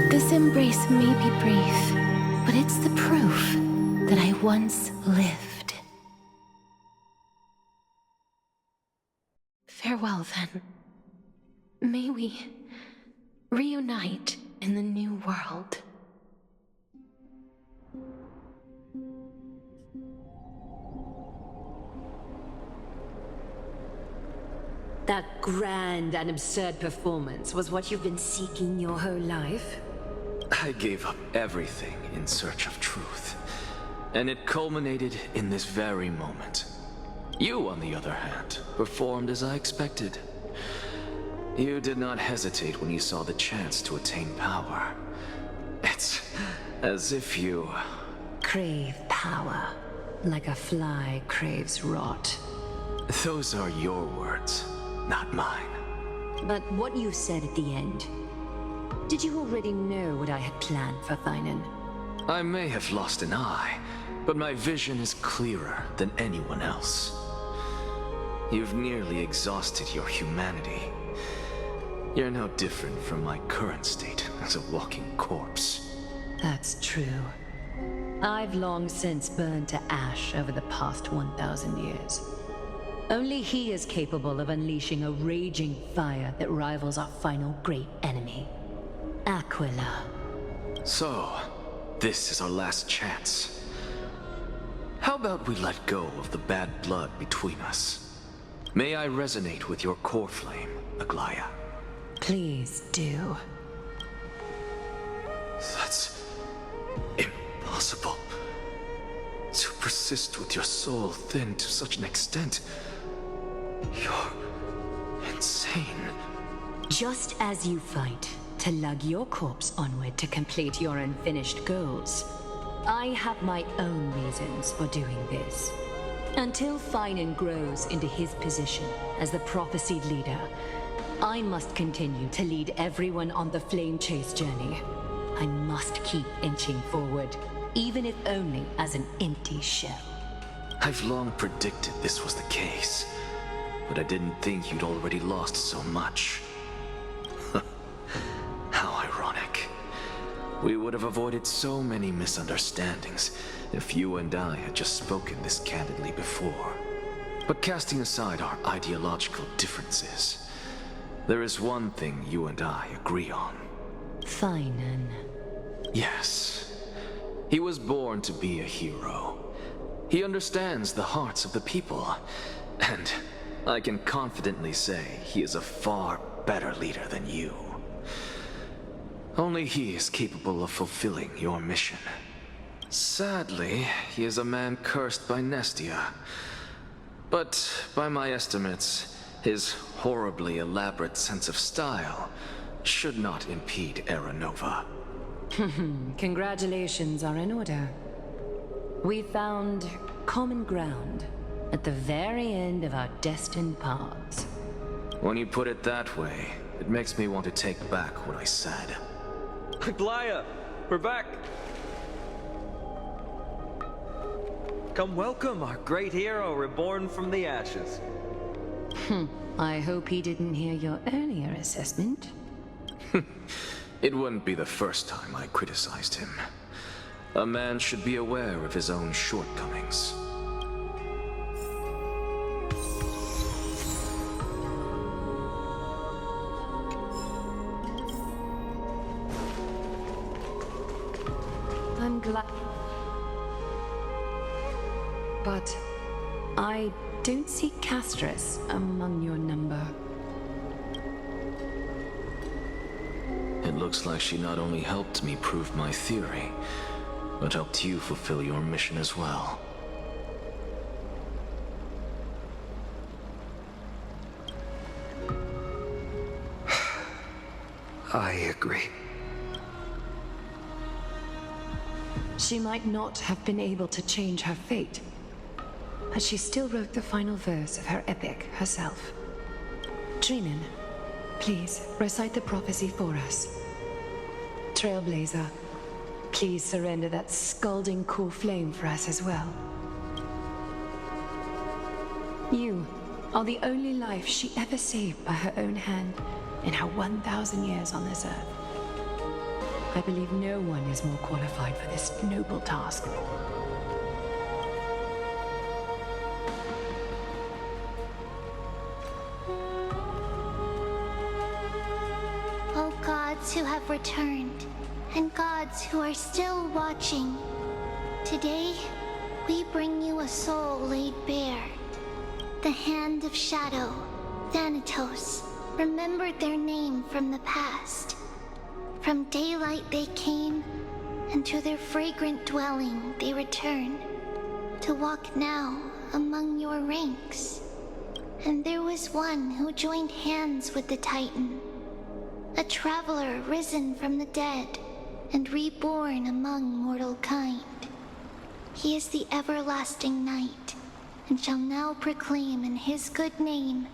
Speaker 2: This embrace may be brief, but it's the proof that I once lived. Farewell, then. May we reunite in the new world.
Speaker 3: That grand and absurd performance was what you've been seeking your whole life?
Speaker 20: I gave up everything in search of truth, and it culminated in this very moment. You, on the other hand, performed as I expected. You did not hesitate when you saw the chance to attain power. It's as if you...
Speaker 3: Crave power, like a fly craves rot.
Speaker 20: Those are your words, not mine.
Speaker 3: But what you said at the end, did you already know what I had planned for Ferryman?
Speaker 20: I may have lost an eye, but my vision is clearer than anyone else. You've nearly exhausted your humanity. You're no different from my current state as a walking corpse.
Speaker 3: That's true. I've long since burned to ash over the past 1,000 years. Only he is capable of unleashing a raging fire that rivals our final great enemy, Aquila.
Speaker 20: So, this is our last chance. How about we let go of the bad blood between us? May I resonate with your core flame, Aglaya?
Speaker 3: Please do.
Speaker 20: That's impossible. To persist with your soul thinned to such an extent. You're insane.
Speaker 3: Just as you fight to lug your corpse onward to complete your unfinished goals. I have my own reasons for doing this. Until Ferryman grows into his position as the prophesied leader, I must continue to lead everyone on the flame chase journey. I must keep inching forward, even if only as an empty shell.
Speaker 20: I've long predicted this was the case, but I didn't think you'd already lost so much. How ironic. We would have avoided so many misunderstandings if you and I had just spoken this candidly before. But casting aside our ideological differences, there is one thing you and I agree on.
Speaker 3: Ferryman.
Speaker 20: Yes. He was born to be a hero. He understands the hearts of the people, and I can confidently say he is a far better leader than you. Only he is capable of fulfilling your mission. Sadly, he is a man cursed by Nestia. But by my estimates, his horribly elaborate sense of style should not impede Era Nova.
Speaker 3: Congratulations are in order. We found common ground at the very end of our destined paths.
Speaker 20: When you put it that way, it makes me want to take back what I said.
Speaker 15: Glaya, we're back. Come welcome our great hero reborn from the ashes.
Speaker 3: I hope he didn't hear your earlier assessment.
Speaker 20: It wouldn't be the first time I criticized him. A man should be aware of his own shortcomings.
Speaker 3: I'm glad. But I don't see Castress among your number.
Speaker 20: It looks like she not only helped me prove my theory, but helped you fulfill your mission as well.
Speaker 18: I agree.
Speaker 3: She might not have been able to change her fate, but she still wrote the final verse of her epic herself. Ferryman, please recite the prophecy for us. Trailblazer, please surrender that scalding cool flame for us as well. You are the only life she ever saved by her own hand in her 1,000 years on this earth. I believe no one is more qualified for this noble task.
Speaker 1: O gods who have returned, and gods who are still watching, today we bring you a soul laid bare. The Hand of Shadow, Thanatos, remembered their name from the past. From daylight they came, and to their fragrant dwelling they return, to walk now among your ranks. And there was one who joined hands with the Titan, a traveler risen from the dead and reborn among mortal kind. He is the everlasting night, and shall now proclaim in his good name,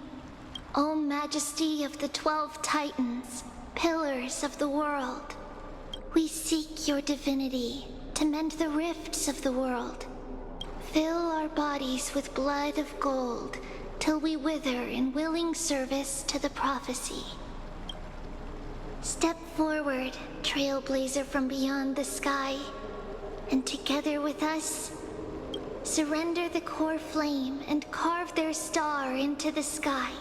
Speaker 1: O Majesty of the 12 Titans, pillars of the world, we seek your divinity to mend the rifts of the world. Fill our bodies with blood of gold till we wither in willing service to the prophecy. Step forward, trailblazer from beyond the sky, and together with us, surrender the core flame and carve their star into the sky.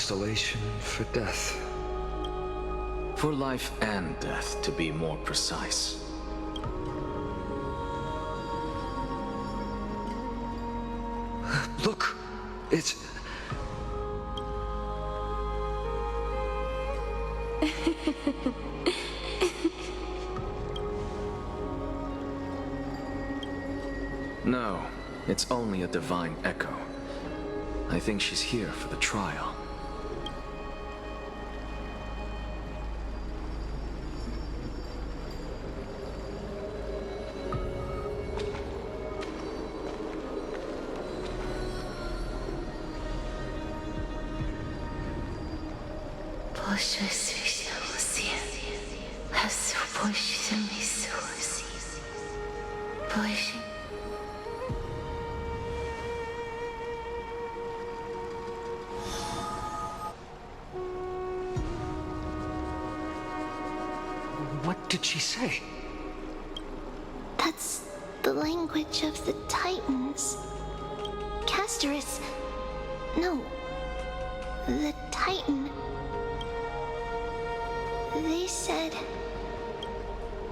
Speaker 15: constellation for death.
Speaker 20: For life and death, to be more precise.
Speaker 15: Look! It's...
Speaker 20: No, it's only a divine echo. I think she's here for the trial.
Speaker 15: What did she say?
Speaker 1: That's the language of the Titans. Castorus. No. The Titan. They said,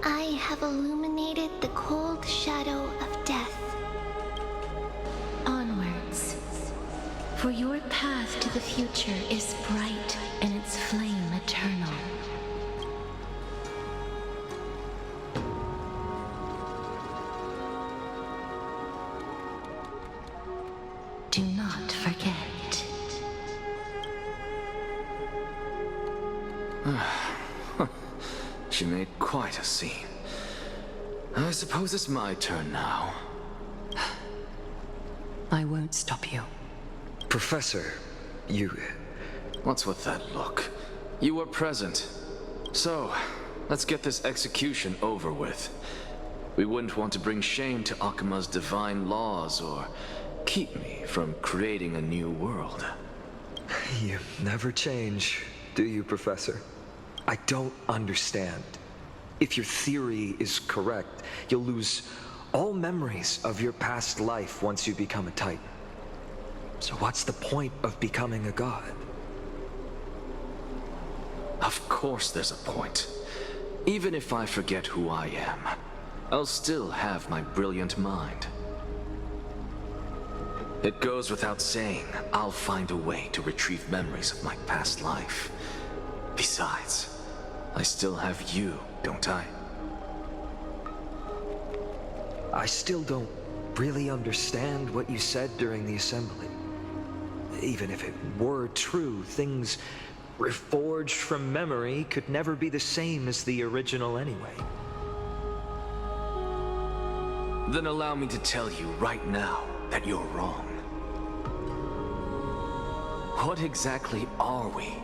Speaker 1: I have illuminated the cold shadow of death.
Speaker 2: Onwards. For your path to the future is bright and its flame eternal. Do not forget.
Speaker 20: She made quite a scene. I suppose it's my turn now.
Speaker 21: I won't stop you.
Speaker 15: Professor, you...
Speaker 20: What's with that look? You were present. So, let's get this execution over with. We wouldn't want to bring shame to Akima's divine laws or keep me from creating a new world.
Speaker 15: You never change, do you, Professor? I don't understand. If your theory is correct, you'll lose all memories of your past life once you become a Titan. So what's the point of becoming a god?
Speaker 20: Of course there's a point. Even if I forget who I am, I'll still have my brilliant mind. It goes without saying, I'll find a way to retrieve memories of my past life. Besides, I still have you, don't I?
Speaker 15: I still don't really understand what you said during the assembly. Even if it were true, things reforged from memory could never be the same as the original anyway.
Speaker 20: Then allow me to tell you right now that you're wrong. What exactly are we?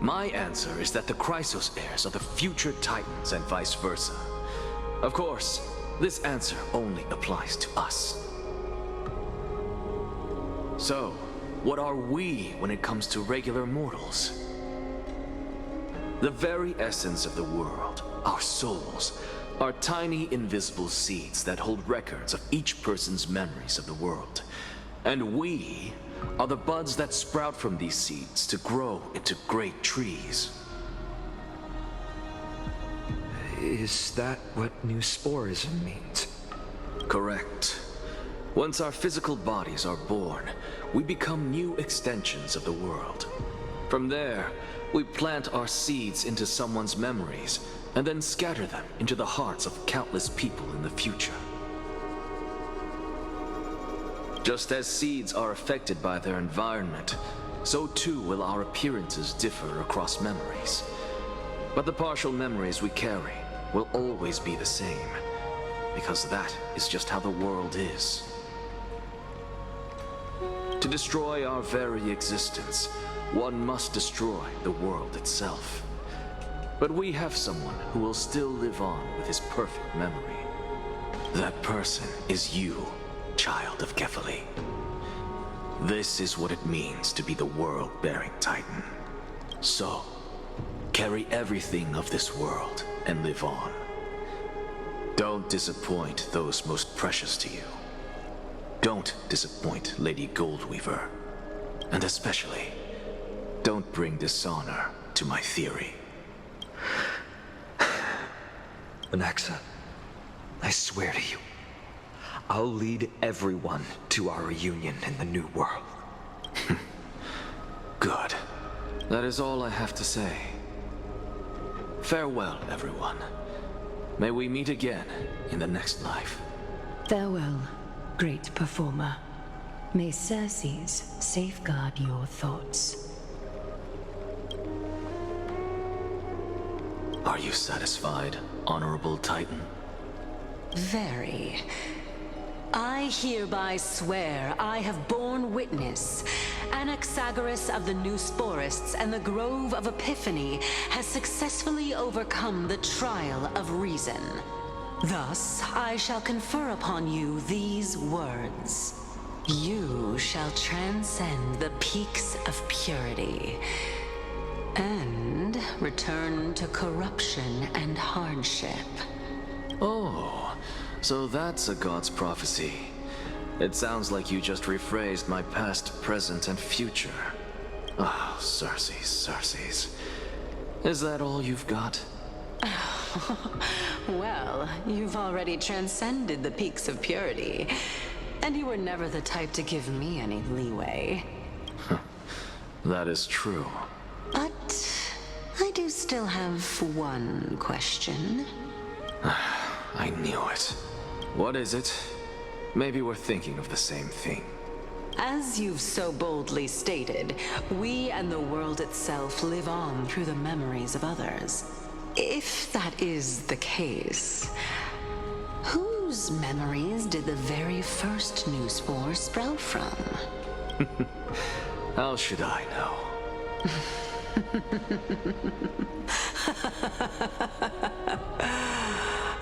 Speaker 20: My answer is that the Chrysos heirs are the future Titans and vice versa. Of course, this answer only applies to us. So, what are we when it comes to regular mortals? The very essence of the world, our souls, are tiny invisible seeds that hold records of each person's memories of the world. And we are the buds that sprout from these seeds to grow into great trees.
Speaker 15: Is that what new sporism means?
Speaker 20: Correct. Once our physical bodies are born, we become new extensions of the world. From there, we plant our seeds into someone's memories, and then scatter them into the hearts of countless people in the future. Just as seeds are affected by their environment, so too will our appearances differ across memories. But the partial memories we carry will always be the same, because that is just how the world is. To destroy our very existence, one must destroy the world itself. But we have someone who will still live on with his perfect memory. That person is you, child of Kefali. This is what it means to be the world-bearing Titan. So, carry everything of this world and live on. Don't disappoint those most precious to you. Don't disappoint Lady Goldweaver. And especially,
Speaker 9: Don't bring dishonor to my theory.
Speaker 15: Anaxa, I swear to you, I'll lead everyone to our reunion in the New World.
Speaker 9: Good. That is all I have to say. Farewell, everyone. May we meet again in the next life.
Speaker 7: Farewell, great performer. May Circes safeguard your thoughts.
Speaker 9: Are you satisfied, Honorable Titan?
Speaker 21: Very. I hereby swear I have borne witness. Anaxagoras of the New Sporists and the Grove of Epiphany has successfully overcome the trial of reason. Thus, I shall confer upon you these words. You shall transcend the peaks of purity and return to corruption and hardship.
Speaker 9: Oh, so that's a god's prophecy. It sounds like you just rephrased my past, present, and future. Oh, Circes. Is that all you've got?
Speaker 21: Well, you've already transcended the peaks of purity, and you were never the type to give me any leeway.
Speaker 9: That is true.
Speaker 21: But I do still have one question.
Speaker 9: I knew it. What is it? Maybe we're thinking of the same thing.
Speaker 21: As you've so boldly stated, we and the world itself live on through the memories of others. If that is the case, whose memories did the very first new spore sprout from?
Speaker 9: How should I know?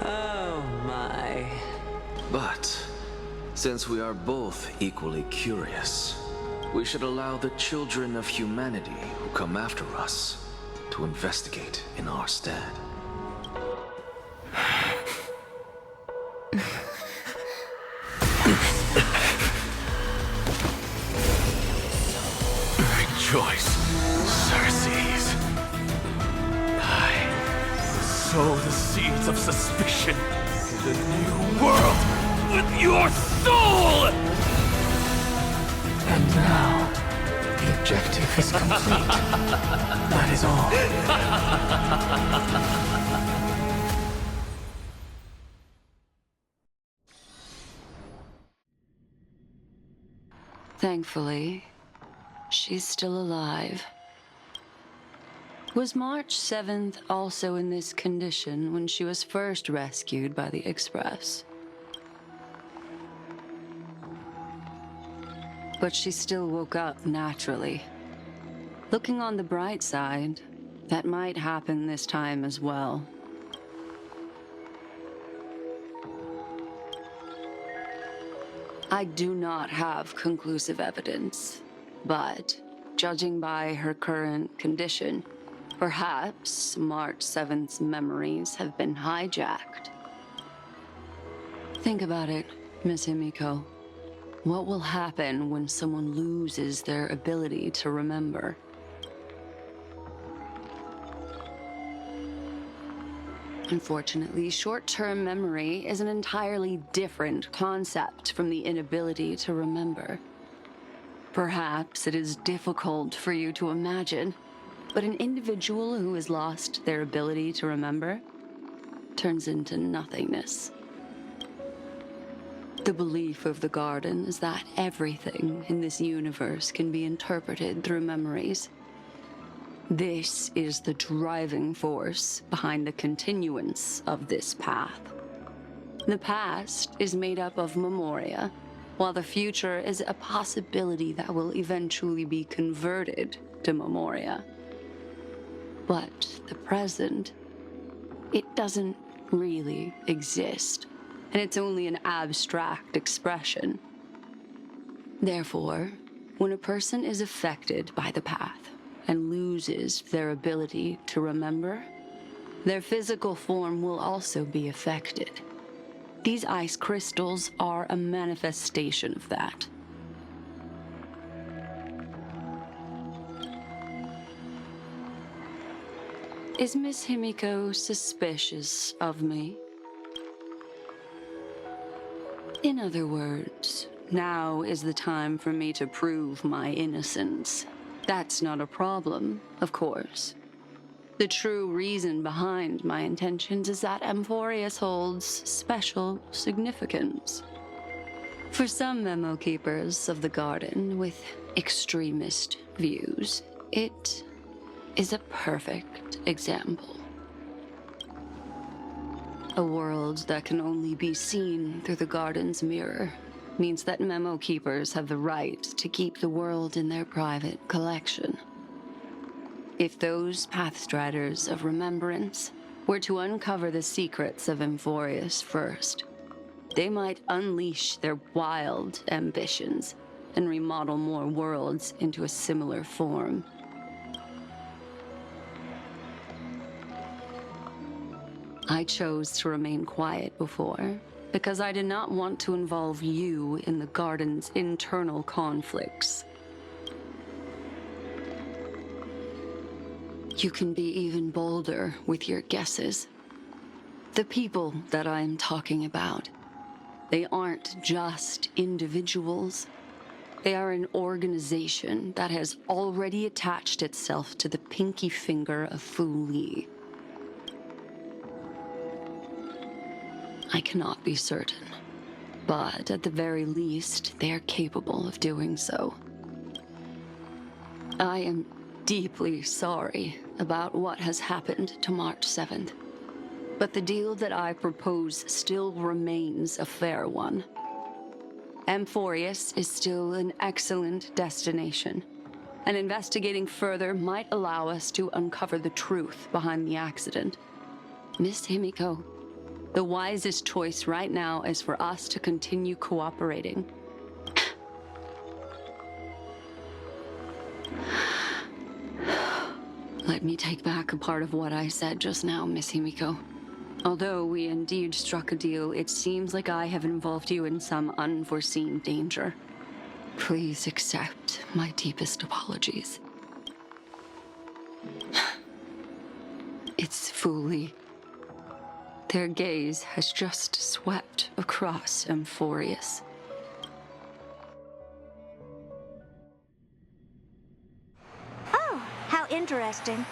Speaker 21: Oh my.
Speaker 9: But since we are both equally curious, we should allow the children of humanity who come after us to investigate in our stead.
Speaker 11: Rejoice, Circes. I sow the seeds of suspicion in the new world with your soul!
Speaker 18: And now, the objective is complete. That is all.
Speaker 8: Thankfully, she's still alive. Was March 7th also in this condition when she was first rescued by the Express? But she still woke up naturally. Looking on the bright side, that might happen this time as well. I do not have conclusive evidence, but judging by her current condition, perhaps March 7th's memories have been hijacked. Think about it, Miss Himiko. What will happen when someone loses their ability to remember? Unfortunately, short-term memory is an entirely different concept from the inability to remember. Perhaps it is difficult for you to imagine, but an individual who has lost their ability to remember turns into nothingness. The belief of the Garden is that everything in this universe can be interpreted through memories. This is the driving force behind the continuance of this path. The past is made up of memoria, while the future is a possibility that will eventually be converted to memoria. But the present, it doesn't really exist, and it's only an abstract expression. Therefore, when a person is affected by the path and loses their ability to remember, their physical form will also be affected. These ice crystals are a manifestation of that. Is Miss Himiko suspicious of me? In other words, now is the time for me to prove my innocence. That's not a problem, of course. The true reason behind my intentions is that Amphorius holds special significance. For some memo keepers of the garden with extremist views, it is a perfect example. A world that can only be seen through the garden's mirror means that memo keepers have the right to keep the world in their private collection. If those pathstriders of remembrance were to uncover the secrets of Amphorius first, they might unleash their wild ambitions and remodel more worlds into a similar form. I chose to remain quiet before, because I did not want to involve you in the garden's internal conflicts. You can be even bolder with your guesses. The people that I am talking about, they aren't just individuals. They are an organization that has already attached itself to the pinky finger of Fu Li. I cannot be certain, but at the very least, they are capable of doing so. I am deeply sorry about what has happened to March 7th, but the deal that I propose still remains a fair one. Amphorius is still an excellent destination, and investigating further might allow us to uncover the truth behind the accident. Miss Himiko, the wisest choice right now is for us to continue cooperating. Let me take back a part of what I said just now, Miss Himiko. Although we indeed struck a deal, it seems like I have involved you in some unforeseen danger. Please accept my deepest apologies. It's Fu Li. Their gaze has just swept across Amphorius.
Speaker 12: Oh, how interesting.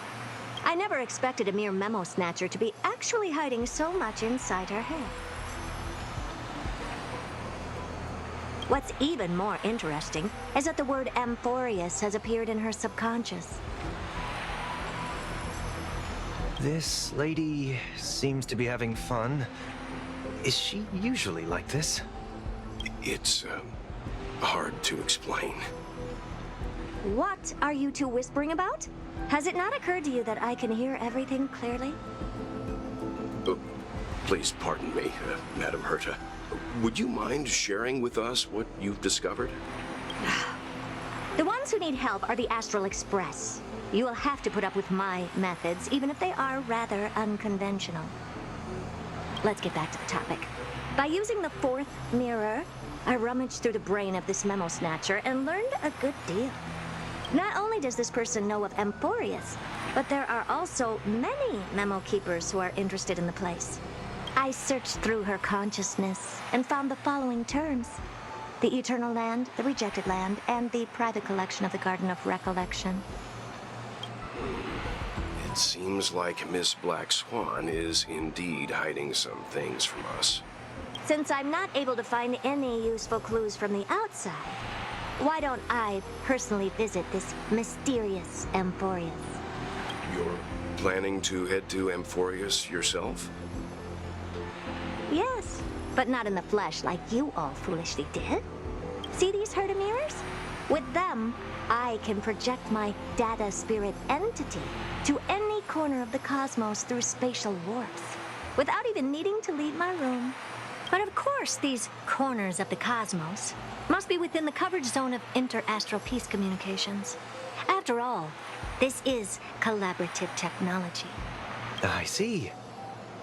Speaker 12: I never expected a mere memo snatcher to be actually hiding so much inside her head. What's even more interesting is that the word Amphorius has appeared in her subconscious.
Speaker 18: This lady seems to be having fun. Is she usually like this?
Speaker 6: It's, hard to explain.
Speaker 12: What are you two whispering about? Has it not occurred to you that I can hear everything clearly?
Speaker 6: Please pardon me, Madam Herta. Would you mind sharing with us what you've discovered?
Speaker 12: The ones who need help are the Astral Express. You will have to put up with my methods, even if they are rather unconventional. Let's get back to the topic. By using the fourth mirror, I rummaged through the brain of this memo snatcher and learned a good deal. Not only does this person know of Amphorius, but there are also many memo keepers who are interested in the place. I searched through her consciousness and found the following terms: the Eternal Land, the Rejected Land, and the private collection of the Garden of Recollection.
Speaker 6: It seems like Miss Black Swan is indeed hiding some things from us.
Speaker 12: Since I'm not able to find any useful clues from the outside, why don't I personally visit this mysterious Amphorius?
Speaker 6: You're planning to head to Amphorius yourself?
Speaker 12: Yes, but not in the flesh like you all foolishly did. See these Herta mirrors? With them, I can project my data spirit entity to any corner of the cosmos through spatial warps, without even needing to leave my room. But of course, these corners of the cosmos must be within the coverage zone of inter-astral peace communications. After all, this is collaborative technology.
Speaker 18: I see.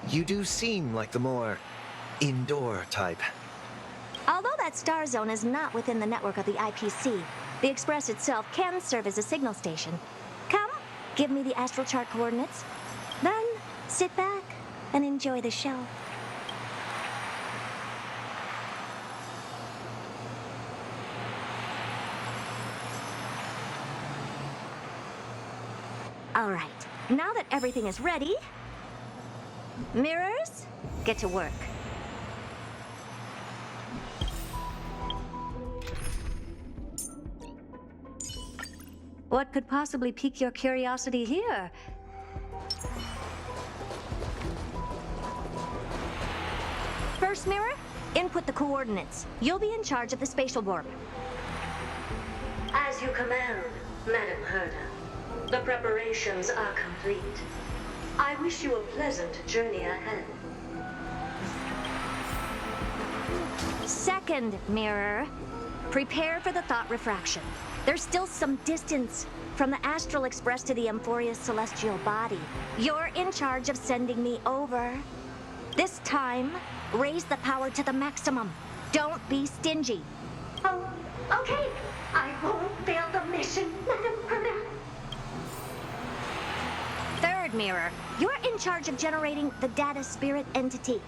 Speaker 18: You do seem like the more indoor type.
Speaker 12: Although that star zone is not within the network of the IPC, the Express itself can serve as a signal station. Come, give me the astral chart coordinates. sit back and enjoy the show. All right, now that everything is ready, mirrors, get to work. What could possibly pique your curiosity here? First mirror, input the coordinates. You'll be in charge of the spatial warp.
Speaker 10: As you command, Madam Herda. The preparations are complete. I wish you a pleasant journey ahead.
Speaker 12: Second mirror, prepare for the thought refraction. There's still some distance from the Astral Express to the Amphoria's celestial body. You're in charge of sending me over. This time, raise the power to the maximum. Don't be stingy.
Speaker 10: Oh, okay. I won't fail the mission, Madam Herda.
Speaker 12: Third mirror, you're in charge of generating the data spirit entity.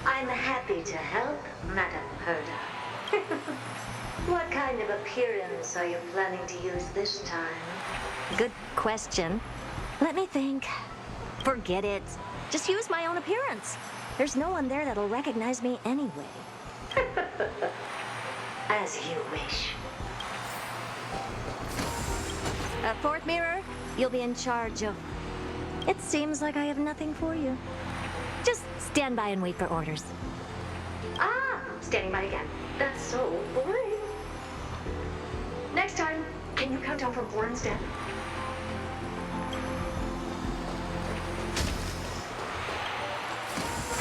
Speaker 10: I'm happy to help, Madam Herda. What kind of appearance are you planning to use this time?
Speaker 12: Good question. Let me think. Forget it. Just use my own appearance. There's no one there that'll recognize me anyway.
Speaker 10: As you wish.
Speaker 12: Fourth mirror, you'll be in charge of... It seems like I have nothing for you. Just stand by and wait for orders.
Speaker 10: Ah, standing by again. That's so boring. Next time, can you count down from 4 instead?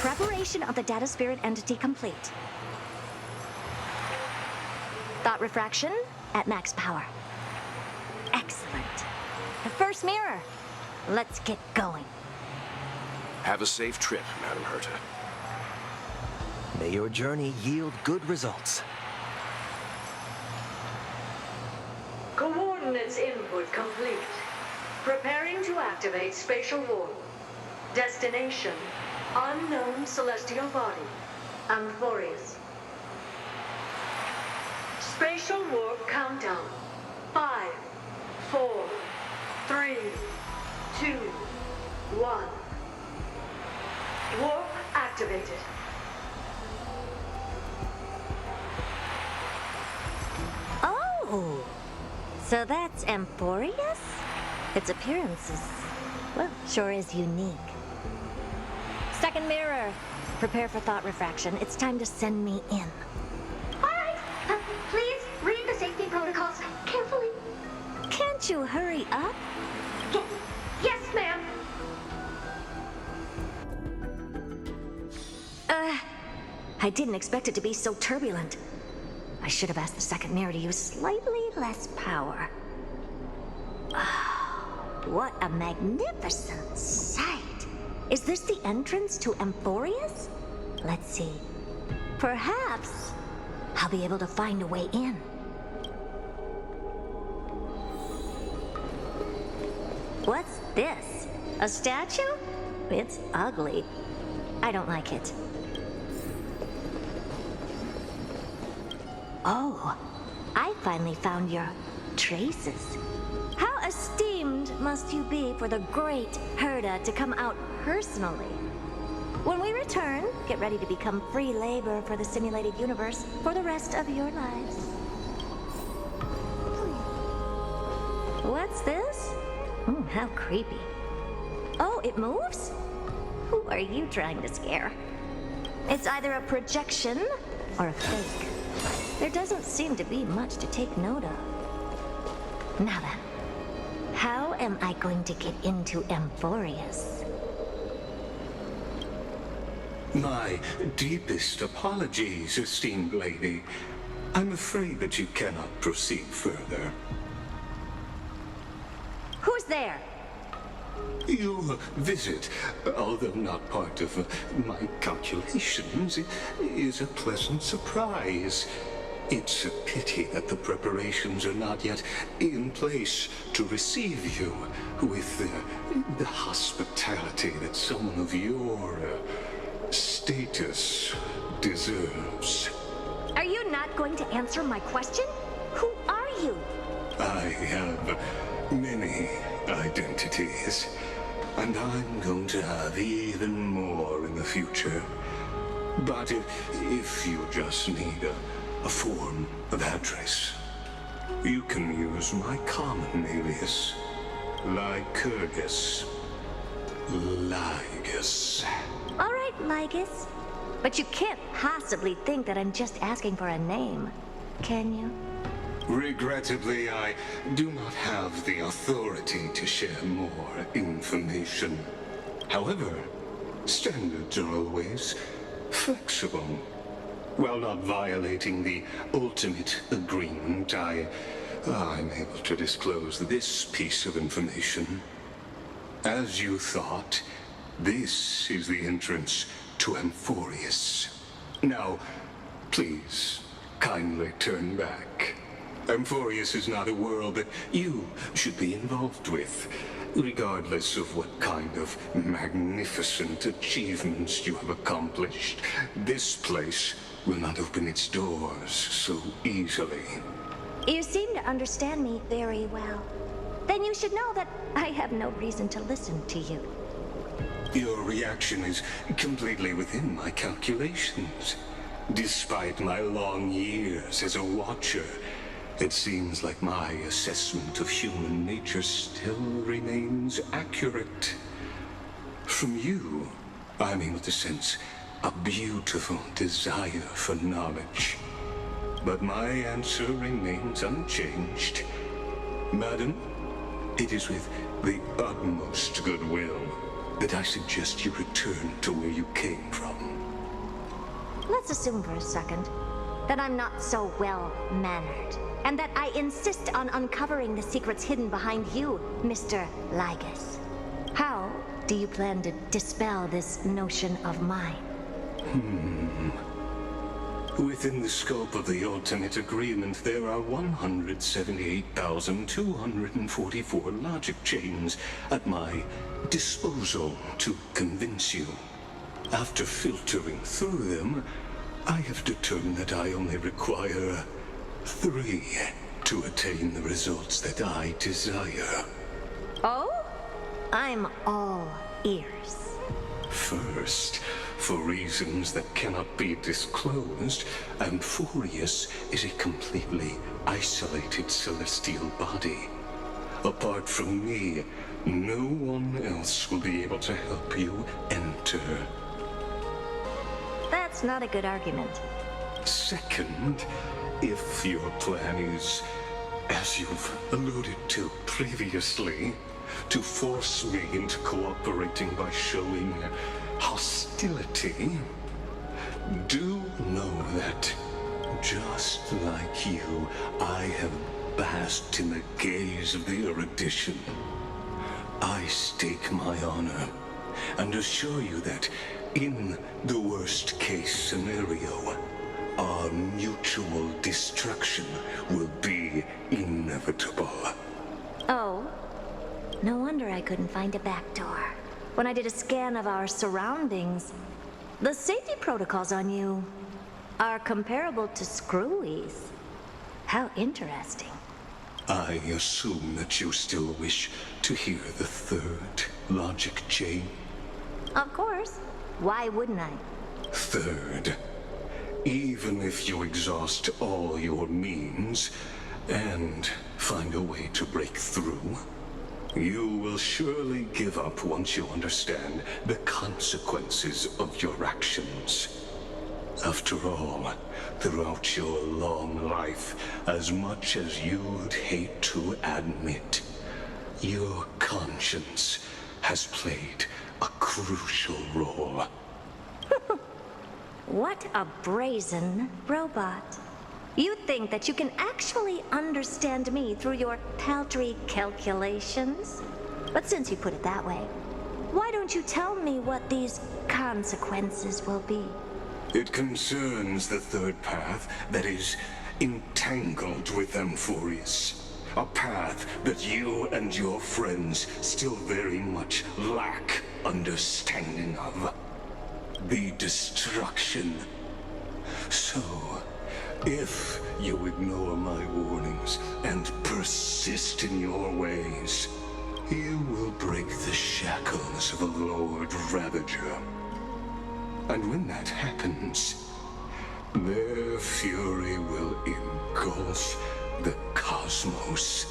Speaker 12: Preparation of the data spirit entity complete. Thought refraction at max power. Excellent. The first mirror. Let's get going.
Speaker 6: Have a safe trip, Madam Herta.
Speaker 13: May your journey yield good results.
Speaker 10: Coordinates input complete. Preparing to activate spatial warp. Destination, unknown celestial body. Amphorius. Spatial warp countdown. 5, 4, 3, 2, 1. Warp activated.
Speaker 12: Oh! So that's Amphorius? Its appearance is, well, sure is unique. Second mirror. Prepare for thought refraction. It's time to send me in.
Speaker 10: Alright, please read the safety protocols carefully.
Speaker 12: Can't you hurry up?
Speaker 10: Yes, ma'am.
Speaker 12: I didn't expect it to be so turbulent. I should have asked the second mirror to use slightly less power. What a magnificent sight! Is this the entrance to Amphorius? Let's see. Perhaps I'll be able to find a way in. What's this? A statue? It's ugly. I don't like it. Oh, I finally found your traces. How esteemed must you be for the great Herda to come out personally? When we return, get ready to become free labor for the simulated universe for the rest of your lives. What's this? How creepy. Oh, it moves? Who are you trying to scare? It's either a projection or a fake. There doesn't seem to be much to take note of. Now then, how am I going to get into Amphorius?
Speaker 16: My deepest apologies, esteemed lady. I'm afraid that you cannot proceed further.
Speaker 12: Who's there?
Speaker 16: Your visit, although not part of my calculations, is a pleasant surprise. It's a pity that the preparations are not yet in place to receive you with the hospitality that someone of your status deserves.
Speaker 12: Are you not going to answer my question? Who are you?
Speaker 16: I have many identities, and I'm going to have even more in the future. But if you just need a form of address, you can use my common alias, Lycurgus. Lygus.
Speaker 12: All right, Lygus. But you can't possibly think that I'm just asking for a name, can you?
Speaker 16: Regrettably, I do not have the authority to share more information. However, standards are always flexible. While not violating the ultimate agreement, I'm able to disclose this piece of information. As you thought, this is the entrance to Amphorius. Now, please, kindly turn back. Amphorius is not a world that you should be involved with, regardless of what kind of magnificent achievements you have accomplished. This place will not open its doors so easily.
Speaker 12: You seem to understand me very well. Then you should know that I have no reason to listen to you.
Speaker 16: Your reaction is completely within my calculations. Despite my long years as a watcher, it seems like my assessment of human nature still remains accurate. From you, I'm able to sense a beautiful desire for knowledge. But my answer remains unchanged. Madam, it is with the utmost goodwill that I suggest you return to where you came from.
Speaker 12: Let's assume for a second that I'm not so well-mannered, and that I insist on uncovering the secrets hidden behind you, Mr. Lygus. How do you plan to dispel this notion of mine?
Speaker 16: Within the scope of the ultimate agreement, there are 178,244 logic chains at my disposal to convince you. After filtering through them, I have determined that I only require 3 to attain the results that I desire.
Speaker 12: Oh? I'm all ears.
Speaker 16: First, for reasons that cannot be disclosed, Amphorius is a completely isolated celestial body. Apart from me, no one else will be able to help you enter.
Speaker 12: That's not a good argument.
Speaker 16: Second, if your plan is, as you've alluded to previously, to force me into cooperating by showing hostility, do know that, just like you, I have basked in the gaze of the erudition. I stake my honor and assure you that, in the worst-case scenario, our mutual destruction will be inevitable.
Speaker 12: Oh? No wonder I couldn't find a back door. When I did a scan of our surroundings, the safety protocols on you are comparable to Screwy's. How interesting.
Speaker 16: I assume that you still wish to hear the third logic chain?
Speaker 12: Of course. Why wouldn't I?
Speaker 16: Third, even if you exhaust all your means and find a way to break through, you will surely give up once you understand the consequences of your actions. After all, throughout your long life, as much as you'd hate to admit, your conscience has played a crucial role.
Speaker 12: What a brazen robot. You think that you can actually understand me through your paltry calculations? But since you put it that way, why don't you tell me what these consequences will be?
Speaker 16: It concerns the third path, that is, entangled with Amphorius. A path that you and your friends still very much lack understanding of. The destruction. So, if you ignore my warnings and persist in your ways, you will break the shackles of a Lord Ravager. And when that happens, their fury will engulf the cosmos.